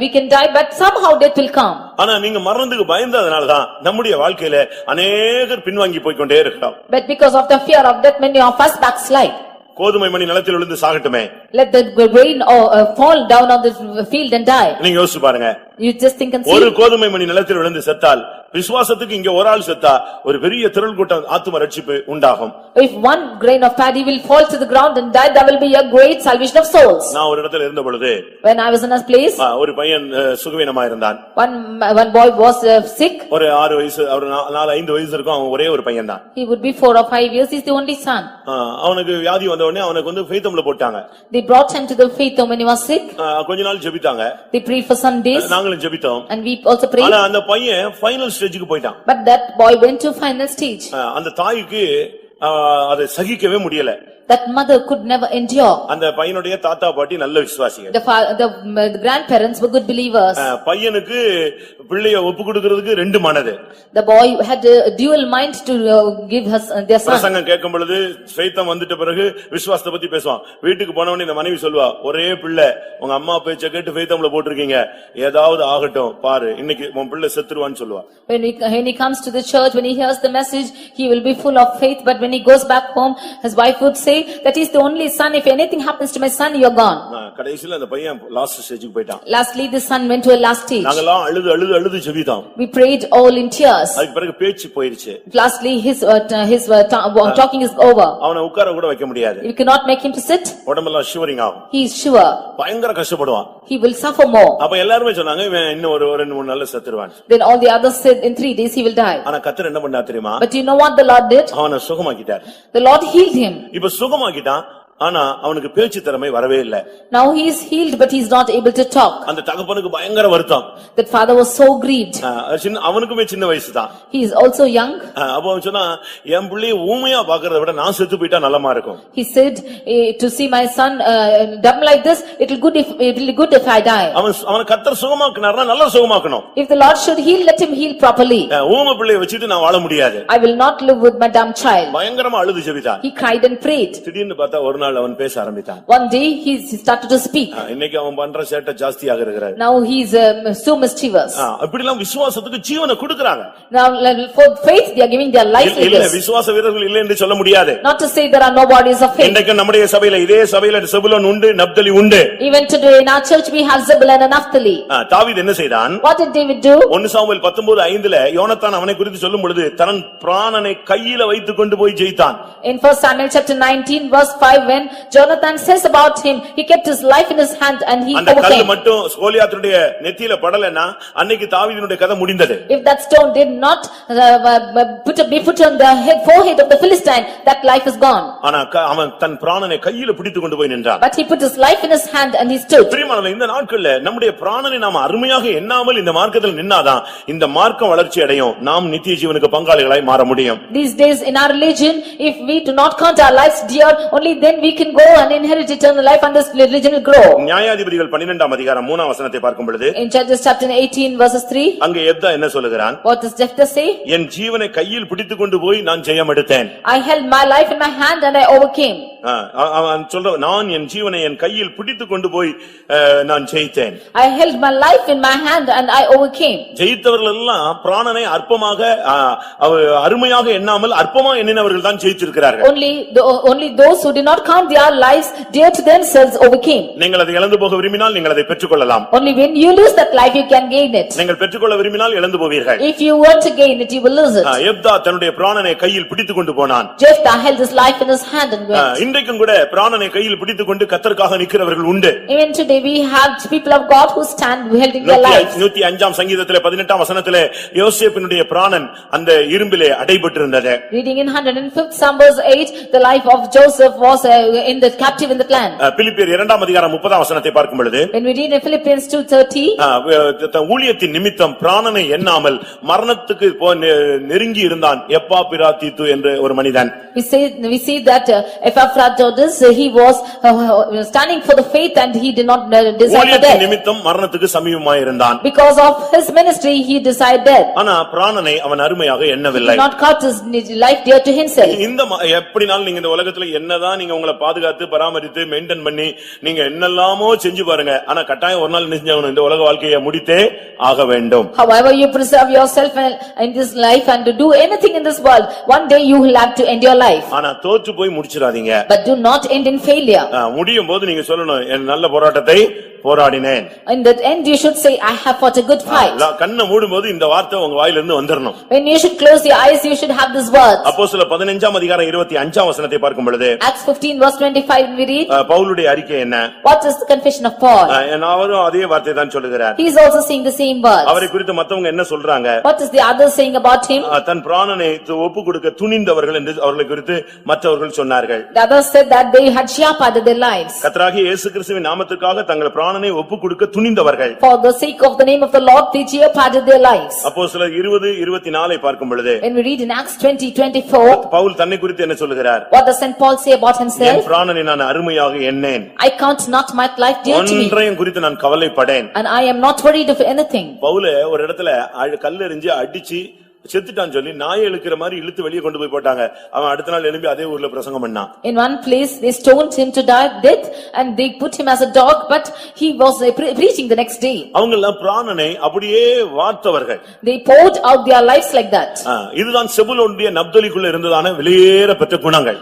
Speaker 2: we can die, but somehow death will come.
Speaker 3: ஆனா நீங்க மரணத்துக்கு பயந்ததனால தான் நம்முடைய வாழ்க்கையில அநேகர் பின்வாங்கி போய் கொண்டே இருக்கிறோம்.
Speaker 2: But because of the fear of death many of us backslide.
Speaker 3: கோதுமை மணி நிலத்தில் விழுந்து சாகட்டுமே.
Speaker 2: let the rain fall down on the field and die.
Speaker 3: நீங்க யோசிச்சு பாருங்க.
Speaker 2: You just think and see.
Speaker 3: ஒரு கோதுமை மணி நிலத்தில் விழுந்து செத்தால் விசுவாசத்துக்கு இங்க ஒரு ஆள் செத்தா ஒரு பெரிய திரள் கூட்டம் ஆத்தும ரட்சிப்பு உண்டாகும்.
Speaker 2: If one grain of paddy will fall to the ground and die, there will be a great salvation of souls.
Speaker 3: நான் ஒரு இடத்துல இருந்த பொழுது
Speaker 2: When I was in a place,
Speaker 3: ஒரு பையன் சுகவீனமா இருந்தான்.
Speaker 2: one boy was sick.
Speaker 3: ஒரு 6 வயசு ஒரு 4-5 வயசு இருக்கும். அவன் ஒரே ஒரு பையன் தான்.
Speaker 2: He would be 4 or 5 years. He's the only son.
Speaker 3: அவனுக்கு வியாதி வந்த உடனே அவனுக்கு வந்து ஃபெய்த்தம்ல போட்டாங்க.
Speaker 2: They brought him to the faith home when he was sick.
Speaker 3: கொஞ்ச நாள் ஜெபித்தாங்க.
Speaker 2: They prayed for some days.
Speaker 3: நாங்களும் ஜெபித்தோம்.
Speaker 2: And we also prayed.
Speaker 3: ஆனா அந்த பையன் ஃபைனல் ஸ்டேஜுக்கு போய்ட்டான்.
Speaker 2: But that boy went to final stage.
Speaker 3: அந்த தாய்க்கு அதை சகிக்கவே முடியல.
Speaker 2: That mother could never endure.
Speaker 3: அந்த பையனுடைய தாத்தா பாட்டி நல்ல விசுவாசிகள்.
Speaker 2: The grandparents were good believers.
Speaker 3: பையனுக்கு பிள்ளையை ஒப்பு கொடுக்கிறதுக்கு 2 மனது.
Speaker 2: The boy had a dual mind to give their son.
Speaker 3: பிரசங்கம் கேட்கும் பொழுது ஃபெய்த்தம் வந்துட்ட பிறகு விசுவாசத்தை பத்தி பேசுவான். வீட்டுக்கு போனவனே இந்த மனைவி சொல்லுவா, ஒரே பிள்ளை உங்க அம்மா பேச்ச கேட்டு ஃபெய்த்தம்ல போட்டுருக்கீங்க, ஏதாவது ஆகட்டும் பாரு, இன்னைக்கு உன் பிள்ளை செத்துருவான்னு சொல்லுவா.
Speaker 2: When he comes to the church, when he hears the message, he will be full of faith, but when he goes back home, his wife would say that is the only son, if anything happens to my son, you are gone.
Speaker 3: கடைசில அந்த பையன் last ஸ்டேஜுக்கு போய்ட்டான்.
Speaker 2: Lastly the son went to a last stage.
Speaker 3: நாங்கலாம் அழுது ஜெபித்தோம்.
Speaker 2: We prayed all in tears.
Speaker 3: அதுக்கு பிறகு பேச்சு போயிடுச்சு.
Speaker 2: Lastly his talking is over.
Speaker 3: அவனை உட்கார கூட வைக்க முடியாது.
Speaker 2: You cannot make him to sit.
Speaker 3: உடம்பெல்லாம் ஷிவரிங் ஆகும்.
Speaker 2: He is shiver.
Speaker 3: பயங்கர கஷ்டப்படுவான்.
Speaker 2: He will suffer more.
Speaker 3: அப்ப எல்லாரும் சொன்னாங்க இவன் இன்னும் ஒரு 2-3 நாள்ல செத்துருவான்.
Speaker 2: Then all the others said in 3 days he will die.
Speaker 3: ஆனா கர்த்தர் என்ன பண்ணார் தெரியுமா?
Speaker 2: But you know what the Lord did?
Speaker 3: அவனை சுகமாக்கிட்டார்.
Speaker 2: The Lord healed him.
Speaker 3: இப்ப சுகமாக்கிட்டான். ஆனா அவனுக்கு பேச்சு திறமை வரவே இல்ல.
Speaker 2: Now he is healed but he is not able to talk.
Speaker 3: அந்த தகப்பனுக்கு பயங்கர வருத்தம்.
Speaker 2: That father was so grieved.
Speaker 3: அவனுக்குமே சின்ன வயசு தான்.
Speaker 2: He is also young.
Speaker 3: அப்ப அவன் சொன்னா என் பிள்ளையை ஊமையா பாக்குறதை விட நான் செத்து போயிட்டா நல்லமா இருக்கும்.
Speaker 2: He said to see my son dumb like this, it will be good if I die.
Speaker 3: அவன கர்த்தர் சுகமாக்குனார்னா நல்லா சுகமாக்கணும்.
Speaker 2: If the Lord should heal, let him heal properly.
Speaker 3: ஊமை பிள்ளையை வச்சிட்டு நான் வாழ முடியாது.
Speaker 2: I will not live with my dumb child.
Speaker 3: பயங்கரமா அழுது ஜெபித்தான்.
Speaker 2: He cried and prayed.
Speaker 3: திடீர்னு பார்த்தா ஒரு நாள் அவன் பேச ஆரம்பித்தான்.
Speaker 2: One day he started to speak.
Speaker 3: இன்னைக்கு அவன் பண்ற சேட்டை ஜாஸ்தியாக இருக்கிறார்.
Speaker 2: Now he is so mischievous.
Speaker 3: அப்படிலாம் விசுவாசத்துக்கு ஜீவனை கொடுக்கறாங்க.
Speaker 2: Now for faith they are giving their life to
Speaker 3: இல்ல
Speaker 2: this.
Speaker 3: விசுவாச வீரர்கள் இல்லை என்று சொல்ல முடியாது.
Speaker 2: Not to say there are no bodies of faith.
Speaker 3: இன்றைக்கு நம்முடைய சபையில இதே சபையில செபுலோன் உண்டு, நப்தலி உண்டு.
Speaker 2: Even today in our church we have Zebulun and Naphtali.
Speaker 3: தாவீது என்ன செய்தான்?
Speaker 2: What did David do?
Speaker 3: 1 Samuel 19:5ல யோனத்தான் அவனை குறித்து சொல்லும் பொழுது தன் பிராணனை கையில வைத்துக் கொண்டு போய் ஜெயித்தான்.
Speaker 2: In 1 Samuel chapter 19 verse 5, when Jonathan says about him, he kept his life in his hand and he
Speaker 3: அந்த கல்லு
Speaker 2: overcame.
Speaker 3: மட்டும் கோலியாத்துடைய நெத்தியில படலனா அன்னைக்கு தாவீதினுடைய கதை முடிந்தது.
Speaker 2: If that stone did not be put on the forehead of the Philistine, that life is gone.
Speaker 3: ஆனா அவன் தன் பிராணனை கையில பிடித்துக் கொண்டு போய் நின்றான்.
Speaker 2: But he put his life in his hand and he stood.
Speaker 3: பிரியமானவர்களே, இந்த நாட்கள்ல நம்முடைய பிராணனை நாம் அருமையாக எண்ணாமல் இந்த மார்க்கத்தில் நின்னாதான் இந்த மார்க்கம் வளர்ச்சி அடையும், நாம் நித்திய ஜீவனுக்கு பங்காளிகளாய் மாற முடியும்.
Speaker 2: These days in our religion, if we do not count our lives dear, only then we can go and inherit eternal life and this religion will grow.
Speaker 3: நியாயாதிபதிகள் 12ஆம் அதிகாரம் 3ஆம் வசனத்தை பார்க்கும் பொழுது
Speaker 2: In Judges chapter 18 verses 3,
Speaker 3: அங்கே எப்தா என்ன சொல்லுகிறான்?
Speaker 2: what does Jephthah say?
Speaker 3: என் ஜீவனை கையில் பிடித்துக் கொண்டு போய் நான் ஜெயம் எடுத்தேன்.
Speaker 2: I held my life in my hand and I overcame.
Speaker 3: அவன் சொல்ற நான் என் ஜீவனை என் கையில் பிடித்துக் கொண்டு போய் நான் ஜெயித்தேன்.
Speaker 2: I held my life in my hand and I overcame.
Speaker 3: ஜெயித்தவர்கள் எல்லாம் பிராணனை அற்பமாக அருமையாக எண்ணாமல் அற்பமா எண்ணினவர்கள் தான் ஜெயித்திருக்கிறார்கள்.
Speaker 2: Only those who did not count their lives dear to themselves overcame.
Speaker 3: நீங்கள் அதை இழந்து போக விரும்பினால் நீங்கள் அதை பெற்றுக்கொள்ளலாம்.
Speaker 2: Only when you lose that life you can gain it.
Speaker 3: நீங்கள் பெற்றுக்கொள்ள விரும்பினால் இழந்து போவீர்கள்.
Speaker 2: If you want to gain it you will lose it.
Speaker 3: எப்தா தன்னுடைய பிராணனை கையில் பிடித்துக் கொண்டு போனான்.
Speaker 2: Jephthah held his life in his hand and went.
Speaker 3: இன்றைக்கும் கூட பிராணனை கையில் பிடித்துக் கொண்டு கர்த்தருக்காக நிற்கிறவர்கள் உண்டு.
Speaker 2: Even today we have people of God who stand holding their lives.
Speaker 3: 105ஆம் சங்கீதத்திலே 18ஆம் வசனத்திலே யோசேப்பினுடைய பிராணன் அந்த இரும்பிலே அடைபட்டிருந்தது.
Speaker 2: Reading in 105th Psalm verse 8, the life of Joseph was in the captive in the clan.
Speaker 3: பிலிப்பியர் 2ஆம் அதிகாரம் 30ஆம் வசனத்தை பார்க்கும் பொழுது
Speaker 2: When we read in Philippians 2:30,
Speaker 3: ஊழியத்தின் நிமித்தம் பிராணனை எண்ணாமல் மரணத்துக்கு நெருங்கி இருந்தான் எப்பாப்பிராத்தீத்து என்ற ஒரு மனிதன்.
Speaker 2: we see that Epaphroditus, he was standing for the faith and he did not desire
Speaker 3: ஊழியத்தின்
Speaker 2: death.
Speaker 3: நிமித்தம் மரணத்துக்கு சமீபமாய் இருந்தான்.
Speaker 2: Because of his ministry he desired death.
Speaker 3: ஆனா பிராணனை அவன் அருமையாக
Speaker 2: He
Speaker 3: எண்ணவில்லை.
Speaker 2: did not count his life dear to himself.
Speaker 3: இந்த எப்படினாலும் நீங்க இந்த உலகத்துல என்னதான் நீங்க உங்களை பாதுகாத்து பராமரித்து மெயின்டைன் பண்ணி நீங்க என்னெல்லாமோ செஞ்சு பாருங்க, ஆனா கட்டாயம் ஒரு நாள் நினைஞ்சவனும் இந்த உலக வாழ்க்கையை முடித்தே ஆக வேண்டும்.
Speaker 2: However you preserve yourself in this life and to do anything in this world, one day you will have to end your life.
Speaker 3: ஆனா தோற்று போய் முடிச்சிராதீங்க.
Speaker 2: but do not end in failure.
Speaker 1: முடியும் போது நீங்க சொல்லணும் என் நல்ல போராட்டத்தை போராடினேன்.
Speaker 2: In that end you should say, I have fought a good fight.
Speaker 1: கண்ணை மூடும்போது இந்த வார்த்தை உங்க வாயிலிருந்து வந்துறணும்.
Speaker 2: When you should close your eyes you should have this word.
Speaker 1: அப்போஸ்தலர் 15ஆம் அதிகாரம் 25ஆம் வசனத்தை பார்க்கும் பொழுது
Speaker 2: Acts 15 verse 25 we read.
Speaker 1: பவுலுடைய அறிக்கை என்ன?
Speaker 2: What is the confession of Paul?
Speaker 1: அவரும் அதே வார்த்தை தான் சொல்லுகிறார்.
Speaker 2: He is also saying the same words.
Speaker 1: அவரை குறித்து மத்தவங்க என்ன சொல்றாங்க?
Speaker 2: What is the others saying about him?
Speaker 1: தன் பிராணனை ஒப்புக்கொடுக்க துணிந்தவர்கள் என்று அவர்களை குறித்து மற்றவர்கள் சொன்னார்கள்.
Speaker 2: The others said that they had shepherded their lives.
Speaker 1: கர்த்தராகிய இயேசு கிறிஸ்துவின் நாமத்துக்காக தங்கள் பிராணனை ஒப்புக்கொடுக்க துணிந்தவர்கள்.
Speaker 2: For the sake of the name of the Lord they shepherded their lives.
Speaker 1: அப்போஸ்தலர் 20:24 பார்க்கும் பொழுது
Speaker 2: When we read in Acts 20:24
Speaker 1: Pavul தன்னை குறித்து என்ன சொல்லுகிறார்?
Speaker 2: what does Saint Paul say about himself?
Speaker 1: என் பிராணனை நான் அருமையாக எண்ணேன்.
Speaker 2: I count not my life dear to me.
Speaker 1: ஒன்றையும் குறித்து நான் கவலைப்படேன்.
Speaker 2: And I am not worried of anything.
Speaker 1: Pavul ஒரு இடத்துல கல்லெறிஞ்சு அடிச்சு செத்துட்டான்னு சொல்லி நாயை இழுக்கிற மாதிரி இழுத்து வெளியே கொண்டு போய் போட்டாங்க. அவன் அடுத்த நாள் எழும்பி அதே ஊர்ல பிரசங்கம் பண்ணான்.
Speaker 2: In one place they stoned him to death and they put him as a dog, but he was preaching the next day.
Speaker 1: அவங்க எல்லாம் பிராணனை அப்படியே வார்த்தவர்கள்.
Speaker 2: They poured out their lives like that.
Speaker 1: இதுதான் செபுலோனுடைய நப்தலிக்குள்ள இருந்ததான வெளியேற பெற்ற குணங்கள்.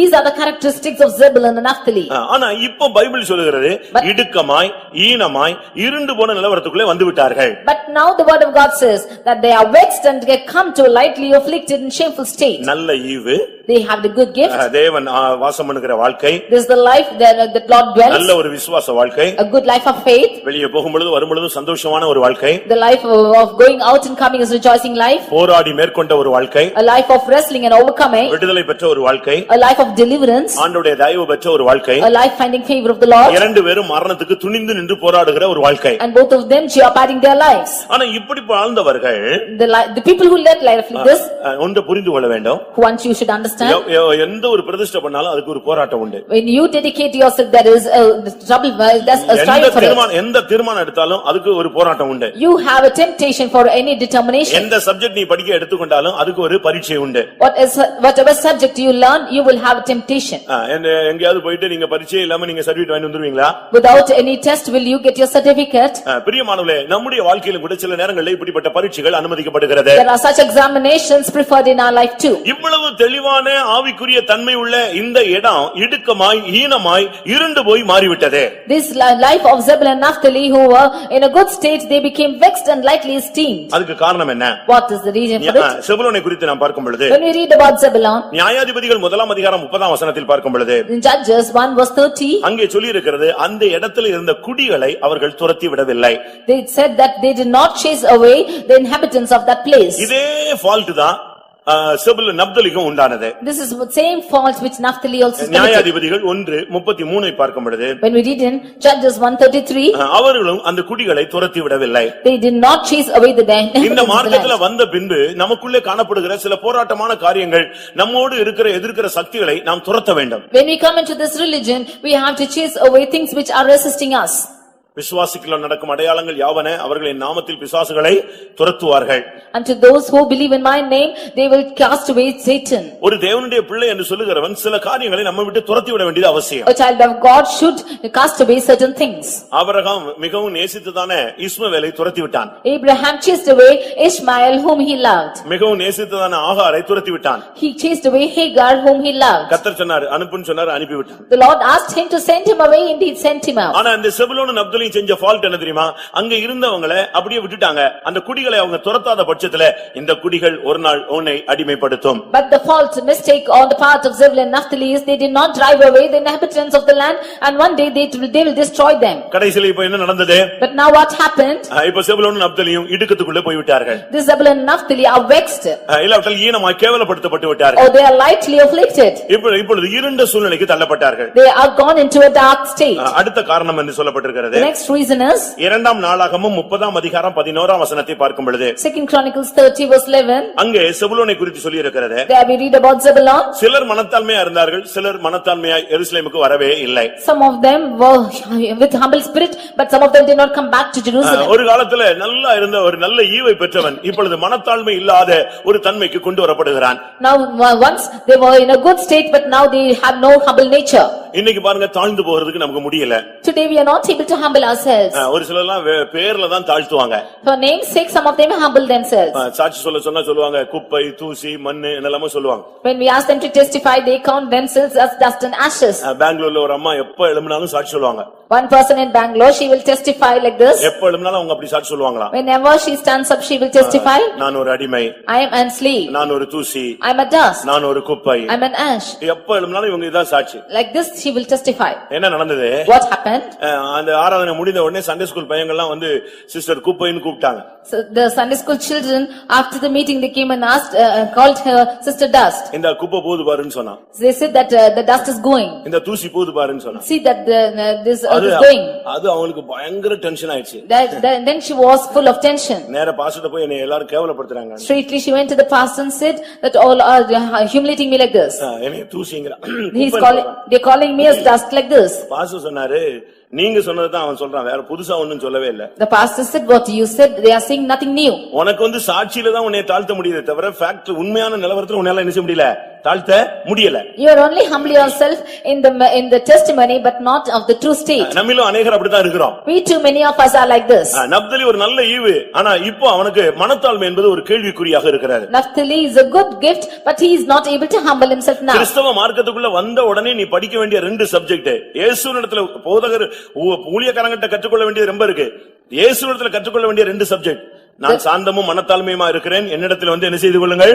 Speaker 2: These are the characteristics of Zebulun and Naphtali.
Speaker 1: ஆனா இப்போ பைபிள் சொல்லுகிறது இடுக்கமாய் ஈனமாய் இருண்டு போன நிலவரத்துக்குள்ளே வந்து விட்டார்கள்.
Speaker 2: But now the word of God says that they are vexed and they come to a lightly afflicted and shameful state.
Speaker 1: நல்ல ஈவு.
Speaker 2: They have the good gift.
Speaker 1: தேவன் வாசம் பண்ணுகிற வாழ்க்கை.
Speaker 2: This is the life that Lord dwells.
Speaker 1: நல்ல ஒரு விசுவாச வாழ்க்கை.
Speaker 2: A good life of faith.
Speaker 1: வெளியே போகும்பொழுது வரும்பொழுது சந்தோஷமான ஒரு வாழ்க்கை.
Speaker 2: The life of going out and coming is rejoicing life.
Speaker 1: போராடி மேற்கொண்ட ஒரு வாழ்க்கை.
Speaker 2: A life of wrestling and overcoming.
Speaker 1: விடுதலை பெற்ற ஒரு வாழ்க்கை.
Speaker 2: A life of deliverance.
Speaker 1: ஆண்டவருடைய தயவு பெற்ற ஒரு வாழ்க்கை.
Speaker 2: A life finding favor of the Lord.
Speaker 1: இரண்டு பேரும் மரணத்துக்கு துணிந்து நின்று போராடுகிற ஒரு வாழ்க்கை.
Speaker 2: And both of them jeopardizing their lives.
Speaker 1: ஆனா இப்படி வாழ்ந்தவர்கள்
Speaker 2: the people who led life like this,
Speaker 1: ஒன்று புரிந்து கொள்ள வேண்டும்.
Speaker 2: once you should understand,
Speaker 1: எந்த ஒரு பிரதிஷ்டை பண்ணாலும் அதுக்கு ஒரு போராட்டம் உண்டு.
Speaker 2: when you dedicate yourself there is a trouble, there's a strife for it.
Speaker 1: எந்த தீர்மானம் எடுத்தாலும் அதுக்கு ஒரு போராட்டம் உண்டு.
Speaker 2: You have a temptation for any determination.
Speaker 1: எந்த சப்ஜெக்ட் நீ படிக்க எடுத்துக்கொண்டாலும் அதுக்கு ஒரு பரீட்சை உண்டு.
Speaker 2: Whatever subject you learn you will have a temptation.
Speaker 1: எங்கயாவது போயிட்டு நீங்க பரீட்சை இல்லாம நீங்க சர்டிபிகேட் வாங்கி வந்துருவீங்களா?
Speaker 2: Without any test will you get your certificate?
Speaker 1: பிரியமானவர்களே, நம்முடைய வாழ்க்கையில கூட சில நேரங்களில் இப்படிப்பட்ட பரீட்சைகள் அனுமதிக்கப்படுகிறது.
Speaker 2: There are such examinations preferred in our life too.
Speaker 1: இவ்வளவு தெளிவான ஆவிக்குரிய தன்மை உள்ள இந்த இடம் இடுக்கமாய் ஈனமாய் இருண்டு போய் மாறிவிட்டது.
Speaker 2: This life of Zebulun and Naphtali who were in a good state they became vexed and lightly esteemed.
Speaker 1: அதுக்கு காரணம் என்ன?
Speaker 2: What is the reason for it?
Speaker 1: செபுலோனை குறித்து நாம் பார்க்கும் பொழுது
Speaker 2: when we read about Zebulun,
Speaker 1: நியாயாதிபதிகள் 1ஆம் அதிகாரம் 30ஆம் வசனத்தில் பார்க்கும் பொழுது
Speaker 2: in Judges 1 verse 30
Speaker 1: அங்கே சொல்லி இருக்கிறது அந்த இடத்தில் இருந்த குடிகளை அவர்கள் துரத்தி விடவில்லை.
Speaker 2: they said that they did not chase away the inhabitants of that place.
Speaker 1: இதே ஃபால்ட் தான் செபுலோன் நப்தலிக்கும் உண்டானது.
Speaker 2: This is the same fault which Naphtali also committed.
Speaker 1: நியாயாதிபதிகள் 1:33 பார்க்கும் பொழுது
Speaker 2: when we read in Judges 1:33
Speaker 1: அவர்களும் அந்த குடிகளை துரத்தி விடவில்லை.
Speaker 2: they did not chase away the
Speaker 1: இந்த மார்க்கத்துல வந்த பின்பு நமக்குள்ளே காணப்படுகிற சில போராட்டமான காரியங்கள் நம்மோடு எதிர்க்கிற சக்திகளை நாம் துரத்த வேண்டும்.
Speaker 2: when we come into this religion we have to chase away things which are resisting us.
Speaker 1: விசுவாசிகளுக்கு நடக்கும் அடையாளங்கள் யாவன அவர்களின் நாமத்தில் பிசாசுகளை துரத்துவார்கள்.
Speaker 2: And to those who believe in my name they will cast away Satan.
Speaker 1: ஒரு தேவனுடைய பிள்ளை என்று சொல்லுகிறவன் சில காரியங்களை நம்ம விட்டு துரத்தி விட வேண்டியது அவசியம்.
Speaker 2: A child of God should cast away certain things.
Speaker 1: Abraham மிகவும் நேசித்ததான இஸ்மவேலை துரத்தி விட்டான்.
Speaker 2: Abraham chased away Ishmael whom he loved.
Speaker 1: மிகவும் நேசித்ததான ஆகாரை துரத்தி விட்டான்.
Speaker 2: He chased away Hagar whom he loved.
Speaker 1: கர்த்தர் சொன்னார் அனுப்புன்னு சொன்னார், அனுப்பி விட்டான்.
Speaker 2: The Lord asked him to send him away, indeed sent him out.
Speaker 1: ஆனா இந்த செபுலோன் நப்தலி செஞ்ச ஃபால்ட் என்ன தெரியுமா? அங்க இருந்தவங்களை அப்படியே விட்டுட்டாங்க. அந்த குடிகளை அவங்க துரத்தாத பட்சத்துல இந்த குடிகள் ஒரு நாள் உன்னை அடிமைப்படுத்தும்.
Speaker 2: But the fault mistake on the part of Zebulun and Naphtali is they did not drive away the inhabitants of the land and one day they will destroy them.
Speaker 1: கடைசில இப்ப என்ன நடந்தது?
Speaker 2: But now what happened?
Speaker 1: இப்ப செபுலோன் நப்தலியும் இடுக்கத்துக்குள்ள போய் விட்டார்கள்.
Speaker 2: This Zebulun and Naphtali are vexed.
Speaker 1: இல்லாவிட்டால் ஈனமாய் கேவலப்படுத்தப்பட்டு விட்டார்கள்.
Speaker 2: Or they are lightly afflicted.
Speaker 1: இப்பொழுது இருண்ட சூழ்நிலைக்கு தள்ளப்பட்டார்கள்.
Speaker 2: They are gone into a dark state.
Speaker 1: அடுத்த காரணம் என்று சொல்லப்பட்டிருக்கிறது.
Speaker 2: The next reason is
Speaker 1: இரண்டாம் நாளாகமம் 30ஆம் அதிகாரம் 11ஆம் வசனத்தை பார்க்கும் பொழுது
Speaker 2: 2 Chronicles 30 verse 11
Speaker 1: அங்கே செபுலோனை குறித்து சொல்லி இருக்கிறது.
Speaker 2: there we read about Zebulun.
Speaker 1: சிலர் மனத்தாழ்மையா இருந்தார்கள், சிலர் மனத்தாழ்மையாய் எருசலேமுக்கு வரவே இல்லை.
Speaker 2: Some of them were with humble spirit but some of them did not come back to Jerusalem.
Speaker 1: ஒரு காலத்துல நல்லா இருந்த ஒரு நல்ல ஈவை பெற்றவன் இப்பொழுது மனத்தாழ்மை இல்லாத ஒரு தன்மைக்கு கொண்டு வரப்படுகிறான்.
Speaker 2: Now once they were in a good state but now they have no humble nature.
Speaker 1: இன்னைக்கு பாருங்க தாழ்ந்து போறதுக்கு நமக்கு முடியல.
Speaker 2: Today we are not able to humble ourselves.
Speaker 1: ஒரு சிலர்லாம் பேர்ல தான் தாழ்த்துவாங்க.
Speaker 2: For name's sake some of them humble themselves.
Speaker 1: சாட்சி சொன்னா சொல்லுவாங்க குப்பை தூசி மண்ணு என்னெல்லாமோ சொல்லுவாங்க.
Speaker 2: When we ask them to testify, they count themselves as dust and ashes.
Speaker 1: பெங்களூர்ல ஒரு அம்மா எப்ப எழும்பினாலும் சாட்சி சொல்லுவாங்க.
Speaker 2: One person in Bangalore, she will testify like this.
Speaker 1: எப்ப எழும்பினாலும் அவங்க அப்படி சாட்சி சொல்லுவாங்களா?
Speaker 2: Whenever she stands up, she will testify.
Speaker 1: நான் ஒரு அடிமை.
Speaker 2: I am a slave.
Speaker 1: நான் ஒரு தூசி.
Speaker 2: I am a dust.
Speaker 1: நான் ஒரு குப்பை.
Speaker 2: I am an ash.
Speaker 1: எப்ப எழும்பினாலும் இவங்க இதான் சாட்சி.
Speaker 2: Like this she will testify.
Speaker 1: என்ன நடந்தது?
Speaker 2: What happened?
Speaker 1: அந்த ஆராதனை முடிந்த உடனே சண்டே ஸ்கூல் பையங்கள்லாம் வந்து சிஸ்டர் குப்பைன்னு கூப்பிட்டாங்க.
Speaker 2: So the Sunday school children after the meeting they came and asked called her sister dust.
Speaker 1: இந்த குப்பை போது பாருன்னு சொன்னா.
Speaker 2: They said that the dust is going.
Speaker 1: இந்த தூசி போது பாருன்னு சொன்னா.
Speaker 2: See that this earth is going.
Speaker 1: அது அவங்களுக்கு பயங்கர டென்ஷன் ஆயிடுச்சு.
Speaker 2: Then she was full of tension.
Speaker 1: நேரா பாஸ்டர் போய் என்னை எல்லாரும் கேவலப்படுத்துறாங்க.
Speaker 2: Straightly she went to the pastor and said that all are humiliating me like this.
Speaker 1: என்னை தூசிங்கற.
Speaker 2: They calling me as dust like this.
Speaker 1: Pastor சொன்னாரு நீங்க சொன்னதுதான் அவன் சொல்றான் வேற புதுசா ஒண்ணும் சொல்லவே இல்ல.
Speaker 2: The pastor said what you said, they are saying nothing new.
Speaker 1: உனக்கு வந்து சாட்சியில தான் உன்னை தாழ்த்த முடியுதே தவிர ஃபேக்ட் உண்மையான நிலவரத்துல உன்னால என்ன செய்ய முடியல தாழ்த்த முடியல.
Speaker 2: You are only humble yourself in the testimony but not of the true state.
Speaker 1: நம்மிலும் अनेகர் அப்படி தான் இருக்கிறோம்.
Speaker 2: We too many of us are like this.
Speaker 1: Naphtali ஒரு நல்ல ஈவு ஆனா இப்போ அவனுக்கு மனத்தாழ்மை என்பது ஒரு கேள்விக்குறியாக இருக்கிறது.
Speaker 2: Naphtali is a good gift but he is not able to humble himself now.
Speaker 1: கிறிஸ்தவ மார்க்கத்துக்குள்ள வந்த உடனே நீ படிக்க வேண்டிய ரெண்டு சப்ஜெக்ட் இயேசுவினிடத்துல போதகர் ஊழியக்காரங்கிட்ட கற்றுக்கொள்ள வேண்டியது ரொம்ப இருக்கு. இயேசுவினிடத்துல கற்றுக்கொள்ள வேண்டிய ரெண்டு சப்ஜெக்ட். நான் சாந்தமும் மனத்தாழ்மையுமா இருக்கிறேன் என்னிடத்தில் வந்து என்ன செய்து கொள்ளுங்கள்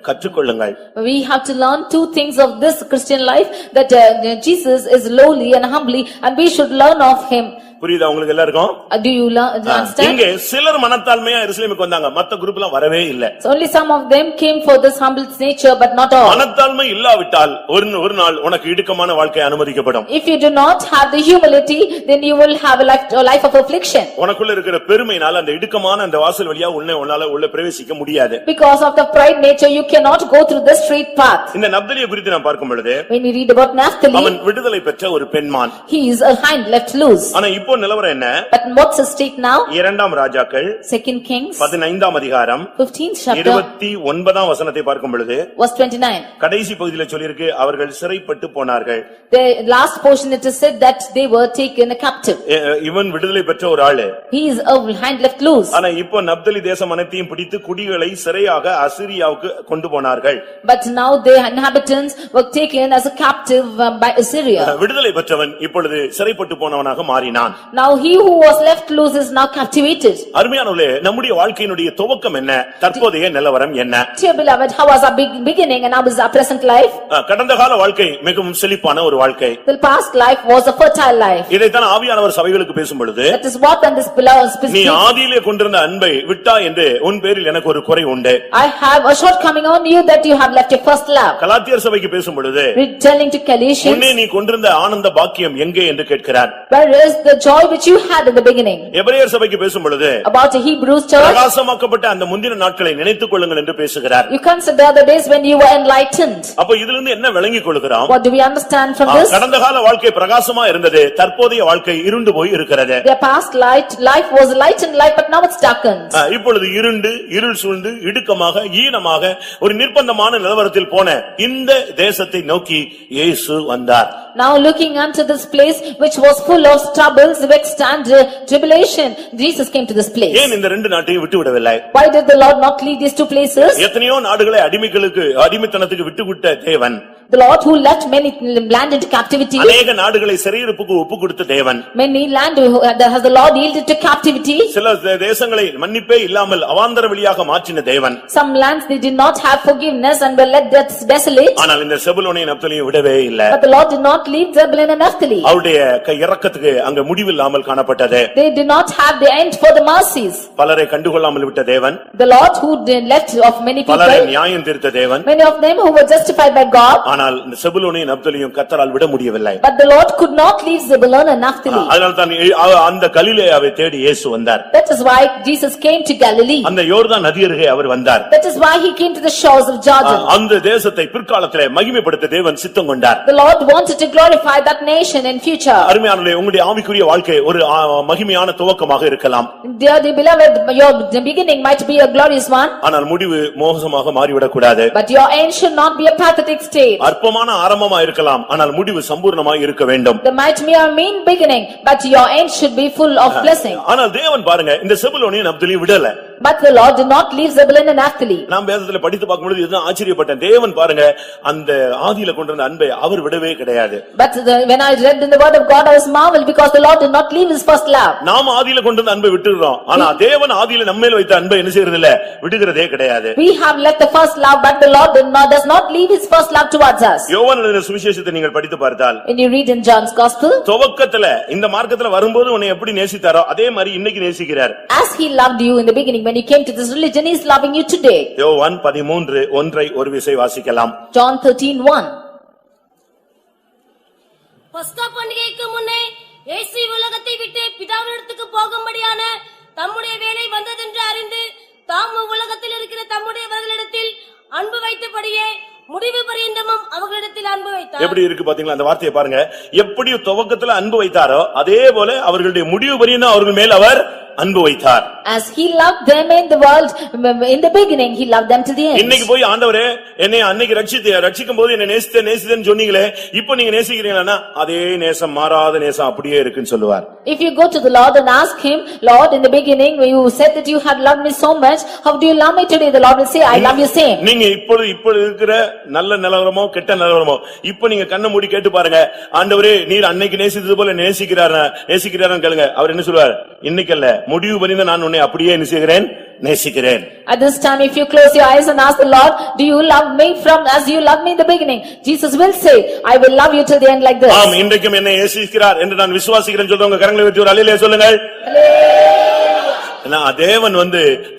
Speaker 1: கற்றுக்கொள்ளுங்கள்.
Speaker 2: We have to learn two things of this Christian life that Jesus is lowly and humbly and we should learn of him.
Speaker 1: புரியுதா உங்களுக்கு எல்லாருக்கும்?
Speaker 2: Do you understand?
Speaker 1: இங்கே சிலர் மனத்தாழ்மையா எருசலேமுக்கு வந்தாங்க மத்த குரூப்லாம் வரவே இல்ல.
Speaker 2: So only some of them came for this humble nature but not all.
Speaker 1: மனத்தாழ்மை இல்லாவிட்டால் ஒரு நாள் உனக்கு இடுக்கமான வாழ்க்கை அனுமதிக்கப்படும்.
Speaker 2: If you do not have the humility then you will have a life of affliction.
Speaker 1: உனக்குள்ள இருக்கிற பெருமையினால அந்த இடுக்கமான அந்த வாசல் வழியா உன்னால உள்ள பிரவேசிக்க முடியாது.
Speaker 2: Because of the pride nature you cannot go through the straight path.
Speaker 1: இந்த நப்தலியை குறித்து நான் பார்க்கும் பொழுது
Speaker 2: when we read about Naphtali
Speaker 1: அவன் விடுதலை பெற்ற ஒரு பெண்மான்.
Speaker 2: he is a hind left loose.
Speaker 1: ஆனா இப்போ நிலவரம் என்ன?
Speaker 2: But what's the state now?
Speaker 1: இரண்டாம் ராஜாக்கள்
Speaker 2: 2 Kings
Speaker 1: 15ஆம் அதிகாரம்
Speaker 2: 15th chapter
Speaker 1: 29ஆம் வசனத்தை பார்க்கும் பொழுது
Speaker 2: verse 29
Speaker 1: கடைசி பகுதியில சொல்லிருக்கு அவர்கள் சிறைப்பட்டு போனார்கள்.
Speaker 2: the last portion it is said that they were taken captive.
Speaker 1: இவன் விடுதலை பெற்ற ஒரு ஆளு.
Speaker 2: he is a hind left loose.
Speaker 1: ஆனா இப்போ நப்தலி தேசம் அனைத்தையும் பிடித்து குடிகளை சிறையாக அசீரியாவுக்கு கொண்டு போனார்கள்.
Speaker 2: But now the inhabitants were taken as a captive by Assyria.
Speaker 1: விடுதலை பெற்றவன் இப்பொழுது சிறைப்பட்டு போனவனாக மாறினான்.
Speaker 2: Now he who was left loose is now captivated.
Speaker 1: அருமையானவர்களே நம்முடைய வாழ்க்கையினுடைய துவக்கம் என்ன தற்போதைய நிலவரம் என்ன?
Speaker 2: Dear beloved, how was our beginning and how is our present life?
Speaker 1: கடந்த கால வாழ்க்கை மிகவும் செழிப்பான ஒரு வாழ்க்கை.
Speaker 2: The past life was a fertile life.
Speaker 1: இதைத்தான் ஆவியானவர் சபைகளுக்கு பேசும் பொழுது
Speaker 2: that is what and this beloved speaks.
Speaker 1: நீ ஆதியிலே கொண்டிருந்த அன்பை விட்டா என்று உன் பேரில் எனக்கு ஒரு குறை உண்டு.
Speaker 2: I have a shortcoming on you that you have left your first love.
Speaker 1: கலாத்தியர் சபைக்கு பேசும் பொழுது
Speaker 2: telling to Galatians
Speaker 1: உன்னை நீ கொண்டிருந்த ஆனந்த பாக்கியம் எங்கே என்று கேட்கிறார்.
Speaker 2: where is the joy which you had in the beginning?
Speaker 1: எபிரேயர் சபைக்கு பேசும் பொழுது
Speaker 2: about the Hebrews church
Speaker 1: பிரகாசமாக்கப்பட்ட அந்த முந்தின நாட்களை நினைத்துக் கொள்ளுங்கள் என்று பேசுகிறார்.
Speaker 2: you consider the days when you were enlightened.
Speaker 1: அப்ப இதிலிருந்து என்ன விளங்கிக் கொள்கிறோம்?
Speaker 2: what do we understand from this?
Speaker 1: கடந்த கால வாழ்க்கை பிரகாசமா இருந்தது தற்போதைய வாழ்க்கை இருண்டு போய் இருக்கிறது.
Speaker 2: their past life was light and light but now it's darkened.
Speaker 1: இப்பொழுது இருள் சூழ்ந்து இடுக்கமாக ஈனமாக ஒரு நிர்பந்தமான நிலவரத்தில் போன இந்த தேசத்தை நோக்கி இயேசு வந்தார்.
Speaker 2: now looking unto this place which was full of troubles vexed and tribulation Jesus came to this place.
Speaker 1: ஏன் இந்த ரெண்டு நாட்டையும் விட்டு விடவில்லை?
Speaker 2: why did the Lord not leave these two places?
Speaker 1: எத்தனையோ நாடுகளை அடிமைத்தனத்துக்கு விட்டுவிட்ட தேவன்.
Speaker 2: the Lord who left many land into captivity.
Speaker 1: அநேக நாடுகளை சிறையிருப்புக்கு ஒப்புக்கொடுத்த தேவன்.
Speaker 2: many land that has the Lord yielded to captivity.
Speaker 1: சில தேசங்களை மன்னிப்பே இல்லாமல் அவாந்தர வெளியாக மாற்றின தேவன்.
Speaker 2: some lands they did not have forgiveness and were left desolate.
Speaker 1: ஆனால் இந்த செபுலோனையும் நப்தலியும் விடவே இல்லை.
Speaker 2: but the Lord did not leave Zebulun and Naphtali.
Speaker 1: அவருடைய இரக்கத்துக்கு அங்க முடிவில்லாமல் காணப்பட்டது.
Speaker 2: they did not have the end for the mercies.
Speaker 1: பலரை கண்டுகொள்ளாமல் விட்ட தேவன்.
Speaker 2: the Lord who left of many people.
Speaker 1: பலரை நியாயம் தீர்த்த தேவன்.
Speaker 2: many of them who were justified by God.
Speaker 1: ஆனால் இந்த செபுலோனையும் நப்தலியும் கர்த்தரால் விட முடியவில்லை.
Speaker 2: but the Lord could not leave Zebulun and Naphtali.
Speaker 1: அதனால தான் அந்த கலிலேயாவை தேடி இயேசு வந்தார்.
Speaker 2: that is why Jesus came to Galilee.
Speaker 1: அந்த யோர்தான் நதி அருகே அவர் வந்தார்.
Speaker 2: that is why he came to the shores of Jordan.
Speaker 1: அந்த தேசத்தை பிற்காலத்திலே மகிமைப்படுத்த தேவன் சித்தம் கொண்டார்.
Speaker 2: the Lord wanted to glorify that nation in future.
Speaker 1: அருமையானவர்களே உங்களுடைய ஆவிக்குரிய வாழ்க்கை ஒரு மகிமையான துவக்கமாக இருக்கலாம்.
Speaker 2: dear beloved, your beginning might be a glorious one.
Speaker 1: ஆனால் முடிவு மோசமாக மாறிவிடக் கூடாது.
Speaker 2: but your end should not be a pathetic state.
Speaker 1: அற்பமான ஆரம்பமா இருக்கலாம், ஆனால் முடிவு சம்பூர்ணமாய் இருக்க வேண்டும்.
Speaker 2: There might be a mean beginning, but your end should be full of blessing.
Speaker 1: ஆனால் தேவன் பாருங்க இந்த செபுலோனையும் நப்தலியும் விடல.
Speaker 2: But the Lord did not leave Zebulun and Naphtali.
Speaker 1: நாம் வேதத்துல படித்து பார்க்கும்போது இதுதான் ஆச்சரியப்பட்டேன். தேவன் பாருங்க அந்த ஆதியில கொண்டிருந்த அன்பை அவர் விடவே கிடையாது.
Speaker 2: But when I read in the word of God, I was marveled because the Lord did not leave his first love.
Speaker 1: நாம் ஆதியில கொண்டிருந்த அன்பை விட்டுறோம், ஆனா தேவன் ஆதியில நம்மேல் வைத்த அன்பை என்ன செய்யறது இல்ல, விடுகிறதே கிடையாது.
Speaker 2: We have left the first love, but the Lord does not leave his first love towards us.
Speaker 1: யோவான் எழுதின சுவிசேஷத்தை நீங்கள் படித்து பார்த்தால்,
Speaker 2: When you read in John's gospel,
Speaker 1: துவக்கத்துல இந்த மார்க்கத்துல வரும்போது உன்னை எப்படி நேசித்தாரோ அதே மாதிரி இன்னைக்கு நேசிக்கிறார்.
Speaker 2: as he loved you in the beginning, when you came to this religion, he is loving you today.
Speaker 1: யோவான் 13:1 ஒரு விசை வாசிக்கலாம்.
Speaker 2: John 13:1.
Speaker 4: பஸ்கா பண்டிகைக்கு முன்னே இயேசு உலகத்தை விட்டு பிதாவினிடத்துக்கு போகும்படியான தம்முடைய வேளை வந்ததென்று அறிந்து தாம் உலகத்தில் இருக்கிற தம்முடையவர்களிடத்தில் அன்பு வைத்தபடியே முடிவு பரியந்தமும் அவர்களிடத்தில் அன்பு வைத்தார்.
Speaker 1: எப்படி இருக்கு பாத்தீங்களா அந்த வார்த்தையை பாருங்க. எப்படி துவக்கத்துல அன்பு வைத்தாரோ அதே போல அவர்களுடைய முடிவு பரியந்தம் அவர்கள் மேல் அவர் அன்பு வைத்தார்.
Speaker 2: As he loved them in the world, in the beginning, he loved them to the end.
Speaker 1: இன்னைக்கு போய் ஆண்டவரே என்னை அன்னைக்கு ரட்சிக்கும் போது என்னை நேசித்தேன்னு சொன்னீங்களே, இப்போ நீங்க நேசிக்கிறீங்களா? அதே நேசம், மாறாத நேசம் அப்படியே இருக்குன்னு சொல்லுவார்.
Speaker 2: If you go to the Lord and ask him, Lord, in the beginning when you said that you had loved me so much, how do you love me today? The Lord will say, I love you same.
Speaker 1: நீங்க இப்பொழுது இருக்கிற நல்ல நிலவரமோ கெட்ட நிலவரமோ இப்போ நீங்க கண்ணை மூடி கேட்டு பாருங்க, ஆண்டவரே நீர் அன்னைக்கு நேசித்தது போல நேசிக்கிறாரான்னு கேளுங்க. அவர் என்ன சொல்வார்? இன்னைக்கு அல்ல, முடிவு பரிந்த நான் உன்னை அப்படியே நேசிக்கிறேன்.
Speaker 2: At this time, if you close your eyes and ask the Lord, do you love me from as you loved me in the beginning? Jesus will say, I will love you till the end like this.
Speaker 1: ஆம், இன்றைக்கும் என்னை நேசிக்கிறார் என்று நான் விசுவாசிக்கிறேன் சொல்றவங்க கரங்களை உயர்த்தி ஒரு அல்லேலூயா சொல்லுங்கள். தேவன்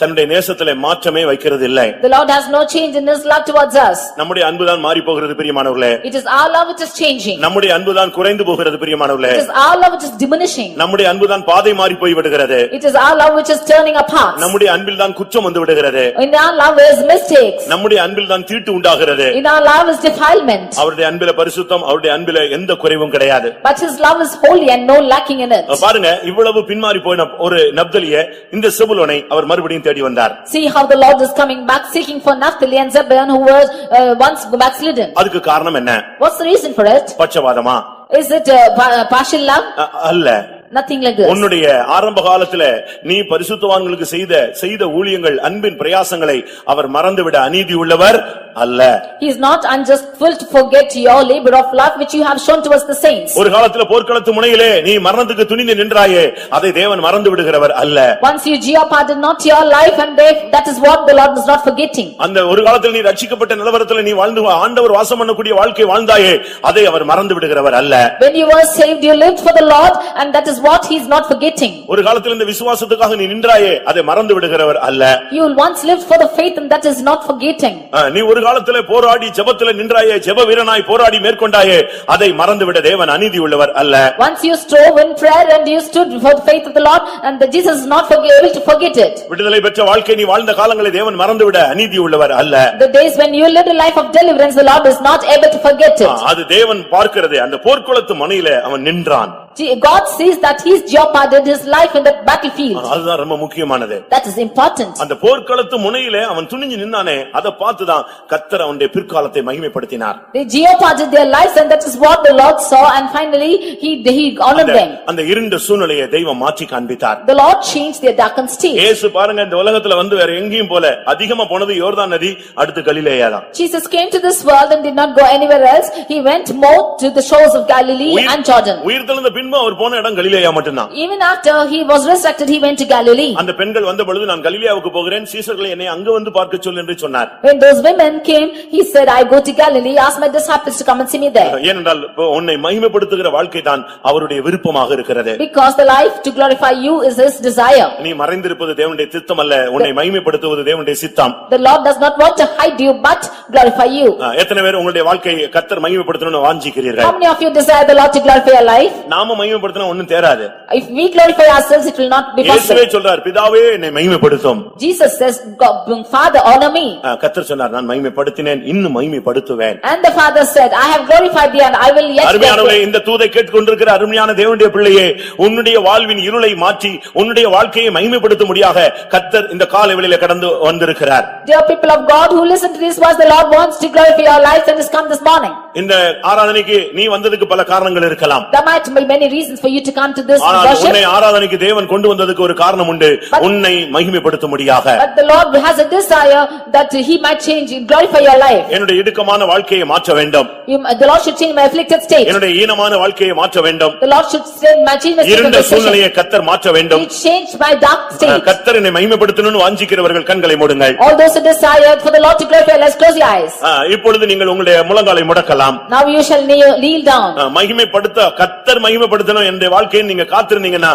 Speaker 1: தன்னுடைய நேசத்திலே மாற்றமே வைக்கிறது இல்லை.
Speaker 2: The Lord has no change in his love towards us.
Speaker 1: நம்முடைய அன்புதான் மாறி போகிறது பிரியமானவர்களே.
Speaker 2: It is our love which is changing.
Speaker 1: நம்முடைய அன்புதான் குறைந்து போகிறது பிரியமானவர்களே.
Speaker 2: It is our love which is diminishing.
Speaker 1: நம்முடைய அன்புதான் பாதை மாறி போய் விடுகிறது.
Speaker 2: It is our love which is turning apart.
Speaker 1: நம்முடைய அன்பில் தான் குற்றம் வந்து விடுகிறது.
Speaker 2: In our love is mistakes.
Speaker 1: நம்முடைய அன்பில் தான் தீட்டு உண்டாகிறது.
Speaker 2: In our love is defilement.
Speaker 1: அவருடைய அன்பிலே பரிசுத்தம், அவருடைய அன்பிலே எந்த குறைவும் கிடையாது.
Speaker 2: But his love is holy and no lacking in it.
Speaker 1: பாருங்க, இவ்வளவு பின்மாறி போன ஒரு நப்தலியை இந்த செபுலோனை அவர் மறுபடியும் தேடி வந்தார்.
Speaker 2: See how the Lord is coming back seeking for Naphtali and Zebulun who were once backslidden.
Speaker 1: அதுக்கு காரணம் என்ன?
Speaker 2: What's the reason for it?
Speaker 1: பட்சபாதமா?
Speaker 2: Is it partial love?
Speaker 1: அல்ல.
Speaker 2: Nothing like this.
Speaker 1: உன்னுடைய ஆரம்ப காலத்துல நீ பரிசுத்தவான்களுக்கு செய்த ஊழியங்கள், அன்பின் பிரயாசங்களை அவர் மறந்துவிட அநீதி உள்ளவர் அல்ல.
Speaker 2: He is not unjustful to forget your labor of love which you have shown towards the saints.
Speaker 1: ஒரு காலத்துல போர்க்களத்து முனையிலே நீ மரணத்துக்கு துணிந்து நின்றாயே, அதை தேவன் மறந்து விடுகிறவர் அல்ல.
Speaker 2: Once you jeopardized not your life and that is what the Lord is not forgetting.
Speaker 1: அந்த ஒரு காலத்துல நீ ரட்சிக்கப்பட்ட நிலவரத்துல நீ வாழ்ந்து ஆண்டவர் வாசம் பண்ணக்கூடிய வாழ்க்கை வாழ்ந்தாயே, அதை அவர் மறந்து விடுகிறவர் அல்ல.
Speaker 2: When you were saved, you lived for the Lord and that is what he is not forgetting.
Speaker 1: ஒரு காலத்துல இந்த விசுவாசத்துக்காக நீ நின்றாயே, அதை மறந்து விடுகிறவர் அல்ல.
Speaker 2: You once lived for the faith and that is not forgetting.
Speaker 1: நீ ஒரு காலத்துல போராடி ஜெபத்துல நின்றாயே, ஜெப வீரனாய் போராடி மேற்கொண்டாயே, அதை மறந்துவிட தேவன் அநீதி உள்ளவர் அல்ல.
Speaker 2: Once you strove in prayer and you stood for the faith of the Lord and that Jesus is not able to forget it.
Speaker 1: விடுதலை பெற்ற வாழ்க்கை நீ வாழ்ந்த காலங்களை தேவன் மறந்துவிட அநீதி உள்ளவர் அல்ல.
Speaker 2: The days when you lived a life of deliverance, the Lord is not able to forget it.
Speaker 1: அது தேவன் பார்க்கிறது. அந்த போர்க்குளத்து மனையிலே அவன் நின்றான்.
Speaker 2: God sees that he's jeopardized his life in that battlefield.
Speaker 1: அதுதான் ரொம்ப முக்கியமானது.
Speaker 2: That is important.
Speaker 1: அந்த போர்க்களத்து முனையிலே அவன் துணிஞ்சு நின்னானே, அதை பார்த்துதான் கர்த்தர் அவனுடைய பிற்காலத்தை மகிமைப்படுத்தினார்.
Speaker 2: They jeopardized their lives and that is what the Lord saw and finally he honored them.
Speaker 1: அந்த இருண்ட சூழ்நிலையை தெய்வம் மாற்றி காண்பித்தார்.
Speaker 2: The Lord changed their darkened state.
Speaker 1: இயேசு பாருங்க இந்த உலகத்துல வேற எங்கேயும் போல, அதிகமா போனது யோர்தான் நதி, அடுத்து கலிலேயா தான்.
Speaker 2: Jesus came to this world and did not go anywhere else. He went more to the shores of Galilee and Jordan.
Speaker 1: உயிர்த்தெழுந்த பின்பு அவர் போன இடம் கலிலேயா மட்டும்தான்.
Speaker 2: Even after he was resurrected, he went to Galilee.
Speaker 1: அந்த பெண்கள் வந்த பொழுது நான் கலிலேயாவுக்கு போகிறேன், சீசர்களை என்னை அங்க வந்து பார்க்க சொல் என்று சொன்னார்.
Speaker 2: When those women came, he said, I go to Galilee, ask my disciples to come and see me there.
Speaker 1: ஏனென்றால் உன்னை மகிமைப்படுத்துகிற வாழ்க்கை தான் அவருடைய விருப்பமாக இருக்கிறது.
Speaker 2: Because the life to glorify you is his desire.
Speaker 1: நீ மறைந்திருப்பது தேவனுடைய சித்தம் அல்ல, உன்னை மகிமைப்படுத்துவது தேவனுடைய சித்தம்.
Speaker 2: The Lord does not want to hide you but glorify you.
Speaker 1: எத்தனை பேர் உங்களுடைய வாழ்க்கையை கர்த்தர் மகிமைப்படுத்தணும்னு வாஞ்சிக்கிறீர்கள்?
Speaker 2: How many of you desire the Lord to glorify your life?
Speaker 1: நாம நாம மகிமைப்படுத்தினா ஒண்ணும் தேராது.
Speaker 2: If we glorify ourselves, it will not be
Speaker 1: இயேசுவே
Speaker 2: possible.
Speaker 1: சொல்றார், பிதாவே என்னை மகிமைப்படுத்தும்.
Speaker 2: Jesus says, Father, honor me.
Speaker 1: கர்த்தர் சொன்னார், நான் மகிமைப்படுத்தினேன், இன்னும் மகிமைப்படுத்துவேன்.
Speaker 2: And the Father said, I have glorified thee and I will yet
Speaker 1: அருமையானவரே, இந்த தூதை கேட்டுக்கொண்டிருக்கிற அருமையான தேவனுடைய பிள்ளையே, உன்னுடைய வாழ்வின் இருளை மாற்றி உன்னுடைய வாழ்க்கையை மகிமைப்படுத்தும்படியாக கர்த்தர் இந்த காலை வேளையிலே கடந்து வந்திருக்கிறார்.
Speaker 2: Dear people of God who listen to this verse, the Lord wants to glorify your life and has come this morning.
Speaker 1: இந்த ஆராதனைக்கு நீ வந்ததுக்கு பல காரணங்கள் இருக்கலாம்.
Speaker 2: There might be many reasons for you to come to this
Speaker 1: ஆனால்
Speaker 2: worship.
Speaker 1: உன்னை ஆராதனைக்கு தேவன் கொண்டு வந்ததுக்கு ஒரு காரணம் உண்டு, உன்னை மகிமைப்படுத்தும்படியாக.
Speaker 2: But the Lord has a desire that he might change and glorify your life.
Speaker 1: என்னுடைய இடுக்கமான வாழ்க்கையை மாற்ற வேண்டும்.
Speaker 2: The Lord should change my afflicted state.
Speaker 1: என்னுடைய ஈனமான வாழ்க்கையை மாற்ற வேண்டும்.
Speaker 2: The Lord should change my state of
Speaker 1: இருண்ட
Speaker 2: depression.
Speaker 1: சூழ்நிலையை கர்த்தர் மாற்ற வேண்டும்.
Speaker 2: He changed my dark state.
Speaker 1: கர்த்தர் என்னை மகிமைப்படுத்தணும்னு வாஞ்சிக்கிறவர்கள் கண்களை மூடுங்கள்.
Speaker 2: All those who desire for the Lord to glorify, let's close your eyes.
Speaker 1: இப்பொழுது நீங்கள் உங்களுடைய முழங்காலை முடக்கலாம்.
Speaker 2: Now you shall kneel down.
Speaker 1: மகிமைப்படுத்த கர்த்தர் மகிமைப்படுத்தணும் என்ற வாழ்க்கையை நீங்க காத்திருந்தீங்கன்னா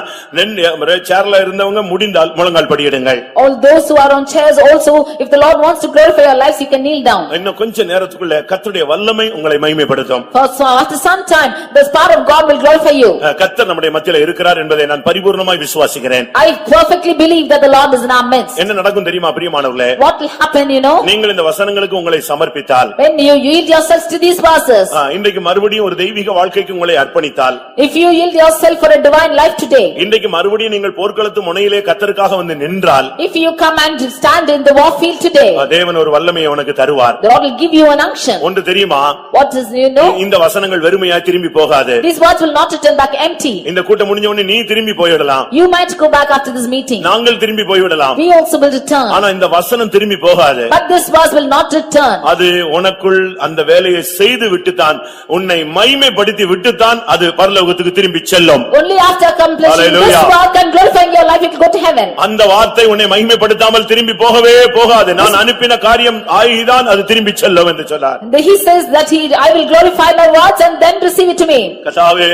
Speaker 1: சேர்ல இருந்தவங்க முடிந்தால் முழங்கால் படியிடுங்கள்.
Speaker 2: All those who are on chairs also, if the Lord wants to glorify your lives, you can kneel down.
Speaker 1: இன்னும் கொஞ்ச நேரத்துக்குள்ள கர்த்தருடைய வல்லமை உங்களை மகிமைப்படுத்தும்.
Speaker 2: So after some time, the power of God will glorify you.
Speaker 1: கர்த்தர் நம்முடைய மத்தியில இருக்கிறார் என்பதை நான் பரிபூர்ணமாய் விசுவாசிக்கிறேன்.
Speaker 2: I perfectly believe that the Lord is in our midst.
Speaker 1: என்ன நடக்கும் தெரியுமா பிரியமானவர்களே?
Speaker 2: What will happen, you know?
Speaker 1: நீங்கள் இந்த வசனங்களுக்கு உங்களை சமர்ப்பித்தால்,
Speaker 2: When you yield yourselves to these verses,
Speaker 1: இன்றைக்கு மறுபடியும் ஒரு தெய்வீக வாழ்க்கைக்கு உங்களை அர்ப்பணித்தால்,
Speaker 2: if you yield yourself for a divine life today,
Speaker 1: இன்றைக்கு மறுபடியும் நீங்கள் போர்க்களத்து முனையிலே கர்த்தருக்காக வந்து நின்றால்,
Speaker 2: if you come and stand in the war field today,
Speaker 1: தேவன் ஒரு வல்லமையை உனக்கு தருவார்.
Speaker 2: the Lord will give you an unction.
Speaker 1: ஒன்று தெரியுமா?
Speaker 2: What is, you know?
Speaker 1: இந்த வசனங்கள் வெறுமையாய் திரும்பி போகாது.
Speaker 2: These words will not return back empty.
Speaker 1: இந்த கூட்டம் முடிஞ்ச உடனே நீ திரும்பி போய்விடலாம்.
Speaker 2: You might go back after this meeting.
Speaker 1: நாங்கள் திரும்பி போய்விடலாம்.
Speaker 2: We also will return.
Speaker 1: ஆனா இந்த வசனம் திரும்பி போகாது.
Speaker 2: But this verse will not return.
Speaker 1: அது உனக்குள் அந்த வேலையை செய்து விட்டுத்தான், உன்னை மகிமைப்படுத்தி விட்டுத்தான் அது பரலோகத்துக்கு திரும்பி செல்லும்.
Speaker 2: Only after accomplishing this
Speaker 1: Hallelujah.
Speaker 2: work and glorifying your life, it will go to heaven.
Speaker 1: அந்த வார்த்தை உன்னை மகிமைப்படுத்தாமல் திரும்பி போகவே போகாது. நான் அனுப்பின காரியம் ஆகிதான் அது திரும்பி செல்லும் என்று சொன்னார்.
Speaker 2: And he says that I will glorify my words and then receive it to me.
Speaker 1: கர்த்தாவே,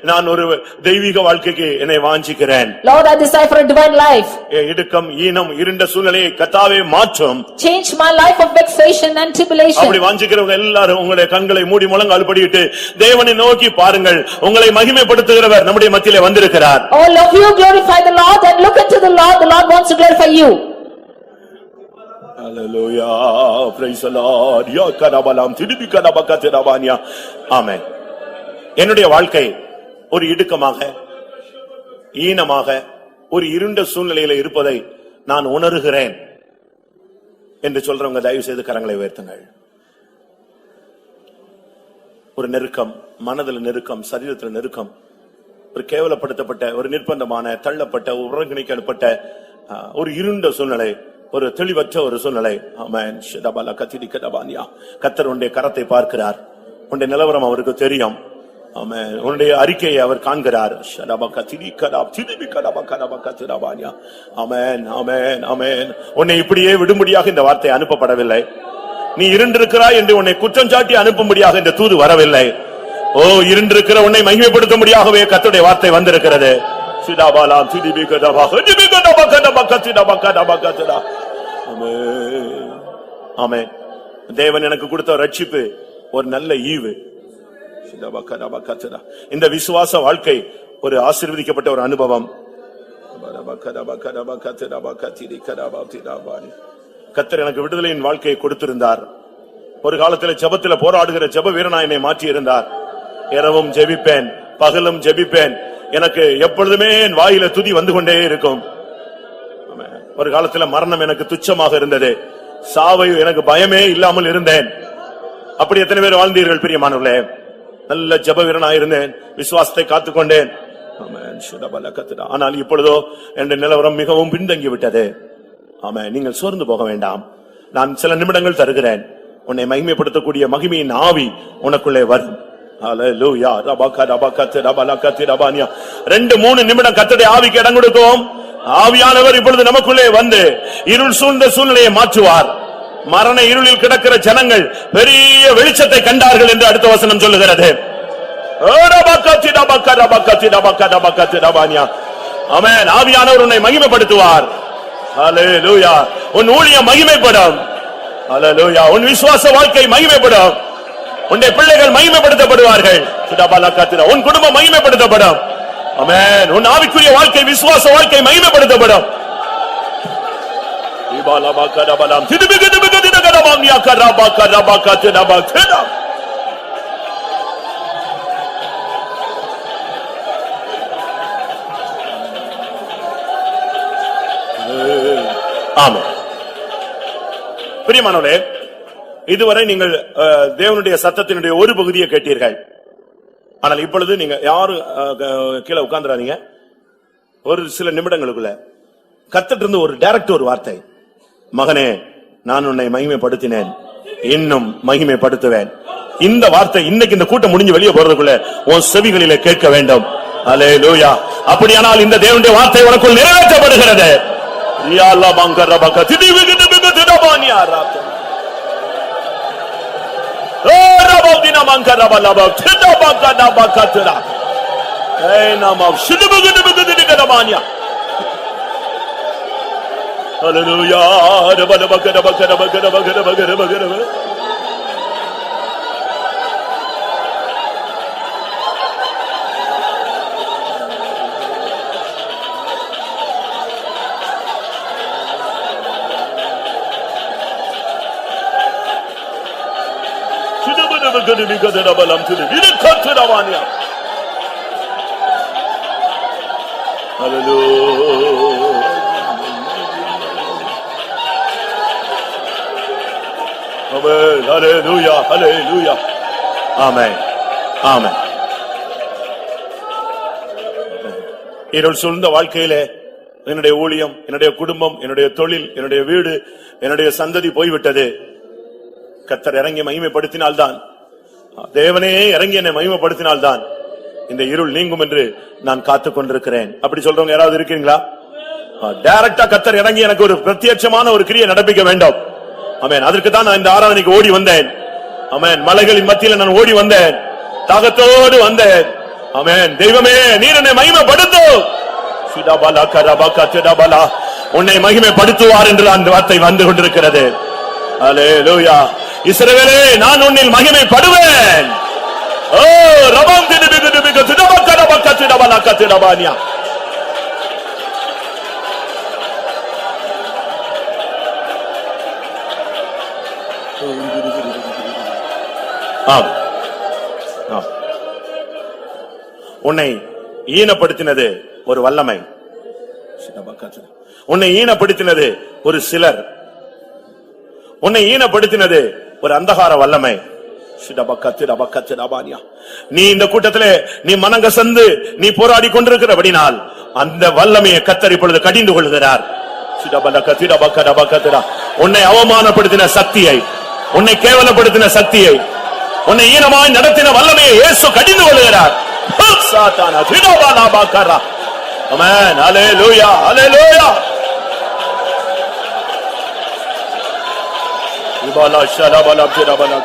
Speaker 1: நான் ஒரு தெய்வீக வாழ்க்கைக்கு என்னை வாஞ்சிக்கிறேன்.
Speaker 2: Lord, I desire for a divine life.
Speaker 1: இடுக்கம், ஈனம், இருண்ட சூழ்நிலையை கர்த்தாவே மாற்றும்.
Speaker 2: Change my life of vexation and tribulation.
Speaker 1: அப்படி வாஞ்சிக்கிறவங்க எல்லாரும் உங்களுடைய கண்களை மூடி முழங்கால் படியிட்டு தேவனை நோக்கி பாருங்கள். உங்களை மகிமைப்படுத்துகிறவர் நம்முடைய மத்தியிலே வந்திருக்கிறார்.
Speaker 2: All of you glorify the Lord and look into the Lord. The Lord wants to glorify you.
Speaker 1: Hallelujah. Praise the Lord. Ya kadabalam tidibi kadabakatirabania. Amen. என்னுடைய வாழ்க்கை ஒரு இடுக்கமாக, ஈனமாக, ஒரு இருண்ட சூழ்நிலையில இருப்பதை நான் உணர்கிறேன் என்று சொல்றவங்க தயவு செய்து கரங்களை உயர்த்துங்கள். ஒரு நெருக்கம், மனதில் நெருக்கம், சரீரத்தில் நெருக்கம், ஒரு கேவலப்படுத்தப்பட்ட, ஒரு நிர்பந்தமான, தள்ளப்பட்ட, ஒருங்கிணைக்கப்பட்ட ஒரு இருண்ட சூழ்நிலை, ஒரு தெளிவற்ற ஒரு சூழ்நிலை. ஆமென். ஷதபல கத்திடி கதபானியா. கர்த்தர் உன்னுடைய கரத்தை பார்க்கிறார். உன்னுடைய நிலவரம் அவருக்கு தெரியும். ஆமென். உன்னுடைய அறிக்கையை அவர் காண்கிறார். ஷதப கத்திடி கதப திடிபி கதப கதப கத்திரபானியா. ஆமென். ஆமென். ஆமென். உன்னை இப்படியே விடும்படியாக இந்த வார்த்தை அனுப்பப்படவில்லை. நீ இருண்டிருக்கிறாய் என்று உன்னை குற்றம் சாட்டி அனுப்பும்படியாக இந்த தூது வரவில்லை. ஓ, இருண்டிருக்கிற உன்னை மகிமைப்படுத்தும்படியாகவே கர்த்தருடைய வார்த்தை வந்திருக்கிறது. சிதாபாலாம் திடிபி கதப திடிபி கதப கதப கத்திரப கதப கத்திரா. ஆமென். ஆமென். தேவன் எனக்கு கொடுத்த ரட்சிப்பு ஒரு நல்ல ஈவு. இந்த விசுவாச வாழ்க்கை ஒரு ஆசீர்வதிக்கப்பட்ட ஒரு அனுபவம். கர்த்தர் எனக்கு விடுதலையின் வாழ்க்கையை கொடுத்திருந்தார். ஒரு காலத்தில் ஜெபத்தில் போராடுகிற ஜெப வீரனா என்னை மாற்றி இருந்தார். இரவும் ஜெபிப்பேன், பகலும் ஜெபிப்பேன். எனக்கு எப்பொழுதுமே என் வாயில துதி வந்து கொண்டே இருக்கும். ஒரு காலத்தில் மரணம் எனக்கு துச்சமாக இருந்தது. சாவை எனக்கு பயமே இல்லாமல் இருந்தேன். அப்படி எத்தனை பேர் வாழ்ந்தீர்கள் பிரியமானவர்களே? நல்ல ஜெப வீரனாயிருந்தேன், விசுவாசத்தை காத்துக்கொண்டேன். ஆனால் இப்பொழுதோ என்ற நிலவரம் மிகவும் பின்தங்கி விட்டது. ஆமென். நீங்கள் சோர்ந்து போக வேண்டாம். நான் சில நிமிடங்கள் தருகிறேன். உன்னை மகிமைப்படுத்தக்கூடிய மகிமையின் ஆவி உனக்குள்ளே வரும். ஹல்லேலூயா. ரபக ரபகத் ரபலகத் ரபானியா. 2-3 நிமிடம் கர்த்தருடைய ஆவிக்கு இடம் கொடுக்கும். ஆவியானவர் இப்பொழுது நமக்குள்ளே வந்து இருள் சூழ்ந்த சூழ்நிலையை மாற்றுவார். மரண இருளில் கிடக்கிற ஜனங்கள் பெரிய வெளிச்சத்தை கண்டார்கள் என்று அடுத்த வசனம் சொல்லுகிறது. ஆமென். ஆவியானவர் உன்னை மகிமைப்படுத்துவார். ஹல்லேலூயா. உன் ஊழியம் மகிமைப்படும். ஹல்லேலூயா. உன் விசுவாச வாழ்க்கை மகிமைப்படும். உன்னுடைய பிள்ளைகள் மகிமைப்படுத்தப்படுவார்கள். உன் குடும்பம் மகிமைப்படுத்தப்படும். ஆமென். உன் ஆவிக்குரிய வாழ்க்கை, விசுவாச வாழ்க்கை மகிமைப்படுத்தப்படும். இபாலபகடபலம் திதுபிகதுபிகதினகடபம் யகரபகரபகதபகதினபகதம். ஆமென். பிரியமானவர்களே, இதுவரை நீங்கள் தேவனுடைய சத்தத்தினுடைய ஒரு பகுதியை கேட்டீர்கள். ஆனால் இப்பொழுது நீங்க யாரு கீழே உட்கார்ந்துறாதீங்க. ஒரு சில நிமிடங்களுக்குள்ள கர்த்தர் இருந்து ஒரு டைரக்ட் ஒரு வார்த்தை, மகனே நான் உன்னை மகிமைப்படுத்தினேன், இன்னும் மகிமைப்படுத்துவேன். இந்த வார்த்தை இன்னைக்கு இந்த கூட்டம் முடிஞ்சு வெளியே போறதுக்குள்ள உன் செவிகளிலே கேட்க வேண்டும். அல்லேலூயா. அப்படியானால் இந்த தேவனுடைய வார்த்தை உனக்குள் நிறைவேற்றப்படுகிறது. ரியாலா பங்கரபக திதிவிகிதிபிகதினபானியா ராத்த ரபௌதினா மங்கரபலப திதபகதபகதரா ஏனமா சிதுபிகிதிபிகதினகதபானியா. அல்லேலூயா. ரபலபகதபகதபகதபகதபகதபகதப. சிதுபிகிதிபிகதினபலம் திதிவிகதினபானியா. அல்லேலூயா. ஹalleluya ஹalleluya. ஆமென் ஆமென். இருள் சூழ்ந்த வாழ்க்கையிலே என்னுடைய ஊழியம், என்னுடைய குடும்பம், என்னுடைய தொழில், என்னுடைய வீடு, என்னுடைய சந்ததி போய்விட்டது. கர்த்தர் இறங்கி மகிமைப்படுத்தினால்தான், தேவனே இறங்கி என்னை மகிமைப்படுத்தினால்தான் இந்த இருள் நீங்கும் என்று நான் காத்துக் கொண்டிருக்கிறேன். அப்படி சொல்றவங்க யாராவது இருக்கீங்களா? டைரக்டா கர்த்தர் இறங்கி எனக்கு ஒரு பிரத்யட்சமான ஒரு கிரியை நடப்பிக்க வேண்டும். ஆமென். அதற்கு தான் நான் இந்த ஆராதனைக்கு ஓடி வந்தேன். ஆமென். மலைகளின் மத்தியில நான் ஓடி வந்தேன், தாகத்தோடு வந்தேன். ஆமென். தெய்வமே நீர் என்னை மகிமைப்படுத்து. சிடபலா கரபக திடபலா. உன்னை மகிமைப்படுத்துவார் என்று அந்த வார்த்தை வந்து கொண்டிருக்கிறது. அல்லேலூயா. இஸ்ரவேலே நான் உன்னில் மகிமைப்படுவேன். ஓ ரபம் திதிபிகிதிபிக திடபகதபக திடபலக திடபானியா. உன்னை ஈனப்படுத்தினது ஒரு வல்லமை, உன்னை ஈனப்படுத்தினது ஒரு சிலர், உன்னை ஈனப்படுத்தினது ஒரு அந்தகார வல்லமை. நீ இந்த கூட்டத்திலே நீ மனங்கசந்து நீ போராடி கொண்டிருக்கிறபடினால் அந்த வல்லமையை கர்த்தர் இப்பொழுது கடிந்து கொள்கிறார். உன்னை அவமானப்படுத்தின சக்தியை, உன்னை கேவலப்படுத்தின சக்தியை, உன்னை ஈனமாய் நடத்தின வல்லமையை இயேசு கடிந்து கொள்கிறார். சாத்தானா திடபாலா பாக்கரா. ஆமென். ஹalleluya ஹalleluya. இபாலா ஷலபலா திடபலா.